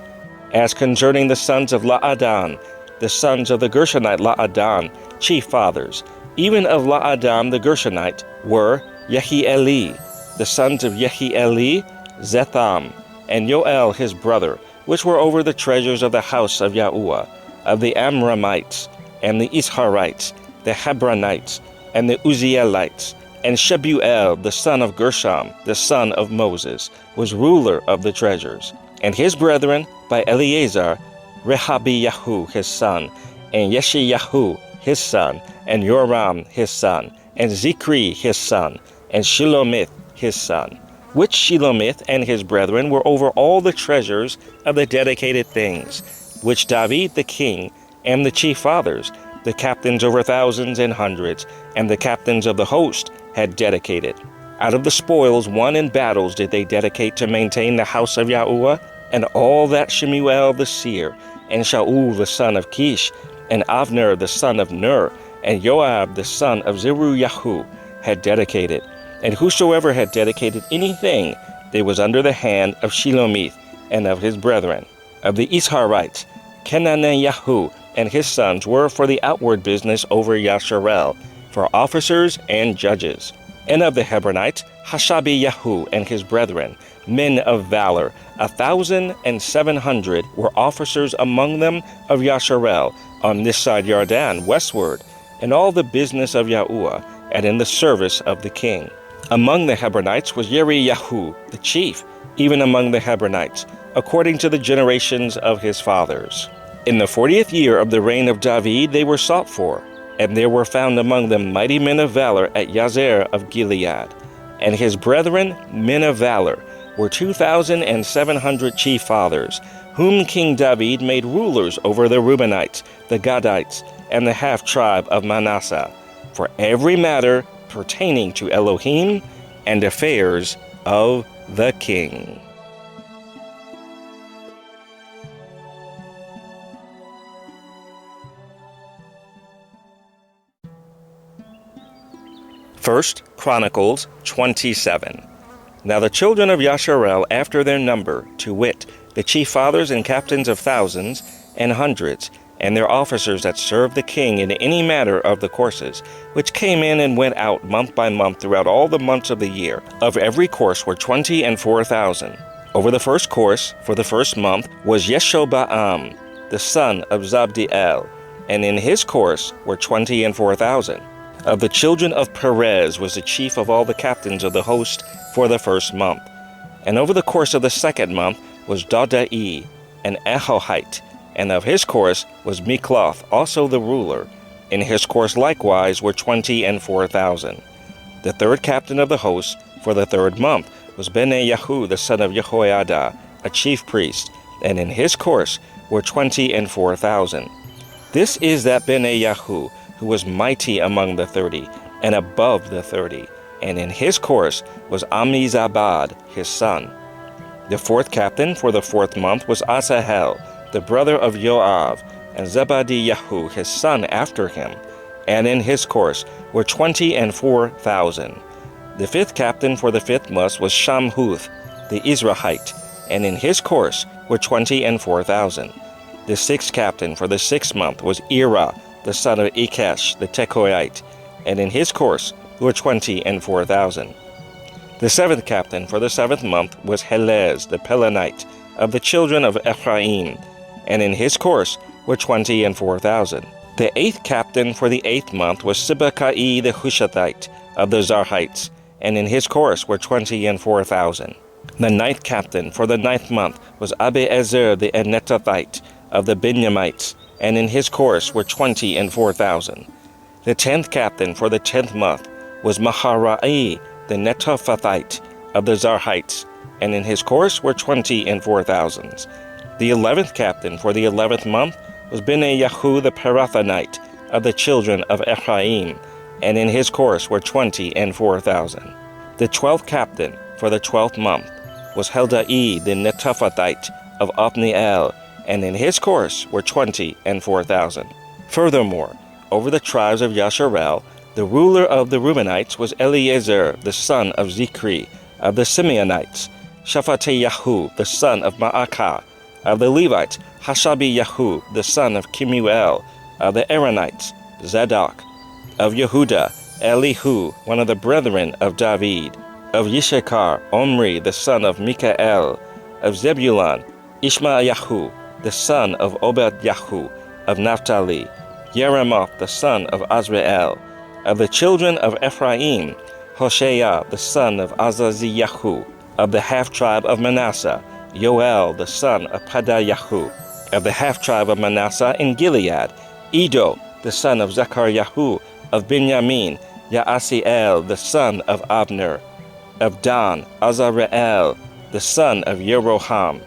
Speaker 1: As concerning the sons of Laadan, the sons of the Gershonite Laadan, chief fathers, even of Laadan the Gershonite, were Yehieli. The sons of Yehieli, Zetham, and Yoel his brother, which were over the treasures of the house of Yahuwah, of the Amramites, and the Isharites, the Hebronites, and the Uzzielites. And Shebuel, the son of Gershom, the son of Moses, was ruler of the treasures. And his brethren, by Eleazar, Rehabiyahu his son, and Yeshayahu his son, and Yoram his son, and Zikri his son, and Shilomith his son. Which Shilomith and his brethren were over all the treasures of the dedicated things, which David the king, and the chief fathers, the captains over thousands and hundreds, and the captains of the host, had dedicated. Out of the spoils won in battles did they dedicate to maintain the house of Yahuwah, and all that Shemuel the seer, and Shaul the son of Kish, and Avner the son of Ner, and Joab the son of Zeruiah had dedicated. And whosoever had dedicated anything, they was under the hand of Shilomith and of his brethren. Of the Isharites, Kenaniah and his sons were for the outward business over Yasharel, for officers and judges. And of the Hebronites, Hashabiyahu and his brethren, men of valor, 1,700 were officers among them of Yasharel, on this side Yarden, westward, in all the business of Yahuwah, and in the service of the king. Among the Hebronites was Yeriyahu, the chief, even among the Hebronites, according to the generations of his fathers. In the 40th year of the reign of David they were sought for, and there were found among them mighty men of valor at Yazer of Gilead. And his brethren, men of valor, were 2,700 chief fathers, whom King David made rulers over the Reubenites, the Gadites, and the half-tribe of Manasseh, for every matter pertaining to Elohim and affairs of the king. First Chronicles 27. Now the children of Yasharel after their number, to wit, the chief fathers and captains of thousands and hundreds, and their officers that served the king in any matter of the courses, which came in and went out month by month throughout all the months of the year, of every course were 24,000. Over the first course, for the first month, was Yeshobaam, the son of Zabdiel, and in his course were 24,000. Of the children of Perez was the chief of all the captains of the host for the first month. And over the course of the second month was Dodai, an Ahohite, and of his course was Mikloth, also the ruler. In his course likewise were 24,000. The third captain of the host for the third month was Benaiyahu, the son of Jehoiada, a chief priest, and in his course were 24,000. This is that Benaiyahu, who was mighty among the 30, and above the 30, and in his course was Ammizabad, his son. The fourth captain for the fourth month was Asahel, the brother of Joab, and Zebadiyahu, his son, after him, and in his course were 24,000. The fifth captain for the fifth month was Shamhuth, the Israelite, and in his course were 24,000. The sixth captain for the sixth month was Ira, the son of Ikesh, the Tekoite, and in his course were 24,000. The seventh captain for the seventh month was Helez, the Pelonite, of the children of Ephraim, and in his course were 24,000. The eighth captain for the eighth month was Sibbecai the Hushathite, of the Zarhites, and in his course were 24,000. The ninth captain for the ninth month was Abiezer the Enetothite, of the Binyamites, and in his course were 24,000. The 10th captain for the 10th month was Maharai the Netophathite, of the Zarhites, and in his course were 24,000. The 11th captain for the 11th month was Benaiyahu the Pirathonite, of the children of Ephraim, and in his course were 24,000. The 12th captain for the 12th month was Heldai the Netophathite, of Othniel, and in his course were 24,000. Furthermore, over the tribes of Yasharel, the ruler of the Reubenites was Eliezer, the son of Zikri, of the Simeonites, Shaphatiyahu, the son of Maacah, of the Levites, Hashabiyahu, the son of Kemuel, of the Aaronites, Zadok, of Yehuda, Elihu, one of the brethren of David, of Yishakar, Omri, the son of Mikael, of Zebulun, Ishmaeyahu, the son of Obed-Yahu, of Naphtali, Yeremoth, the son of Azrael, of the children of Ephraim, Hoshea, the son of Azaziyahu, of the half-tribe of Manasseh, Yoel, the son of Padayahu, of the half-tribe of Manasseh in Gilead, Edo, the son of Zechariahu, of Benjamin, Yaasiel, the son of Abner, of Dan, Azareel, the son of Yeroham.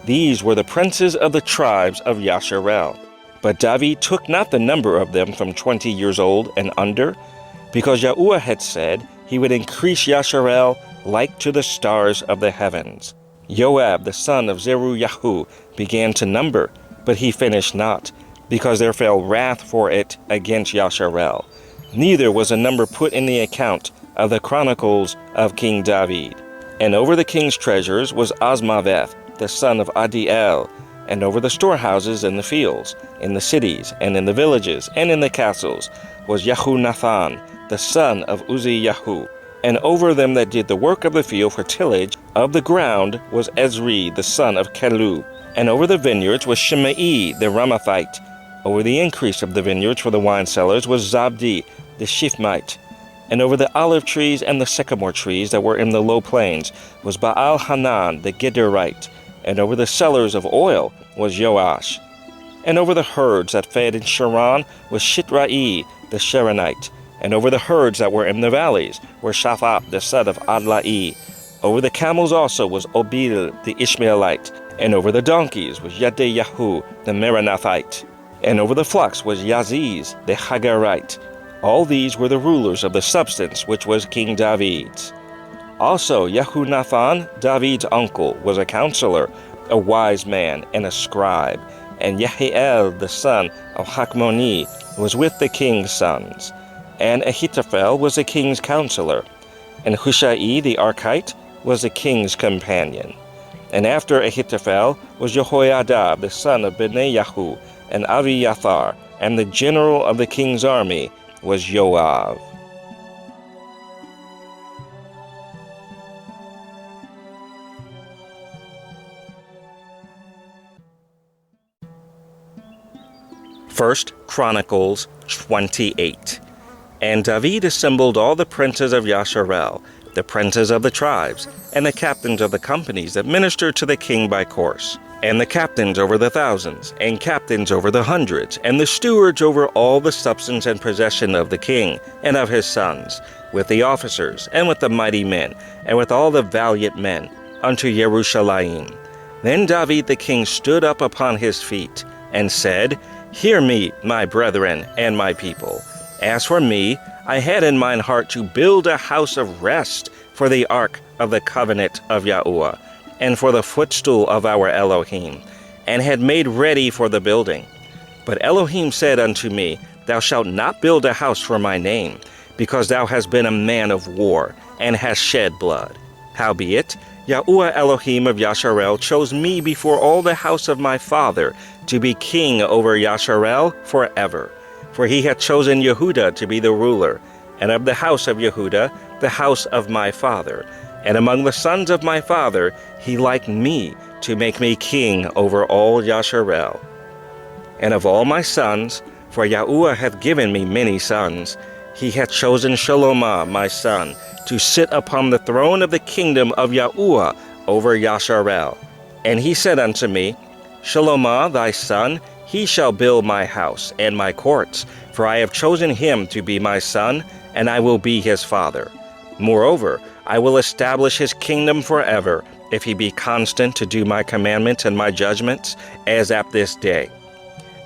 Speaker 1: These were the princes of the tribes of Yasharel. But David took not the number of them from 20 years old and under, because Yahuwah had said he would increase Yasharel like to the stars of the heavens. Joab, the son of Zeruiah, began to number, but he finished not, because there fell wrath for it against Yasharel. Neither was a number put in the account of the Chronicles of King David. And over the king's treasures was Azmaveth, the son of Adiel, and over the storehouses in the fields, in the cities, and in the villages, and in the castles, was Yehunathan, the son of Uzziyahu. And over them that did the work of the field for tillage of the ground was Ezri, the son of Kelub. And over the vineyards was Shimei, the Ramathite. Over the increase of the vineyards for the wine cellars was Zabdi, the Shifmite. And over the olive trees and the sycamore trees that were in the low plains was Baal-Hanan, the Gederite. And over the cellars of oil was Joash. And over the herds that fed in Sharon was Shitrai, the Sharonite. And over the herds that were in the valleys were Shaphat, the son of Adlai. Over the camels also was Obil the Ishmaelite, and over the donkeys was Yedeyahu the Meronothite, and over the flocks was Yaziz the Hagarite. All these were the rulers of the substance which was King David's. Also Jehunathan, David's uncle, was a counselor, a wise man, and a scribe, and Jehiel the son of Hakmoni was with the king's sons. And Ahithophel was the king's counselor, and Hushai the Archite was the king's companion. And after Ahithophel was Jehoiada the son of Benayahu, and Abiathar, and the general of the king's army was Joab. First Chronicles 28. And David assembled all the princes of Yasharel, the princes of the tribes, and the captains of the companies that ministered to the king by course, and the captains over the thousands, and captains over the hundreds, and the stewards over all the substance and possession of the king and of his sons, with the officers, and with the mighty men, and with all the valiant men, unto Jerusalem. Then David the king stood up upon his feet, and said, Hear me, my brethren, and my people. As for me, I had in mine heart to build a house of rest for the ark of the covenant of Yahuwah, and for the footstool of our Elohim, and had made ready for the building. But Elohim said unto me, Thou shalt not build a house for my name, because thou hast been a man of war, and hast shed blood. Howbeit, Yahuwah Elohim of Yasharel chose me before all the house of my father to be king over Yasharel forever. For he hath chosen Yehudah to be the ruler, and of the house of Yehudah the house of my father. And among the sons of my father he liked me to make me king over all Yasharel. And of all my sons, for Yahuwah hath given me many sons, he hath chosen Shalomah my son to sit upon the throne of the kingdom of Yahuwah over Yasharel. And he said unto me, Shalomah thy son, he shall build my house and my courts, for I have chosen him to be my son, and I will be his father. Moreover, I will establish his kingdom forever, if he be constant to do my commandments and my judgments, as at this day.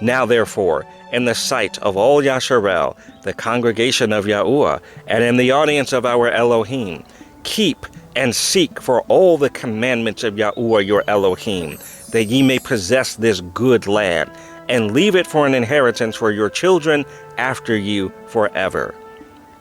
Speaker 1: Now therefore, in the sight of all Yasharel, the congregation of Yahuwah, and in the audience of our Elohim, keep and seek for all the commandments of Yahuwah your Elohim, that ye may possess this good land, and leave it for an inheritance for your children after you forever.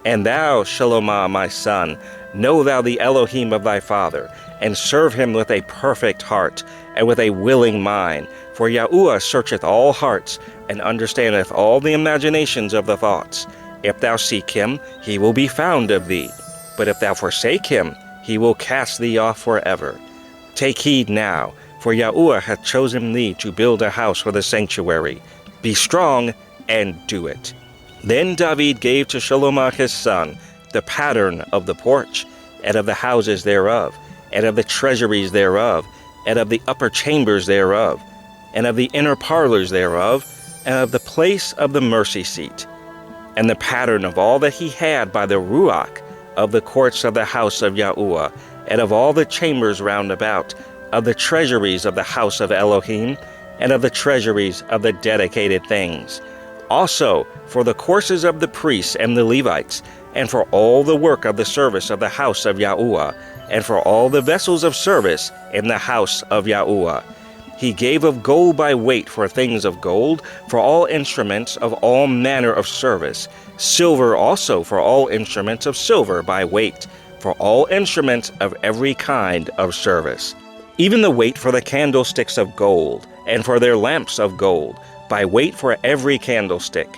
Speaker 1: And thou, Shalomah my son, know thou the Elohim of thy father, and serve him with a perfect heart, and with a willing mind. For Yahuwah searcheth all hearts, and understandeth all the imaginations of the thoughts. If thou seek him, he will be found of thee. But if thou forsake him, he will cast thee off forever. Take heed now, for Yahuwah hath chosen thee to build a house for the sanctuary. Be strong, and do it. Then David gave to Shalomah his son the pattern of the porch, and of the houses thereof, and of the treasuries thereof, and of the upper chambers thereof, and of the inner parlors thereof, and of the place of the mercy seat, and the pattern of all that he had by the Ruach of the courts of the house of Yahuwah, and of all the chambers round about, of the treasuries of the house of Elohim, and of the treasuries of the dedicated things. Also for the courses of the priests and the Levites, and for all the work of the service of the house of Yahuwah, and for all the vessels of service in the house of Yahuwah. He gave of gold by weight for things of gold, for all instruments of all manner of service, silver also for all instruments of silver by weight, for all instruments of every kind of service. Even the weight for the candlesticks of gold, and for their lamps of gold, by weight for every candlestick,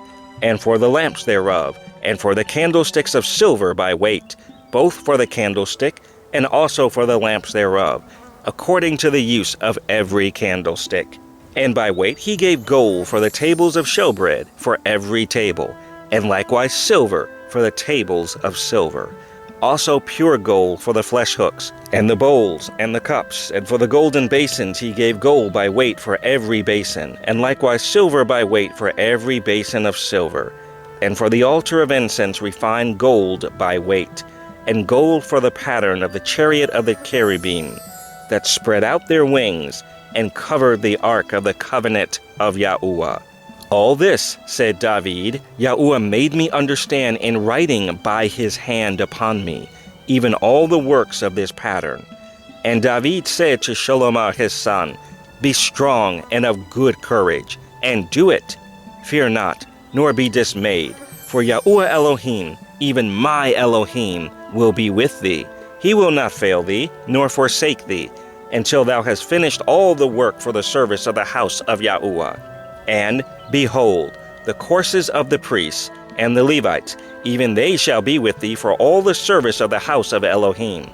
Speaker 1: and for the lamps thereof, and for the candlesticks of silver by weight, both for the candlestick, and also for the lamps thereof, according to the use of every candlestick. And by weight he gave gold for the tables of showbread, for every table, and likewise silver for the tables of silver. Also pure gold for the flesh hooks, and the bowls, and the cups, and for the golden basins he gave gold by weight for every basin, and likewise silver by weight for every basin of silver. And for the altar of incense refined gold by weight. and gold for the pattern of the chariot of the cherubim, that spread out their wings, and covered the ark of the covenant of Yahuwah. All this, said David, Yahuwah made me understand in writing by his hand upon me, even all the works of this pattern. And David said to Shalomah his son, Be strong and of good courage, and do it. Fear not, nor be dismayed, for Yahuwah Elohim, even my Elohim, will be with thee. He will not fail thee, nor forsake thee, until thou hast finished all the work for the service of the house of Yahuwah. And, behold, the courses of the priests and the Levites, even they shall be with thee for all the service of the house of Elohim.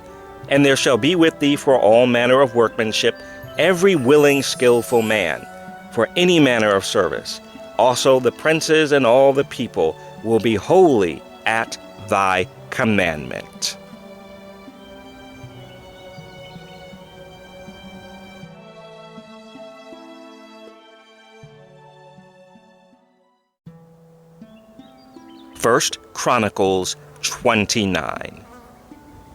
Speaker 1: And there shall be with thee for all manner of workmanship, every willing, skillful man, for any manner of service. Also the princes and all the people will be holy at thy commandment. First Chronicles 29.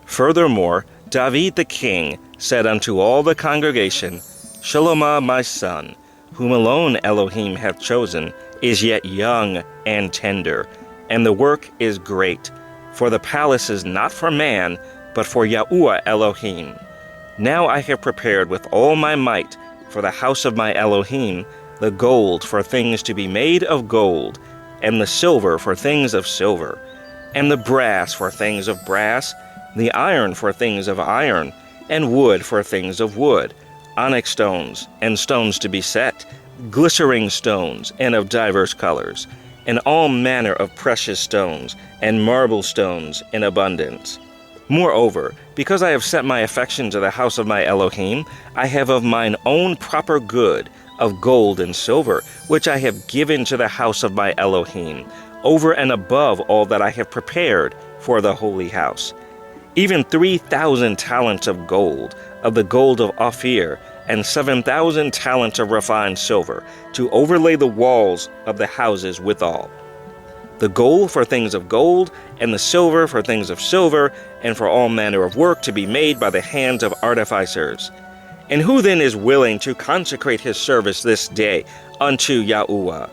Speaker 1: Furthermore, David the king said unto all the congregation, Shalomah my son, whom alone Elohim hath chosen, is yet young and tender, and the work is great. For the palace is not for man, but for Yahuwah Elohim. Now I have prepared with all my might for the house of my Elohim the gold for things to be made of gold, and the silver for things of silver, and the brass for things of brass, the iron for things of iron, and wood for things of wood, onyx stones, and stones to be set, glistering stones, and of divers colors, and all manner of precious stones, and marble stones in abundance. Moreover, because I have set my affection to the house of my Elohim, I have of mine own proper good, of gold and silver, which I have given to the house of my Elohim, over and above all that I have prepared for the holy house. Even 3,000 talents of gold, of the gold of Ophir, and 7,000 talents of refined silver, to overlay the walls of the houses withal. The gold for things of gold, and the silver for things of silver, and for all manner of work to be made by the hands of artificers. And who then is willing to consecrate his service this day unto Yahuwah?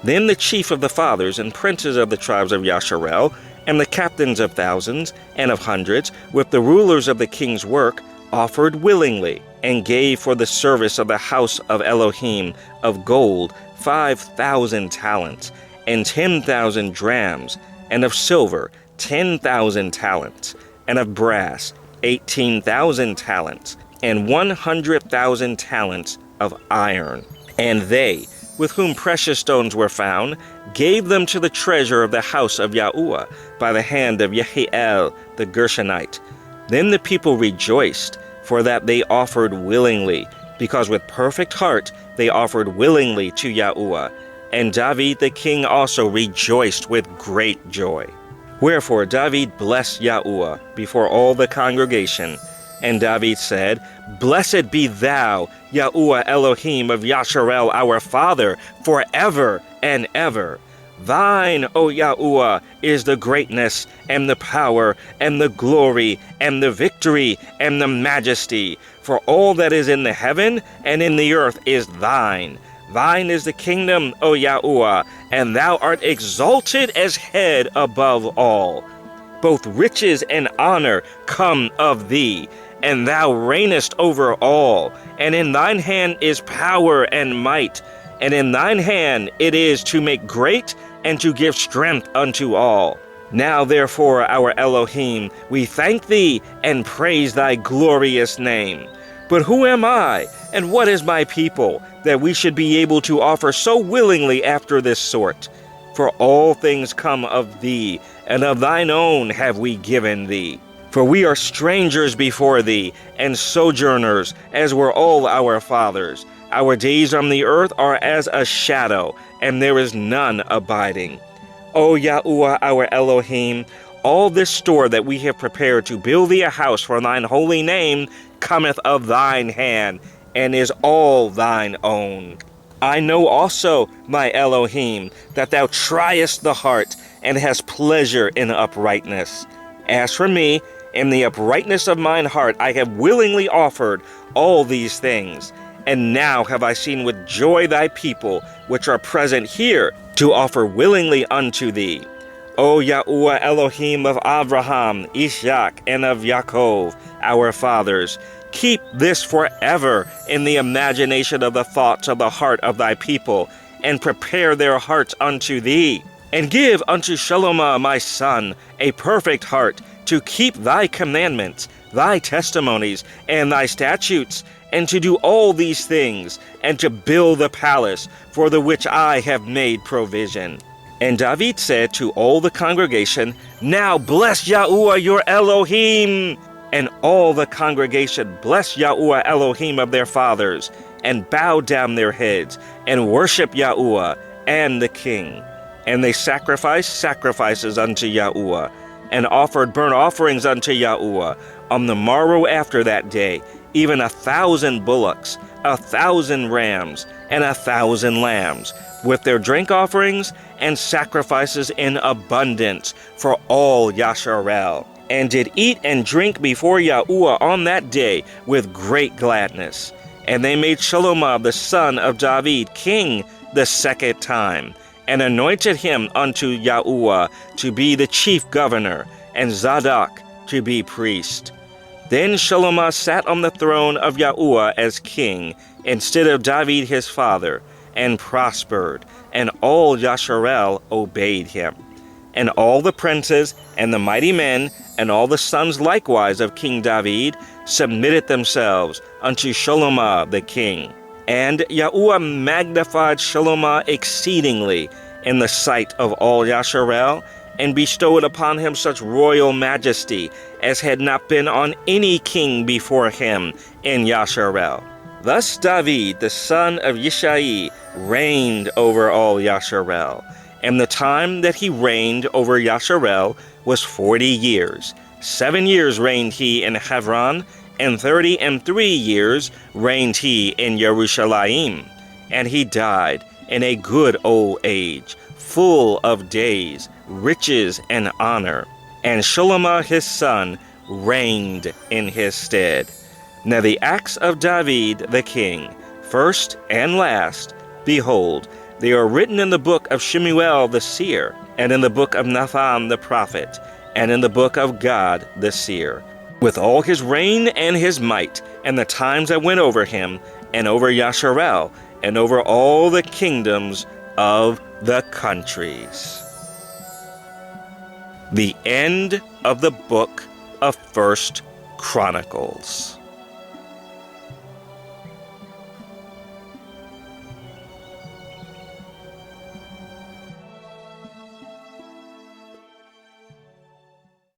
Speaker 1: Then the chief of the fathers and princes of the tribes of Yasharel, and the captains of thousands and of hundreds, with the rulers of the king's work, offered willingly, and gave for the service of the house of Elohim of gold 5,000 talents, and 10,000 drams, and of silver 10,000 talents, and of brass 18,000 talents, and 100,000 talents of iron. And they, with whom precious stones were found, gave them to the treasure of the house of Yahuwah by the hand of Yehiel the Gershonite. Then the people rejoiced, for that they offered willingly, because with perfect heart they offered willingly to Yahuwah. And David the king also rejoiced with great joy. Wherefore David blessed Yahuwah before all the congregation. And David said, Blessed be thou, Yahuwah Elohim of Yasharel our father, forever and ever. Thine, O Yahuwah, is the greatness, and the power, and the glory, and the victory, and the majesty. For all that is in the heaven and in the earth is thine. Thine is the kingdom, O Yahuwah, and thou art exalted as head above all. Both riches and honor come of thee, and thou reignest over all. And in thine hand is power and might, and in thine hand it is to make great and to give strength unto all. Now therefore, our Elohim, we thank thee and praise thy glorious name. But who am I, and what is my people, that we should be able to offer so willingly after this sort? For all things come of thee, and of thine own have we given thee. For we are strangers before thee, and sojourners, as were all our fathers. Our days on the earth are as a shadow, and there is none abiding. O Yahuwah our Elohim, all this store that we have prepared to build thee a house for thine holy name cometh of thine hand, and is all thine own. I know also, my Elohim, that thou triest the heart, and hast pleasure in uprightness. As for me, in the uprightness of mine heart, I have willingly offered all these things. And now have I seen with joy thy people, which are present here, to offer willingly unto thee. O Yahuwah Elohim of Abraham, Ishak, and of Yaakov, our fathers, keep this forever in the imagination of the thoughts of the heart of thy people, and prepare their hearts unto thee. And give unto Shalomah my son a perfect heart, to keep thy commandments, thy testimonies, and thy statutes, and to do all these things, and to build the palace for the which I have made provision. And David said to all the congregation, Now bless Yahuwah your Elohim. And all the congregation blessed Yahuwah Elohim of their fathers, and bowed down their heads, and worshiped Yahuwah and the king. And they sacrificed sacrifices unto Yahuwah, and offered burnt offerings unto Yahuwah on the morrow after that day, even 1,000 bullocks, 1,000 rams, and 1,000 lambs, with their drink offerings and sacrifices in abundance for all Yasharel, and did eat and drink before Yahuwah on that day with great gladness. And they made Shalomah the son of David king the second time, and anointed him unto Yahuwah to be the chief governor, and Zadok to be priest. Then Shalomah sat on the throne of Yahuwah as king, instead of David his father, and prospered, and all Yasharel obeyed him. And all the princes, and the mighty men, and all the sons likewise of King David, submitted themselves unto Shalomah the king. And Yahuwah magnified Shalomah exceedingly in the sight of all Yasharel, and bestowed upon him such royal majesty as had not been on any king before him in Yasharel. Thus David, the son of Yishai, reigned over all Yasharel. And the time that he reigned over Yasharel was 40 years. 7 years reigned he in Hebron, and 33 years reigned he in Jerusalem. And he died in a good old age, full of days, riches, and honor. And Shalomah his son reigned in his stead. Now the acts of David the king, first and last, behold, they are written in the book of Shemuel the seer, and in the book of Nathan the prophet, and in the book of Gad the seer, with all his reign and his might, and the times that went over him, and over Yasharel, and over all the kingdoms of the countries. The end of the book of 1 Chronicles.